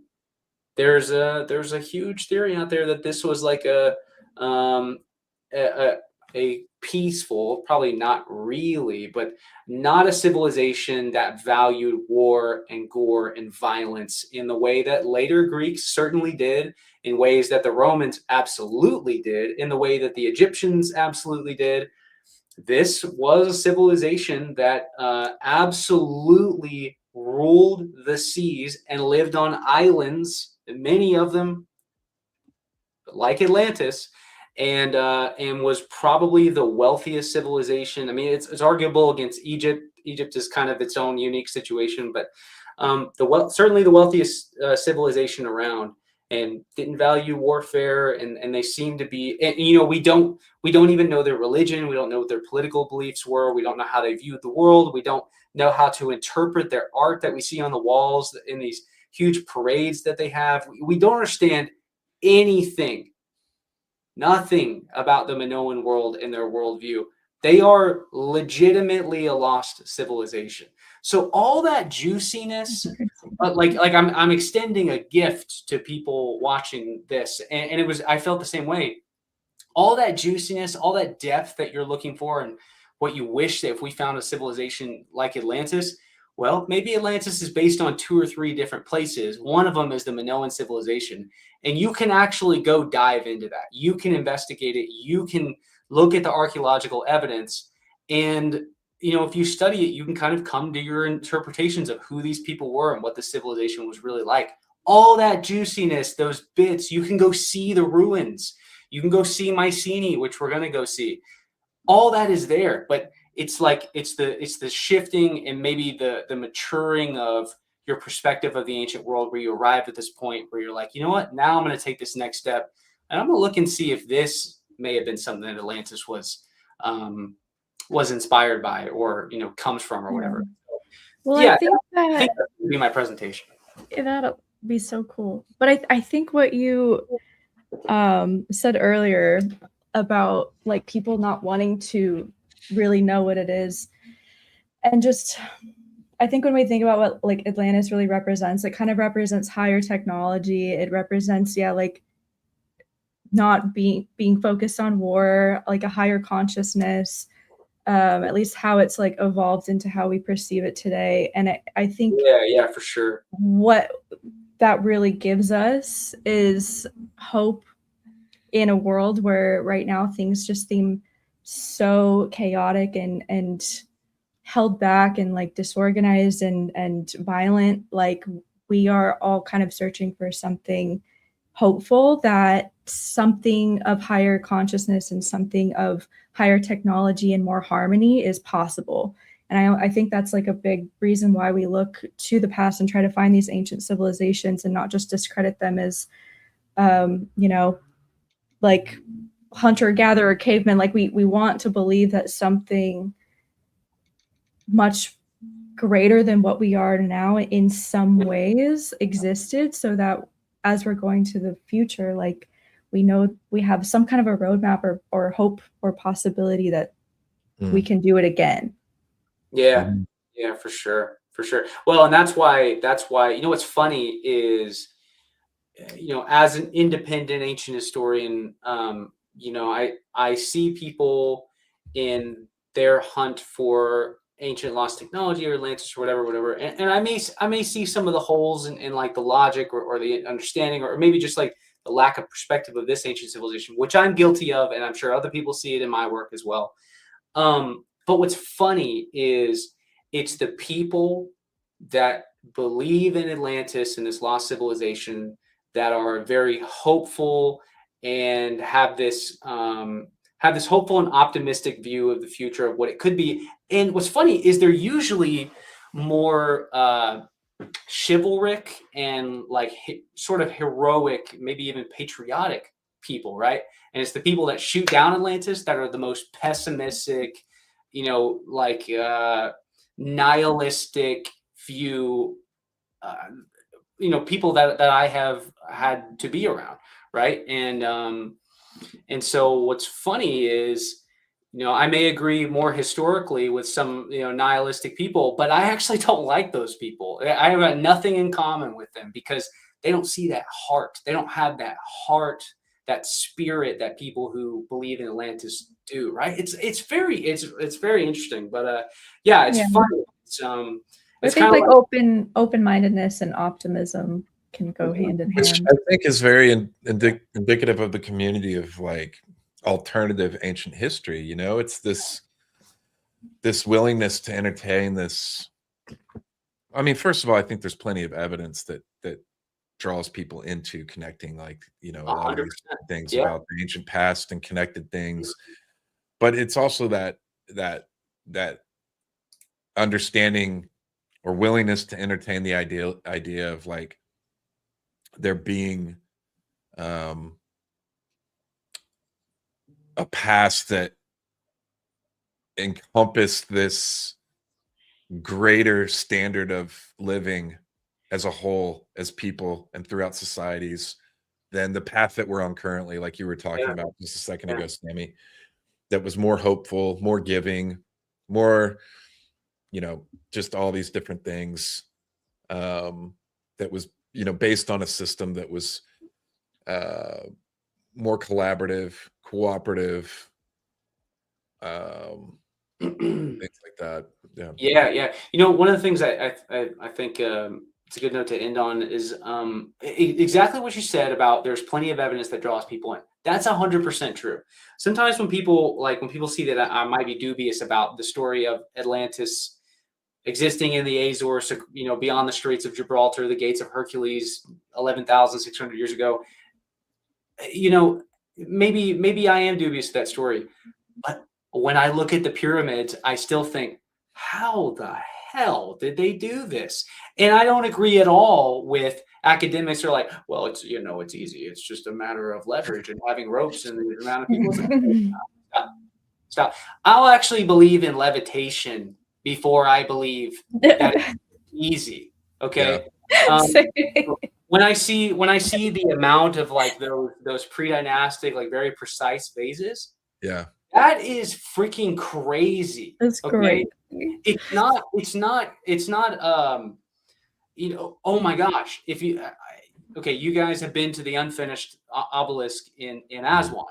there's a huge theory out there that this was like a peaceful, probably not really, but not a civilization that valued war and gore and violence in the way that later Greeks certainly did, in ways that the Romans absolutely did, in the way that the Egyptians absolutely did. This was a civilization that absolutely ruled the seas and lived on islands, many of them like Atlantis, and was probably the wealthiest civilization. I mean, it's arguable against Egypt. Egypt is kind of its own unique situation, but certainly the wealthiest civilization around, and didn't value warfare, and they seem to be. And, we don't even know their religion. We don't know what their political beliefs were. We don't know how they viewed the world. We don't know how to interpret their art that we see on the walls in these huge parades that they have. We don't understand anything. Nothing about the Minoan world and their worldview. They are legitimately a lost civilization. So all that juiciness, like I'm extending a gift to people watching this, and I felt the same way. All that juiciness, all that depth that you're looking for, and what you wish that if we found a civilization like Atlantis, well, maybe Atlantis is based on 2 or 3 different places. One of them is the Minoan civilization. And you can actually go dive into that. You can investigate it. You can look at the archaeological evidence. And, if you study it, you can kind of come to your interpretations of who these people were and what the civilization was really like. All that juiciness, those bits, you can go see the ruins. You can go see Mycenae, which we're going to go see. all that is there, but it's like it's the shifting and maybe the maturing of your perspective of the ancient world, where you arrive at this point where you're like, you know what, now I'm going to take this next step, and I'm going to look and see if this may have been something that Atlantis was inspired by, or comes from, or whatever. Well, Yeah, I think I think that that would be my presentation. that'll be so cool. But I think what you said earlier about like people not wanting to really know what it is, and just I think when we think about what like Atlantis really represents, it kind of represents higher technology. It represents, like not being focused on war, like a higher consciousness, at least how it's like evolved into how we perceive it today. And I think Yeah, for sure. what that really gives us is hope in a world where right now things just seem so chaotic and held back and like disorganized and violent. Like we are all kind of searching for something hopeful, that something of higher consciousness and something of higher technology and more harmony is possible. And I think that's like a big reason why we look to the past and try to find these ancient civilizations and not just discredit them as, like hunter gatherer cavemen. Like we want to believe that something much greater than what we are now in some ways existed, so that as we're going to the future, like we know we have some kind of a roadmap or hope or possibility that we can do it again. Yeah, for sure. Well, and that's why what's funny is, as an independent ancient historian, I see people in their hunt for ancient lost technology or Atlantis or whatever, and I may see some of the holes in like the logic or the understanding, or maybe just like the lack of perspective of this ancient civilization, which I'm guilty of, and I'm sure other people see it in my work as well. But what's funny is it's the people that believe in Atlantis and this lost civilization that are very hopeful and have this hopeful and optimistic view of the future of what it could be. And what's funny is they're usually more chivalric and like sort of heroic, maybe even patriotic people, right? And it's the people that shoot down Atlantis that are the most pessimistic, like nihilistic view, people that I have had to be around, right? And so what's funny is, I may agree more historically with some, nihilistic people, but I actually don't like those people. I have nothing in common with them because they don't see that heart. They don't have that heart, that spirit that people who believe in Atlantis do, right? It's very interesting, but it's funny. I think like open-mindedness and optimism can go hand in which hand. I think is very indicative of the community of like alternative ancient history. It's this willingness to entertain this. I mean, first of all, I think there's plenty of evidence that draws people into connecting, like, a lot of these things about the ancient past and connected things. But it's also that understanding or willingness to entertain the idea of like there being a past that encompassed this greater standard of living as a whole, as people and throughout societies, than the path that we're on currently, like you were talking about just a second ago, Sammy, that was more hopeful, more giving, more, just all these different things, that was, based on a system that was more collaborative, cooperative, things like that. Yeah. One of the things I think it's a good note to end on is exactly what you said about there's plenty of evidence that draws people in. That's 100% true. Sometimes when people see that I might be dubious about the story of Atlantis existing in the Azores, beyond the Straits of Gibraltar, the Gates of Hercules, 11,600 years ago, maybe I am dubious of that story, but when I look at the pyramids, I still think, how the hell did they do this? And I don't agree at all with academics who are like, well, it's, you know, it's easy. It's just a matter of leverage and having ropes and the amount of people. Stop. Stop. I'll actually believe in levitation before I believe that it's easy. Okay. When I see the amount of like those pre-dynastic, like very precise vases, that is freaking crazy. That's great. It's not you know, oh my gosh, if you okay, you guys have been to the unfinished obelisk in Aswan.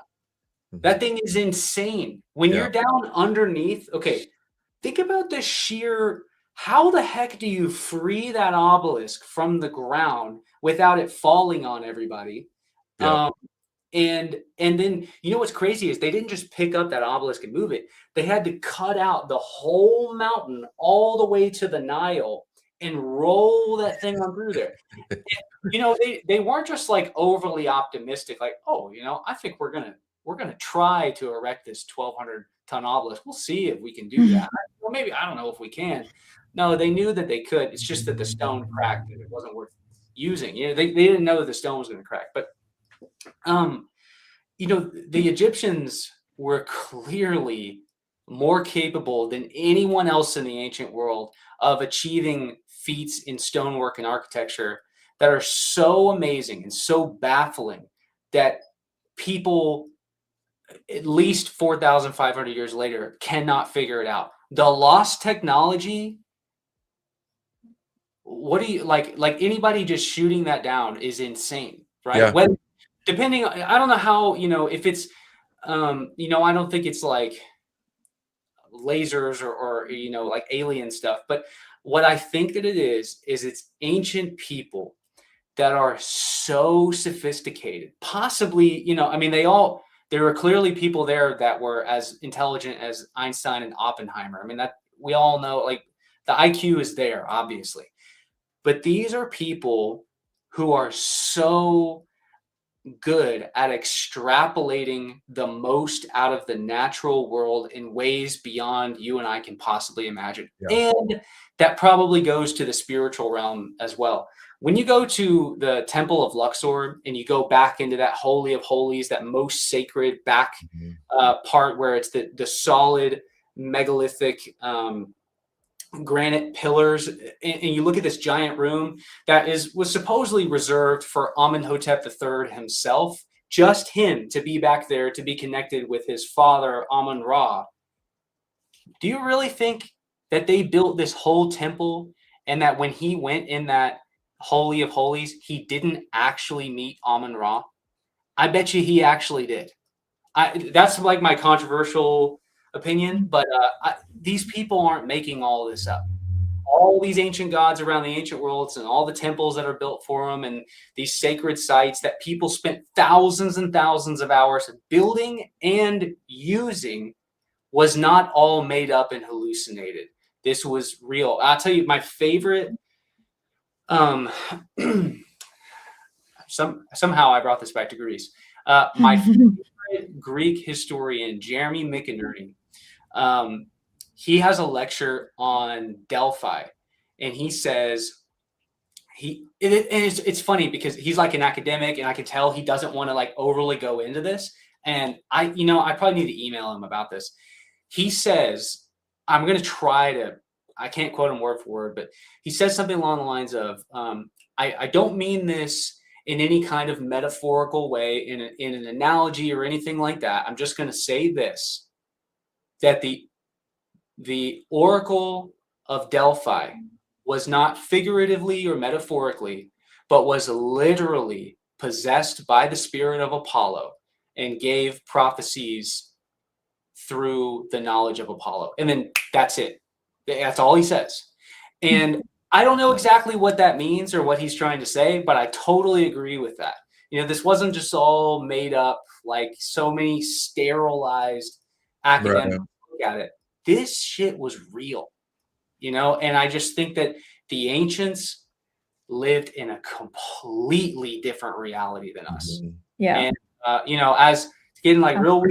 That thing is insane. When you're down underneath, okay, think about the sheer, how the heck do you free that obelisk from the ground without it falling on everybody? And then, you know what's crazy is they didn't just pick up that obelisk and move it. They had to cut out the whole mountain all the way to the Nile and roll that thing on through there. And, you know, they weren't just like overly optimistic, like, oh, you know, I think we're gonna try to erect this 1,200-ton obelisk. We'll see if we can do that. Well, maybe, I don't know if we can. No, they knew that they could. It's just that the stone cracked and it wasn't worth using. You know, they didn't know that the stone was going to crack. But you know, the Egyptians were clearly more capable than anyone else in the ancient world of achieving feats in stonework and architecture that are so amazing and so baffling that people at least 4,500 years later cannot figure it out. The lost technology, what do you like anybody just shooting that down is insane, right? When depending on, I don't know how, you know, if it's you know, I don't think it's like lasers or you know, like alien stuff, but what I think that it is it's ancient people that are so sophisticated, possibly, you know, I mean, there were clearly people there that were as intelligent as Einstein and Oppenheimer. I mean, that we all know, like, the IQ is there, obviously. But these are people who are so good at extrapolating the most out of the natural world in ways beyond you and I can possibly imagine. And that probably goes to the spiritual realm as well. When you go to the Temple of Luxor and you go back into that Holy of Holies, that most sacred back part where it's the solid megalithic granite pillars, and you look at this giant room that was supposedly reserved for Amenhotep III himself, just him to be back there, to be connected with his father Amun-Ra. Do you really think that they built this whole temple and that when he went in that Holy of Holies, he didn't actually meet Amun-Ra? I bet you he actually did. That's like my controversial opinion, but these people aren't making all this up. All these ancient gods around the ancient worlds and all the temples that are built for them and these sacred sites that people spent thousands and thousands of hours building and using was not all made up and hallucinated. This was real. I'll tell you my favorite somehow I brought this back to Greece. My favorite Greek historian, Jeremy McInerney, he has a lecture on Delphi, and he says it's funny because he's like an academic, and I can tell he doesn't want to like overly go into this. And I probably need to email him about this. He says, I'm going to try to, I can't quote him word for word, but he says something along the lines of, I don't mean this in any kind of metaphorical way, in an analogy or anything like that. I'm just going to say this, that the Oracle of Delphi was not figuratively or metaphorically, but was literally possessed by the spirit of Apollo and gave prophecies through the knowledge of Apollo. And then that's it. That's all he says. And I don't know exactly what that means or what he's trying to say, but I totally agree with that. You know, this wasn't just all made up, like so many sterilized academics look at it. This shit was real, you know? And I just think that the ancients lived in a completely different reality than us. Yeah. And, you know, as getting like real,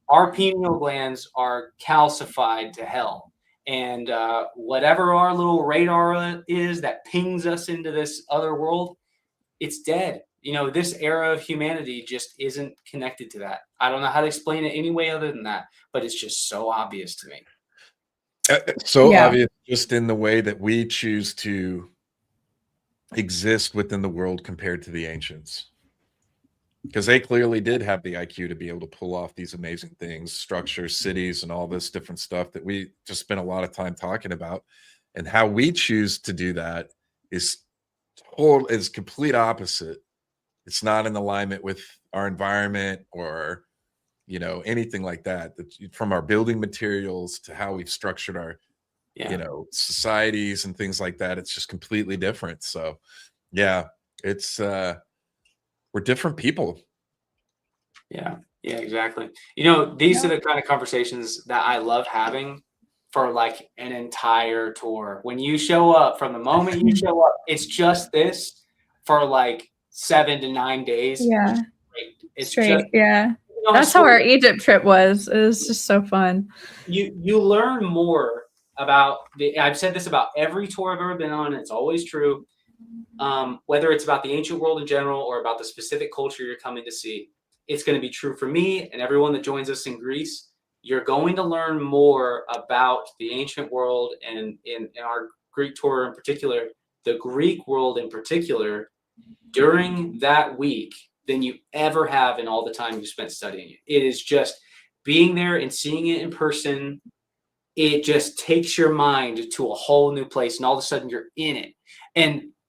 our pineal glands are calcified to hell. And whatever our little radar is that pings us into this other world, it's dead. You know, this era of humanity just isn't connected to that. I don't know how to explain it any way other than that, but it's just so obvious to me. So Yeah. obvious, just in the way that we choose to exist within the world compared to the ancients. Because they clearly did have the IQ to be able to pull off these amazing things, structures, cities, and all this different stuff that we just spent a lot of time talking about. And how we choose to do that is complete opposite. It's not in alignment with our environment or, you know, anything like that. From our building materials to how we've structured our, you know, societies and things like that. It's just completely different. So yeah, it's we're different people. Yeah, exactly. You know, these are the kind of conversations that I love having for like an entire tour. When you show up, from the moment you show up, it's just this for like 7 to 9 days. Yeah. It's straight. just, Yeah. you know, That's how our Egypt trip was. It was just so fun. You learn more about I've said this about every tour I've ever been on. And it's always true. Whether it's about the ancient world in general or about the specific culture you're coming to see, it's going to be true for me and everyone that joins us in Greece. You're going to learn more about the ancient world and in our Greek tour in particular, the Greek world in particular, during that week than you ever have in all the time you spent studying it. It is just being there and seeing it in person. It just takes your mind to a whole new place, and all of a sudden you're in it.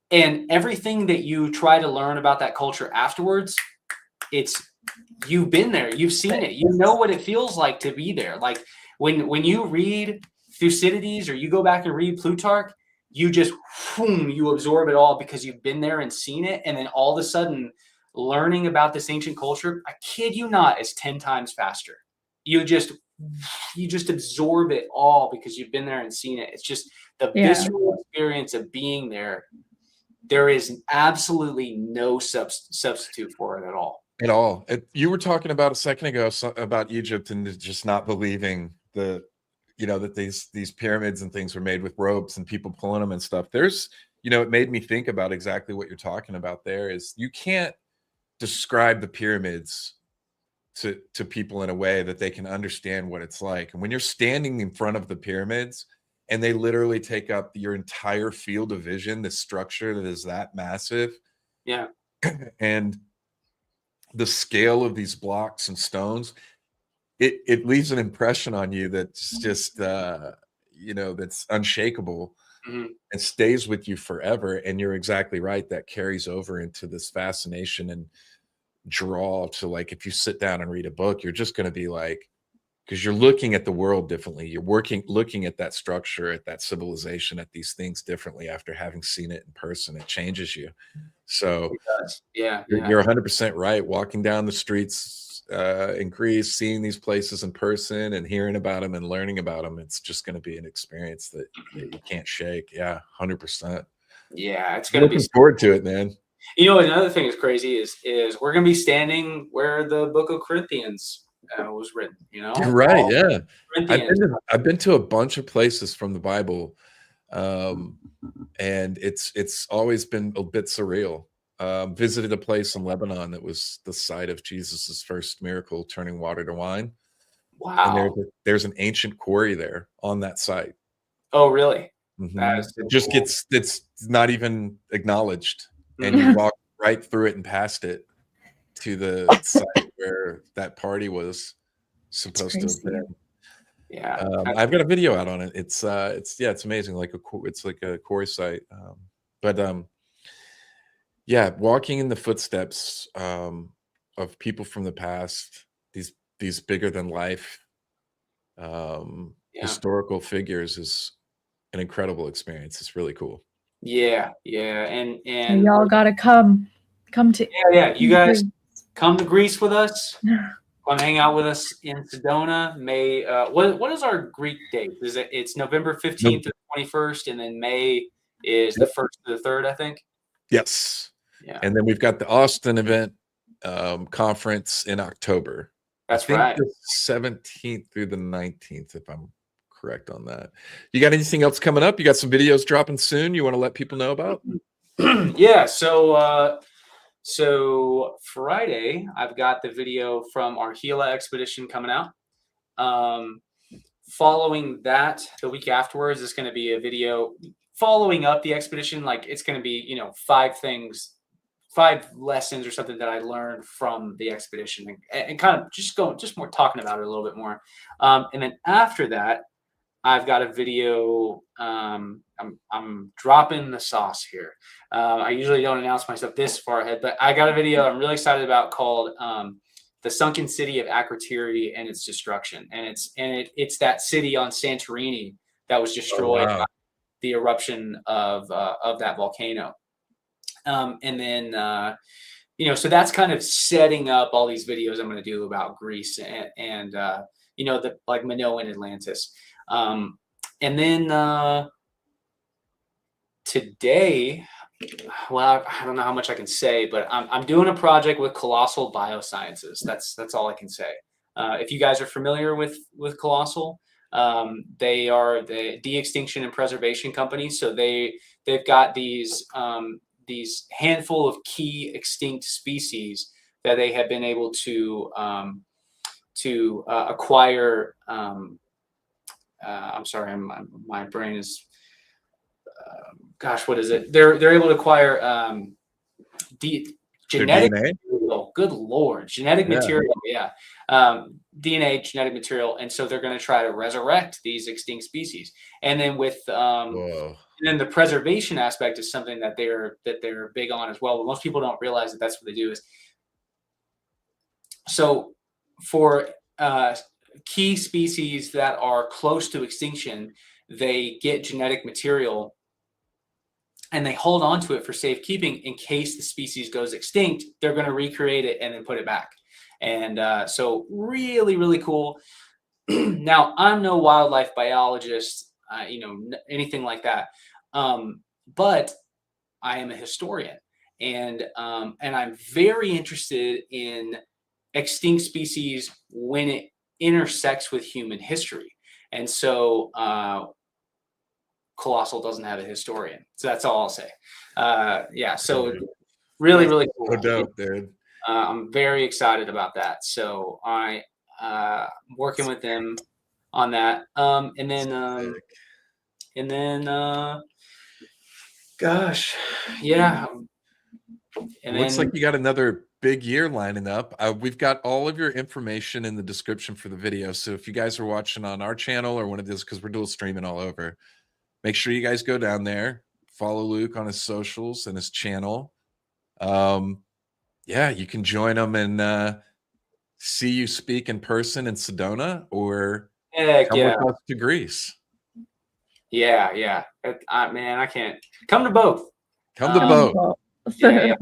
And everything that you try to learn about that culture afterwards, it's you've been there, you've seen it, you know what it feels like to be there. Like when you read Thucydides or you go back and read Plutarch, you just you absorb it all because you've been there and seen it. And then all of a sudden, learning about this ancient culture, I kid you not, is 10 times faster. You just absorb it all because you've been there and seen it. It's just the visceral experience of being there. There is absolutely no substitute for it at all. At all. You were talking about a second ago about Egypt and just not believing the, you know, that these pyramids and things were made with ropes and people pulling them and stuff. There's, you know, it made me think about exactly what you're talking about. There is, you can't describe the pyramids to people in a way that they can understand what it's like. And when you're standing in front of the pyramids and they literally take up your entire field of vision, this structure that is that massive. Yeah. And the scale of these blocks and stones, it leaves an impression on you that's just you know, that's unshakable. It stays with you forever. And you're exactly right, that carries over into this fascination and draw to, like, if you sit down and read a book, you're just going to be like, because you're looking at the world differently, you're looking at that structure, at that civilization, at these things differently after having seen it in person. It changes you. So you're 100% right. Walking down the streets in Greece, seeing these places in person and hearing about them and learning about them, it's just going to be an experience that you can't shake. Yeah, 100%. Yeah, it's going to be looking forward to it, man. You know, another thing that's crazy is we're going to be standing where the Book of Corinthians was written. You know, right? Yeah, I've been to a bunch of places from the Bible. And it's always been a bit surreal. Visited a place in Lebanon that was the site of Jesus's first miracle, turning water to wine. Wow. And there's an ancient quarry there on that site. Oh, really? It just gets, it's not even acknowledged. And you walk right through it and past it to the site where that party was supposed to have been. Yeah, I've got a video out on it. It's amazing. It's like a quarry site. Yeah, walking in the footsteps of people from the past, these bigger than life historical figures is an incredible experience. It's really cool. Yeah, and y'all gotta come to you guys come to Greece with us. Come hang out with us in Sedona. May what is our Greek date? It's November 15th to the 21st, and then May is the 1st to the 3rd, I think. Yes. Yeah. And then we've got the Austin event conference in October. That's right. The 17th through the 19th, if I'm correct on that. You got anything else coming up? You got some videos dropping soon you want to let people know about? Yeah. So Friday, I've got the video from our Gila expedition coming out. Following that, the week afterwards is going to be a video following up the expedition. Like it's going to be, 5 lessons or something that I learned from the expedition, and kind of just more talking about it a little bit more. And then after that, I've got a video. I'm dropping the sauce here. I usually don't announce myself this far ahead, but I got a video I'm really excited about called "The Sunken City of Akrotiri and Its Destruction," and it's that city on Santorini that was destroyed by the eruption of that volcano. And then so that's kind of setting up all these videos I'm going to do about Greece and the like Minoan Atlantis. And then today, well, I don't know how much I can say, but I'm doing a project with Colossal Biosciences. That's all I can say. If you guys are familiar with Colossal, they are the de-extinction and preservation company. So they've got these handful of key extinct species that they have been able to acquire. I'm sorry, my brain is. Gosh, what is it? They're able to acquire genetic material. Good Lord, genetic material. Yeah, DNA, genetic material, and so they're going to try to resurrect these extinct species. And then with and then the preservation aspect is something that they're big on as well. But most people don't realize that that's what they do. Is so for key species that are close to extinction, they get genetic material and they hold on to it for safekeeping in case the species goes extinct. They're going to recreate it and then put it back. And so really, really cool. Now, I'm no wildlife biologist, anything like that. But I am a historian, and I'm very interested in extinct species when it intersects with human history. And so Colossal doesn't have a historian. So that's all I'll say. So really, really cool. No doubt, dude. I'm very excited about that. So I'm working with them on that. And then gosh, yeah. And looks like you got another big year lining up. We've got all of your information in the description for the video. So if you guys are watching on our channel or one of these, because we're dual streaming all over, make sure you guys go down there, follow Luke on his socials and his channel. You can join him and see you speak in person in Sedona or come with us to Greece. Yeah. Man, I can't. Come to both. Come to both. Yeah.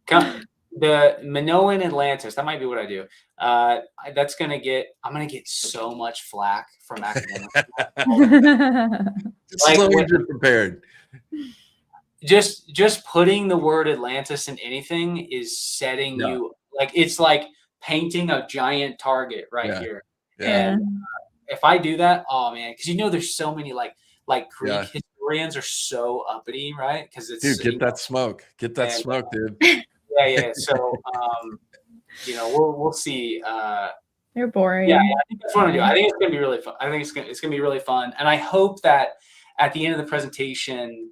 Come. The Minoan Atlantis, that might be what I do. I'm gonna get so much flack from academics. Just as long as you're prepared. Just putting the word Atlantis in anything is setting you like it's like painting a giant target here. Yeah. And if I do that, oh man, because there's so many like Greek historians are so uppity, right? Because it's get that smoke. Get that smoke, dude. Yeah. So we'll see. They're boring. Yeah, I think that's what I'm gonna do. I think it's gonna be really fun. I think it's gonna be really fun. And I hope that at the end of the presentation,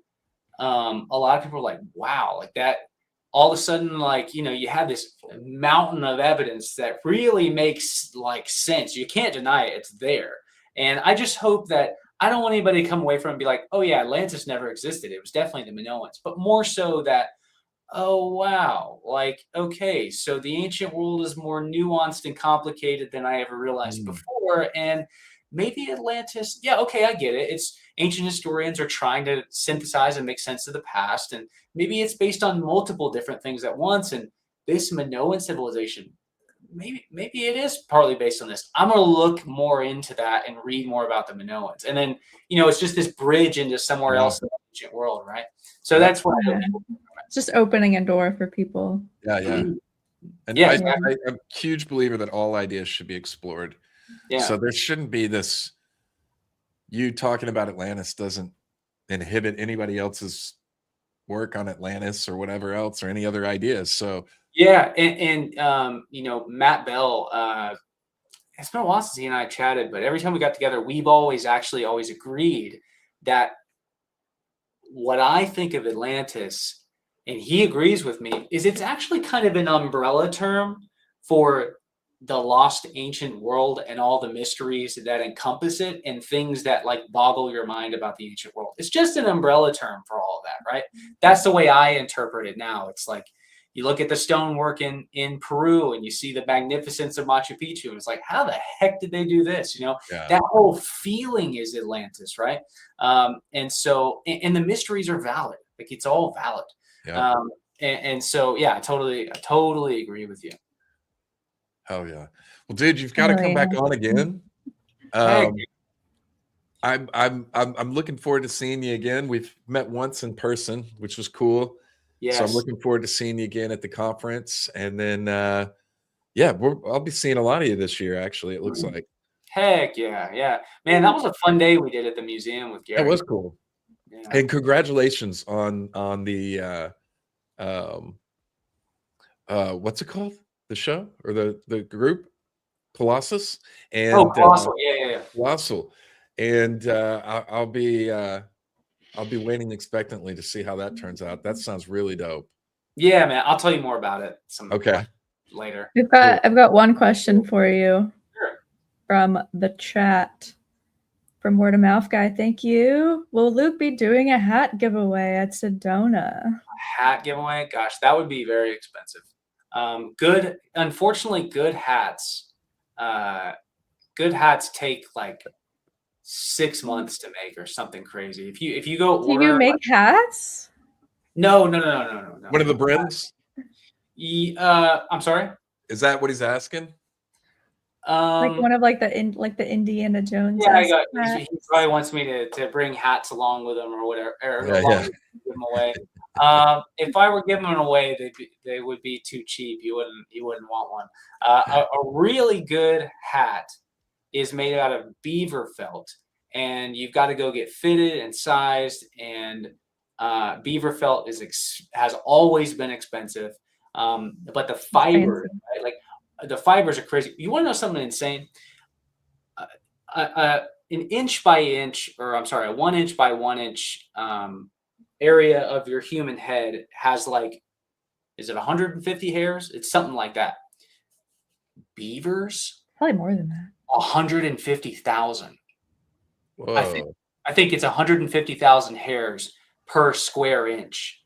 a lot of people are like, wow, like that all of a sudden, like, you have this mountain of evidence that really makes like sense. You can't deny it, it's there. And I just hope that I don't want anybody to come away from it and be like, oh yeah, Atlantis never existed. It was definitely the Minoans, but more so that, oh wow, like, okay, so the ancient world is more nuanced and complicated than I ever realized before. And maybe Atlantis, yeah, okay, I get it. It's ancient historians are trying to synthesize and make sense of the past. And maybe it's based on multiple different things at once. And this Minoan civilization, maybe it is partly based on this. I'm going to look more into that and read more about the Minoans. And then, it's just this bridge into somewhere else in the ancient world, right? So that's what it's just opening a door for people. Yeah. And Yeah, I'm a huge believer that all ideas should be explored. yeah. So there shouldn't be this, you talking about Atlantis doesn't inhibit anybody else's work on Atlantis or whatever else or any other ideas. So Yeah, and you know, Matt Bell, it's been a while since he and I chatted, but every time we got together, we've always agreed that what I think of Atlantis, and he agrees with me, is it's actually kind of an umbrella term for the lost ancient world and all the mysteries that encompass it and things that like boggle your mind about the ancient world. It's just an umbrella term for all of that, right? That's the way I interpret it now. It's like you look at the stonework in Peru and you see the magnificence of Machu Picchu, and it's like, how the heck did they do this? You know, that whole feeling is Atlantis, right? And so, and the mysteries are valid. Like it's all valid. yeah. And so, yeah, I totally agree with you. Oh yeah. Well, dude, you've got to come back on again. I'm looking forward to seeing you again. We've met once in person, which was cool. Yes. So I'm looking forward to seeing you again at the conference. And then yeah, I'll be seeing a lot of you this year, actually, it looks like. Heck yeah, yeah. Man, that was a fun day we did at the museum with Gary. That was cool. Yeah. And congratulations on the what's it called? The show or the group? Colossus. And Colossal. Yeah. Colossal. And I'll be waiting expectantly to see how that turns out. That sounds really dope. Yeah, man. I'll tell you more about it okay later. I've got one question for you. Sure. From the chat. From Word of Mouth Guy, thank you. Will Luke be doing a hat giveaway at Sedona? A hat giveaway? Gosh, that would be very expensive. Unfortunately, good hats take like 6 months to make or something crazy. If you go order, do you make hats? No. One of the brims? I'm sorry? Is that what he's asking? Like one of like the Indiana Jones. Yeah, he probably wants me to bring hats along with him or whatever, give them away. If I were giving them away, they would be too cheap. You wouldn't want one. A really good hat is made out of beaver felt, and you've got to go get fitted and sized. And beaver felt has always been expensive, but the fiber, right? Like the fibers are crazy. You want to know something insane? An inch by inch, or I'm sorry, a 1 inch by 1 inch area of your human head has like, is it 150 hairs? It's something like that. Beavers? Probably more than that. 150,000. I think it's 150,000 hairs per square inch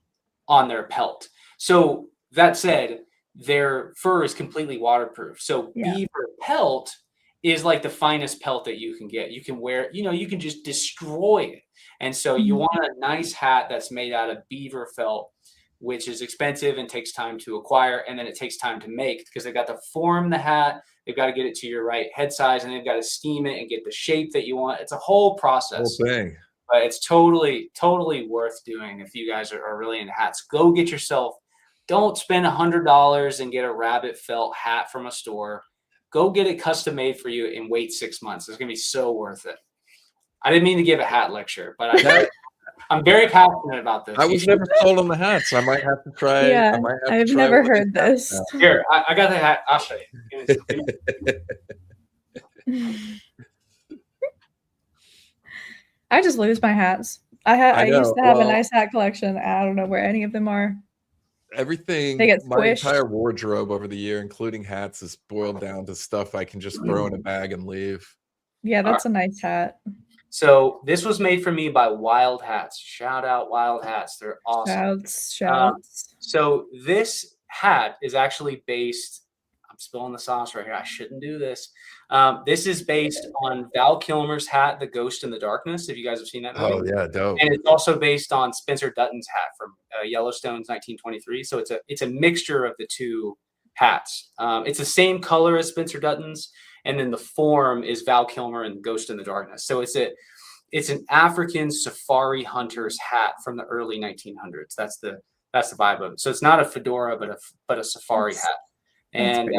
on their pelt. So that said, their fur is completely waterproof. So beaver pelt is like the finest pelt that you can get. You can wear, you can just destroy it. And so you want a nice hat that's made out of beaver felt, which is expensive and takes time to acquire. And then it takes time to make because they've got to form the hat. They've got to get it to your right head size, and they've got to steam it and get the shape that you want. It's a whole process. Whole thing. But it's totally worth doing if you guys are really into hats. Go get yourself. Don't spend $100 and get a rabbit felt hat from a store. Go get it custom made for you and wait 6 months. It's going to be so worth it. I didn't mean to give a hat lecture, but I'm very passionate about this. I was never sold on the hats. I might have to try. Yeah, I've never heard this. Here, I got the hat. I'll show you. I just lose my hats. I used to have a nice hat collection. I don't know where any of them are. Everything, my entire wardrobe over the year, including hats, is boiled down to stuff I can just throw in a bag and leave. Yeah, that's a nice hat. So this was made for me by Wild Hats. Shout out Wild Hats. They're awesome. Shouts. So this hat is actually based, I'm spilling the sauce right here. I shouldn't do this. This is based on Val Kilmer's hat, The Ghost in the Darkness, if you guys have seen that movie. Oh, yeah, dope. And it's also based on Spencer Dutton's hat from Yellowstone's 1923. So it's a mixture of the two hats. It's the same color as Spencer Dutton's, and then the form is Val Kilmer and Ghost in the Darkness. So it's an African safari hunter's hat from the early 1900s. That's the vibe of it. So it's not a fedora, but a safari hat. And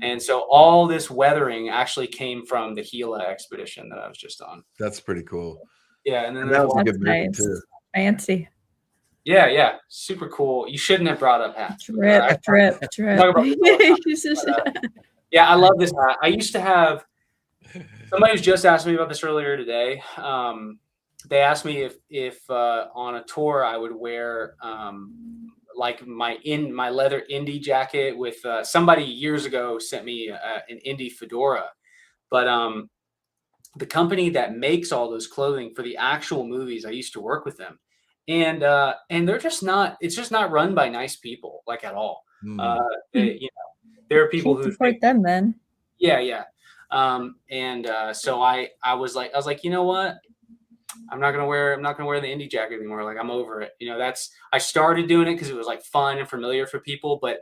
and so all this weathering actually came from the Gila expedition that I was just on. That's pretty cool. Yeah, and then that was a That's good movie nice. too. Fancy. Yeah, super cool. You shouldn't have brought up hats. Drip. Talk about yeah, I love this hat. I used to have somebody who's just asked me about this earlier today. They asked me if on a tour I would wear like my leather Indy jacket with somebody years ago sent me an Indy fedora, but the company that makes all those clothing for the actual movies, I used to work with them, and they're just not. It's just not run by nice people, like at all. There are people who support them then. Yeah. So I was like, you know what? I'm not gonna wear the Indy jacket anymore. Like, I'm over it. I started doing it because it was like fun and familiar for people, but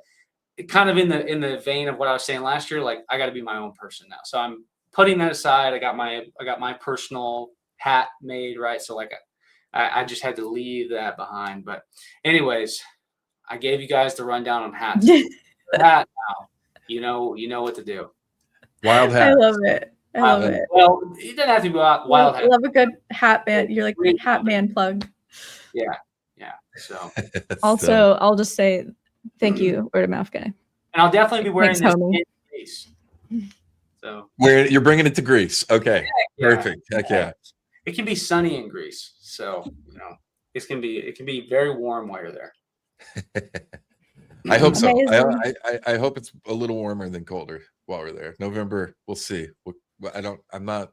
it kind of in the vein of what I was saying last year, like, I got to be my own person now. So I'm putting that aside. I got my personal hat made, right? So like I just had to leave that behind. But anyways, I gave you guys the rundown on hats. Hat now. You know what to do. Wild hat. I love it. Well, it doesn't have to be wild hat. I love a good hat man. You're like hat man plug. Yeah. So also, I'll just say thank you, word of mouth guy. And I'll definitely be wearing this in Greece. So where you're bringing it to Greece. Okay. Perfect. Heck yeah. It can be sunny in Greece. So, it can be very warm while you're there. I hope so. I hope it's a little warmer than colder while we're there. November, we'll see. I'm not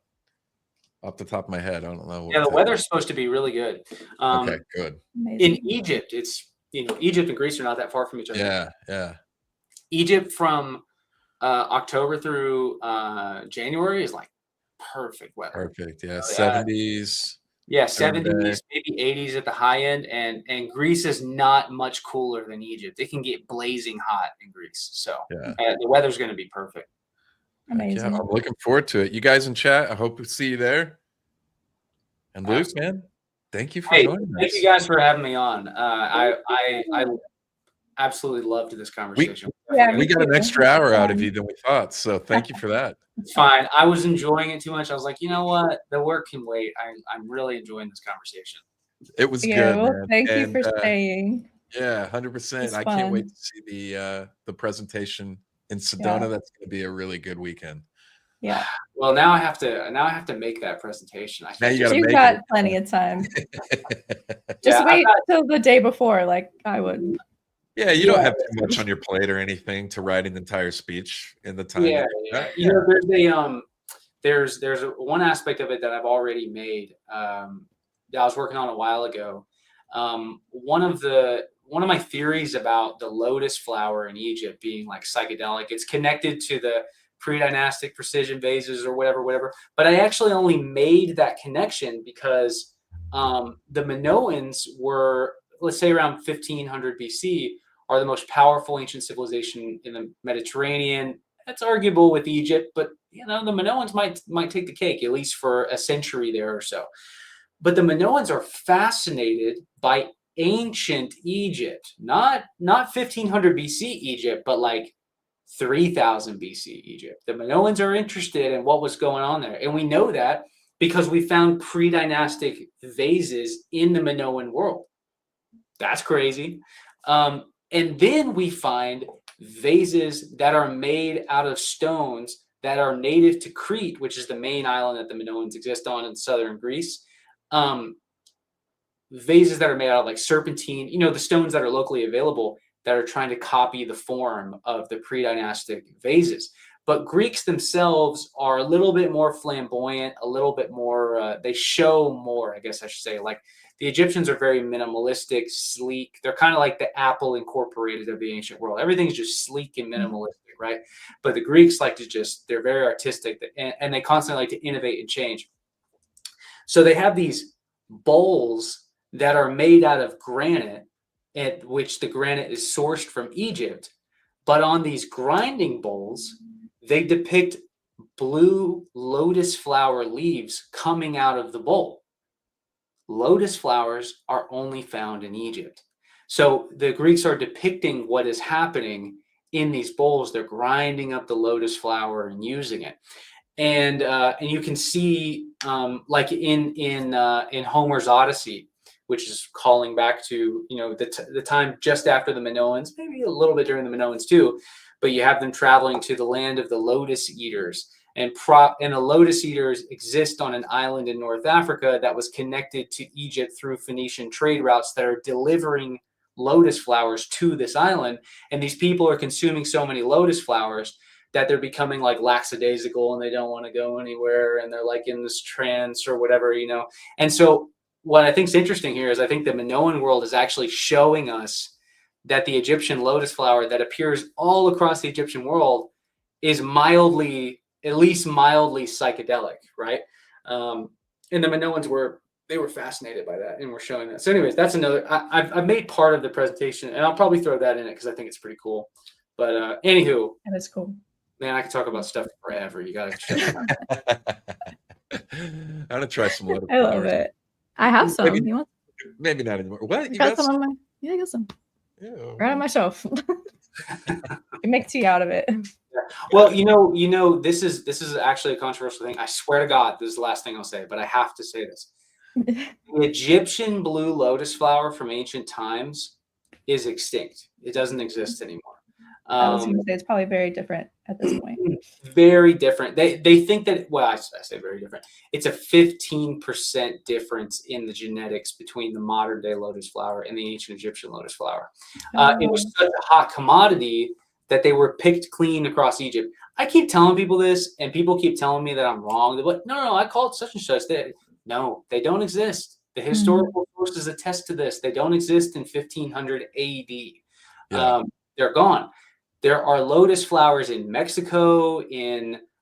off the top of my head. I don't know. Yeah, the weather's supposed to be really good. Okay, good. In Egypt, it's Egypt and Greece are not that far from each other. Yeah. Egypt from October through January is like perfect weather. Perfect. Yeah, 70s. Yeah, 70s, maybe 80s at the high end, and Greece is not much cooler than Egypt. It can get blazing hot in Greece, so the weather's going to be perfect. Amazing. Yeah, I'm looking forward to it. You guys in chat, I hope to see you there. And Luke, man, thank you for joining us. Thank you guys for having me on. I absolutely loved this conversation. We got an extra hour out of you than we thought, so thank you for that. It's fine. I was enjoying it too much. I was like, you know what? The work can wait. I'm really enjoying this conversation. It was good, man. Thank you for staying. Yeah, 100%. I can't wait to see the presentation in Sedona. That's going to be a really good weekend. Yeah. Well, now I have to make that presentation. You've got plenty of time. Just wait till the day before, like I would. Yeah, you don't have too much on your plate or anything to write an entire speech in the time. Yeah. There's one aspect of it that I've already made that I was working on a while ago. One of my theories about the lotus flower in Egypt being like psychedelic, it's connected to the pre-dynastic precision vases or whatever. But I actually only made that connection because the Minoans were, let's say around 1500 BC, are the most powerful ancient civilization in the Mediterranean. That's arguable with Egypt, but the Minoans might take the cake, at least for a century there or so. But the Minoans are fascinated by ancient Egypt, not 1500 BC Egypt, but like 3000 BC Egypt. The Minoans are interested in what was going on there. And we know that because we found pre-dynastic vases in the Minoan world. That's crazy. And then we find vases that are made out of stones that are native to Crete, which is the main island that the Minoans exist on in southern Greece. Vases that are made out of like serpentine, the stones that are locally available that are trying to copy the form of the pre-dynastic vases. But Greeks themselves are a little bit more flamboyant, a little bit more, they show more, I guess I should say. Like the Egyptians are very minimalistic, sleek. They're kind of like the Apple Incorporated of the ancient world. Everything's just sleek and minimalistic, right? But the Greeks like to they're very artistic and they constantly like to innovate and change. So they have these bowls that are made out of granite, at which the granite is sourced from Egypt. But on these grinding bowls, they depict blue lotus flower leaves coming out of the bowl. Lotus flowers are only found in Egypt. So the Greeks are depicting what is happening in these bowls, they're grinding up the lotus flower and using it. And you can see like in Homer's Odyssey, which is calling back to the time just after the Minoans, maybe a little bit during the Minoans too, but you have them traveling to the land of the lotus eaters, and the lotus eaters exist on an island in North Africa that was connected to Egypt through Phoenician trade routes that are delivering lotus flowers to this island, and these people are consuming so many lotus flowers that they're becoming like lackadaisical and they don't want to go anywhere, and they're like in this trance or whatever, And so what I think is interesting here is I think the Minoan world is actually showing us that the Egyptian lotus flower that appears all across the Egyptian world is at least mildly psychedelic, right? And the Minoans were fascinated by that and we're showing that. So anyways, that's another, I've made part of the presentation, and I'll probably throw that in it because I think it's pretty cool. But anywho. Yeah, that's cool. Man, I can talk about stuff forever. You got to I'm going to try some lotus I love flowers. it. I have some. You want? Maybe not anymore. What? You got some on my? Yeah, I got some. Ew. Right on my shelf. You make tea out of it. Yeah. Well, this is actually a controversial thing. I swear to God, this is the last thing I'll say, but I have to say this. The Egyptian blue lotus flower from ancient times is extinct. It doesn't exist anymore. I was going to say it's probably very different at this point. Very different. They think that, well, I say very different. It's a 15% difference in the genetics between the modern day lotus flower and the ancient Egyptian lotus flower. It was such a hot commodity that they were picked clean across Egypt. I keep telling people this, and people keep telling me that I'm wrong. They're like, no, I call it such and such. No, they don't exist. The historical sources attest to this. They don't exist in 1500 AD. Yeah. They're gone. There are lotus flowers in Mexico,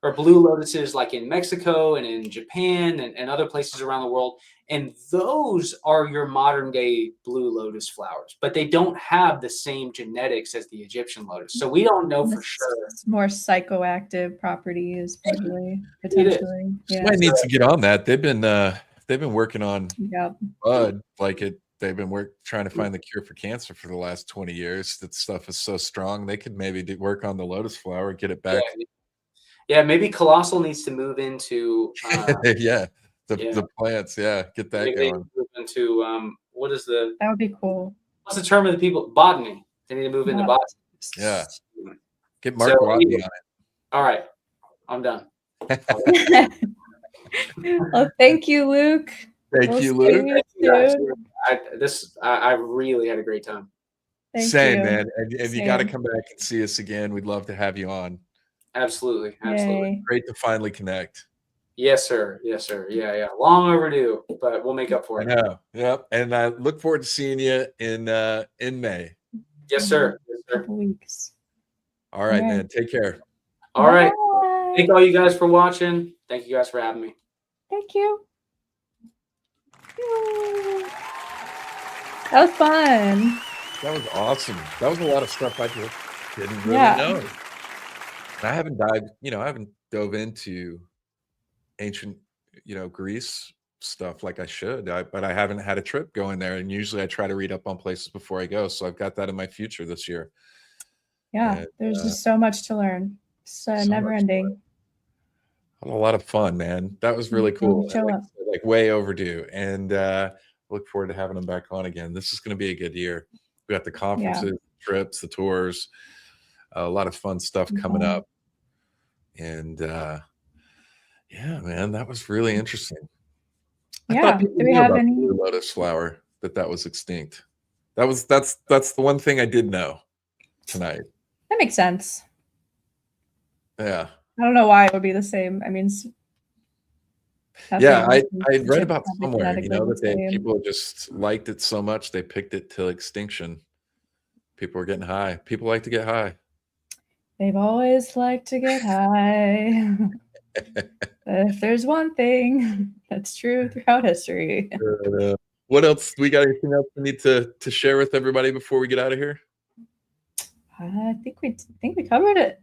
or blue lotuses like in Mexico and in Japan and other places around the world. And those are your modern day blue lotus flowers, but they don't have the same genetics as the Egyptian lotus. So we don't know for sure. It's more psychoactive properties, probably, potentially. Yeah. Smythe needs to get on that. They've been working on bud They've been trying to find the cure for cancer for the last 20 years. That stuff is so strong. They could maybe work on the lotus flower, get it back. Yeah, maybe Colossal needs to move into the plants. Yeah, get that going. Move into what is the? That would be cool. What's the term of the people? Botany. They need to move into botany. Yeah. Get Mark Watney on it. All right, I'm done. Well, thank you, Luke. Thank you, Luke. I really had a great time. Same, man. And you got to come back and see us again. We'd love to have you on. Absolutely. Yay. Great to finally connect. Yes, sir. Yeah. Long overdue, but we'll make up for it. I know. Yep. And I look forward to seeing you in May. Yes, sir. Couple weeks. All right, man. Take care. All right. Thank all you guys for watching. Thank you guys for having me. Thank you. That was fun. That was awesome. That was a lot of stuff I didn't really know. I haven't dove into ancient, Greece stuff like I should. But I haven't had a trip going there, and usually I try to read up on places before I go. So I've got that in my future this year. Yeah, there's just so much to learn. It's never ending. A lot of fun, man. That was really cool. Like way overdue. And look forward to having them back on again. This is going to be a good year. We got the conferences, trips, the tours, a lot of fun stuff coming up. And man, that was really interesting. I thought people knew about the lotus flower, that was extinct. That's the one thing I did know tonight. That makes sense. Yeah. I don't know why it would be the same. I mean, I read about somewhere, that people just liked it so much they picked it till extinction. People were getting high. People like to get high. They've always liked to get high. If there's one thing that's true throughout history. What else? We got anything else we need to share with everybody before we get out of here? I think we covered it.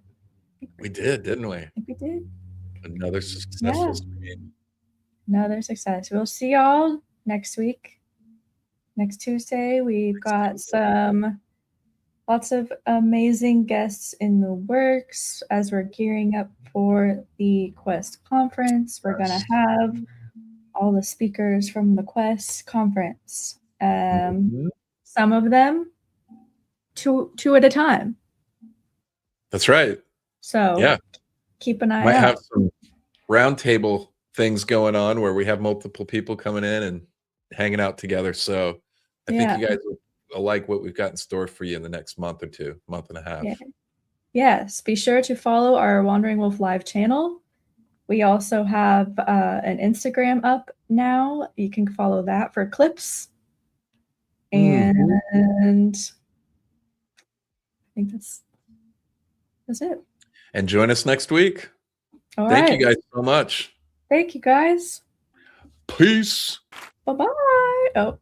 We did, didn't we? I think we did. Another successful stream. Another success. We'll see y'all next week. Next Tuesday, we've got some lots of amazing guests in the works as we're gearing up for the Quest conference. We're going to have all the speakers from the Quest conference. Some of them two at a time. That's right. So yeah, keep an eye might out. have some roundtable things going on where we have multiple people coming in and hanging out together. So I think you guys will like what we've got in store for you in the next month or two, month and a half. Yes, be sure to follow our Wandering Wolf Live channel. We also have an Instagram up now. You can follow that for clips. And I think that's it. And join us next week. Thank you guys so much. Thank you guys. Peace. Bye-bye. Oh.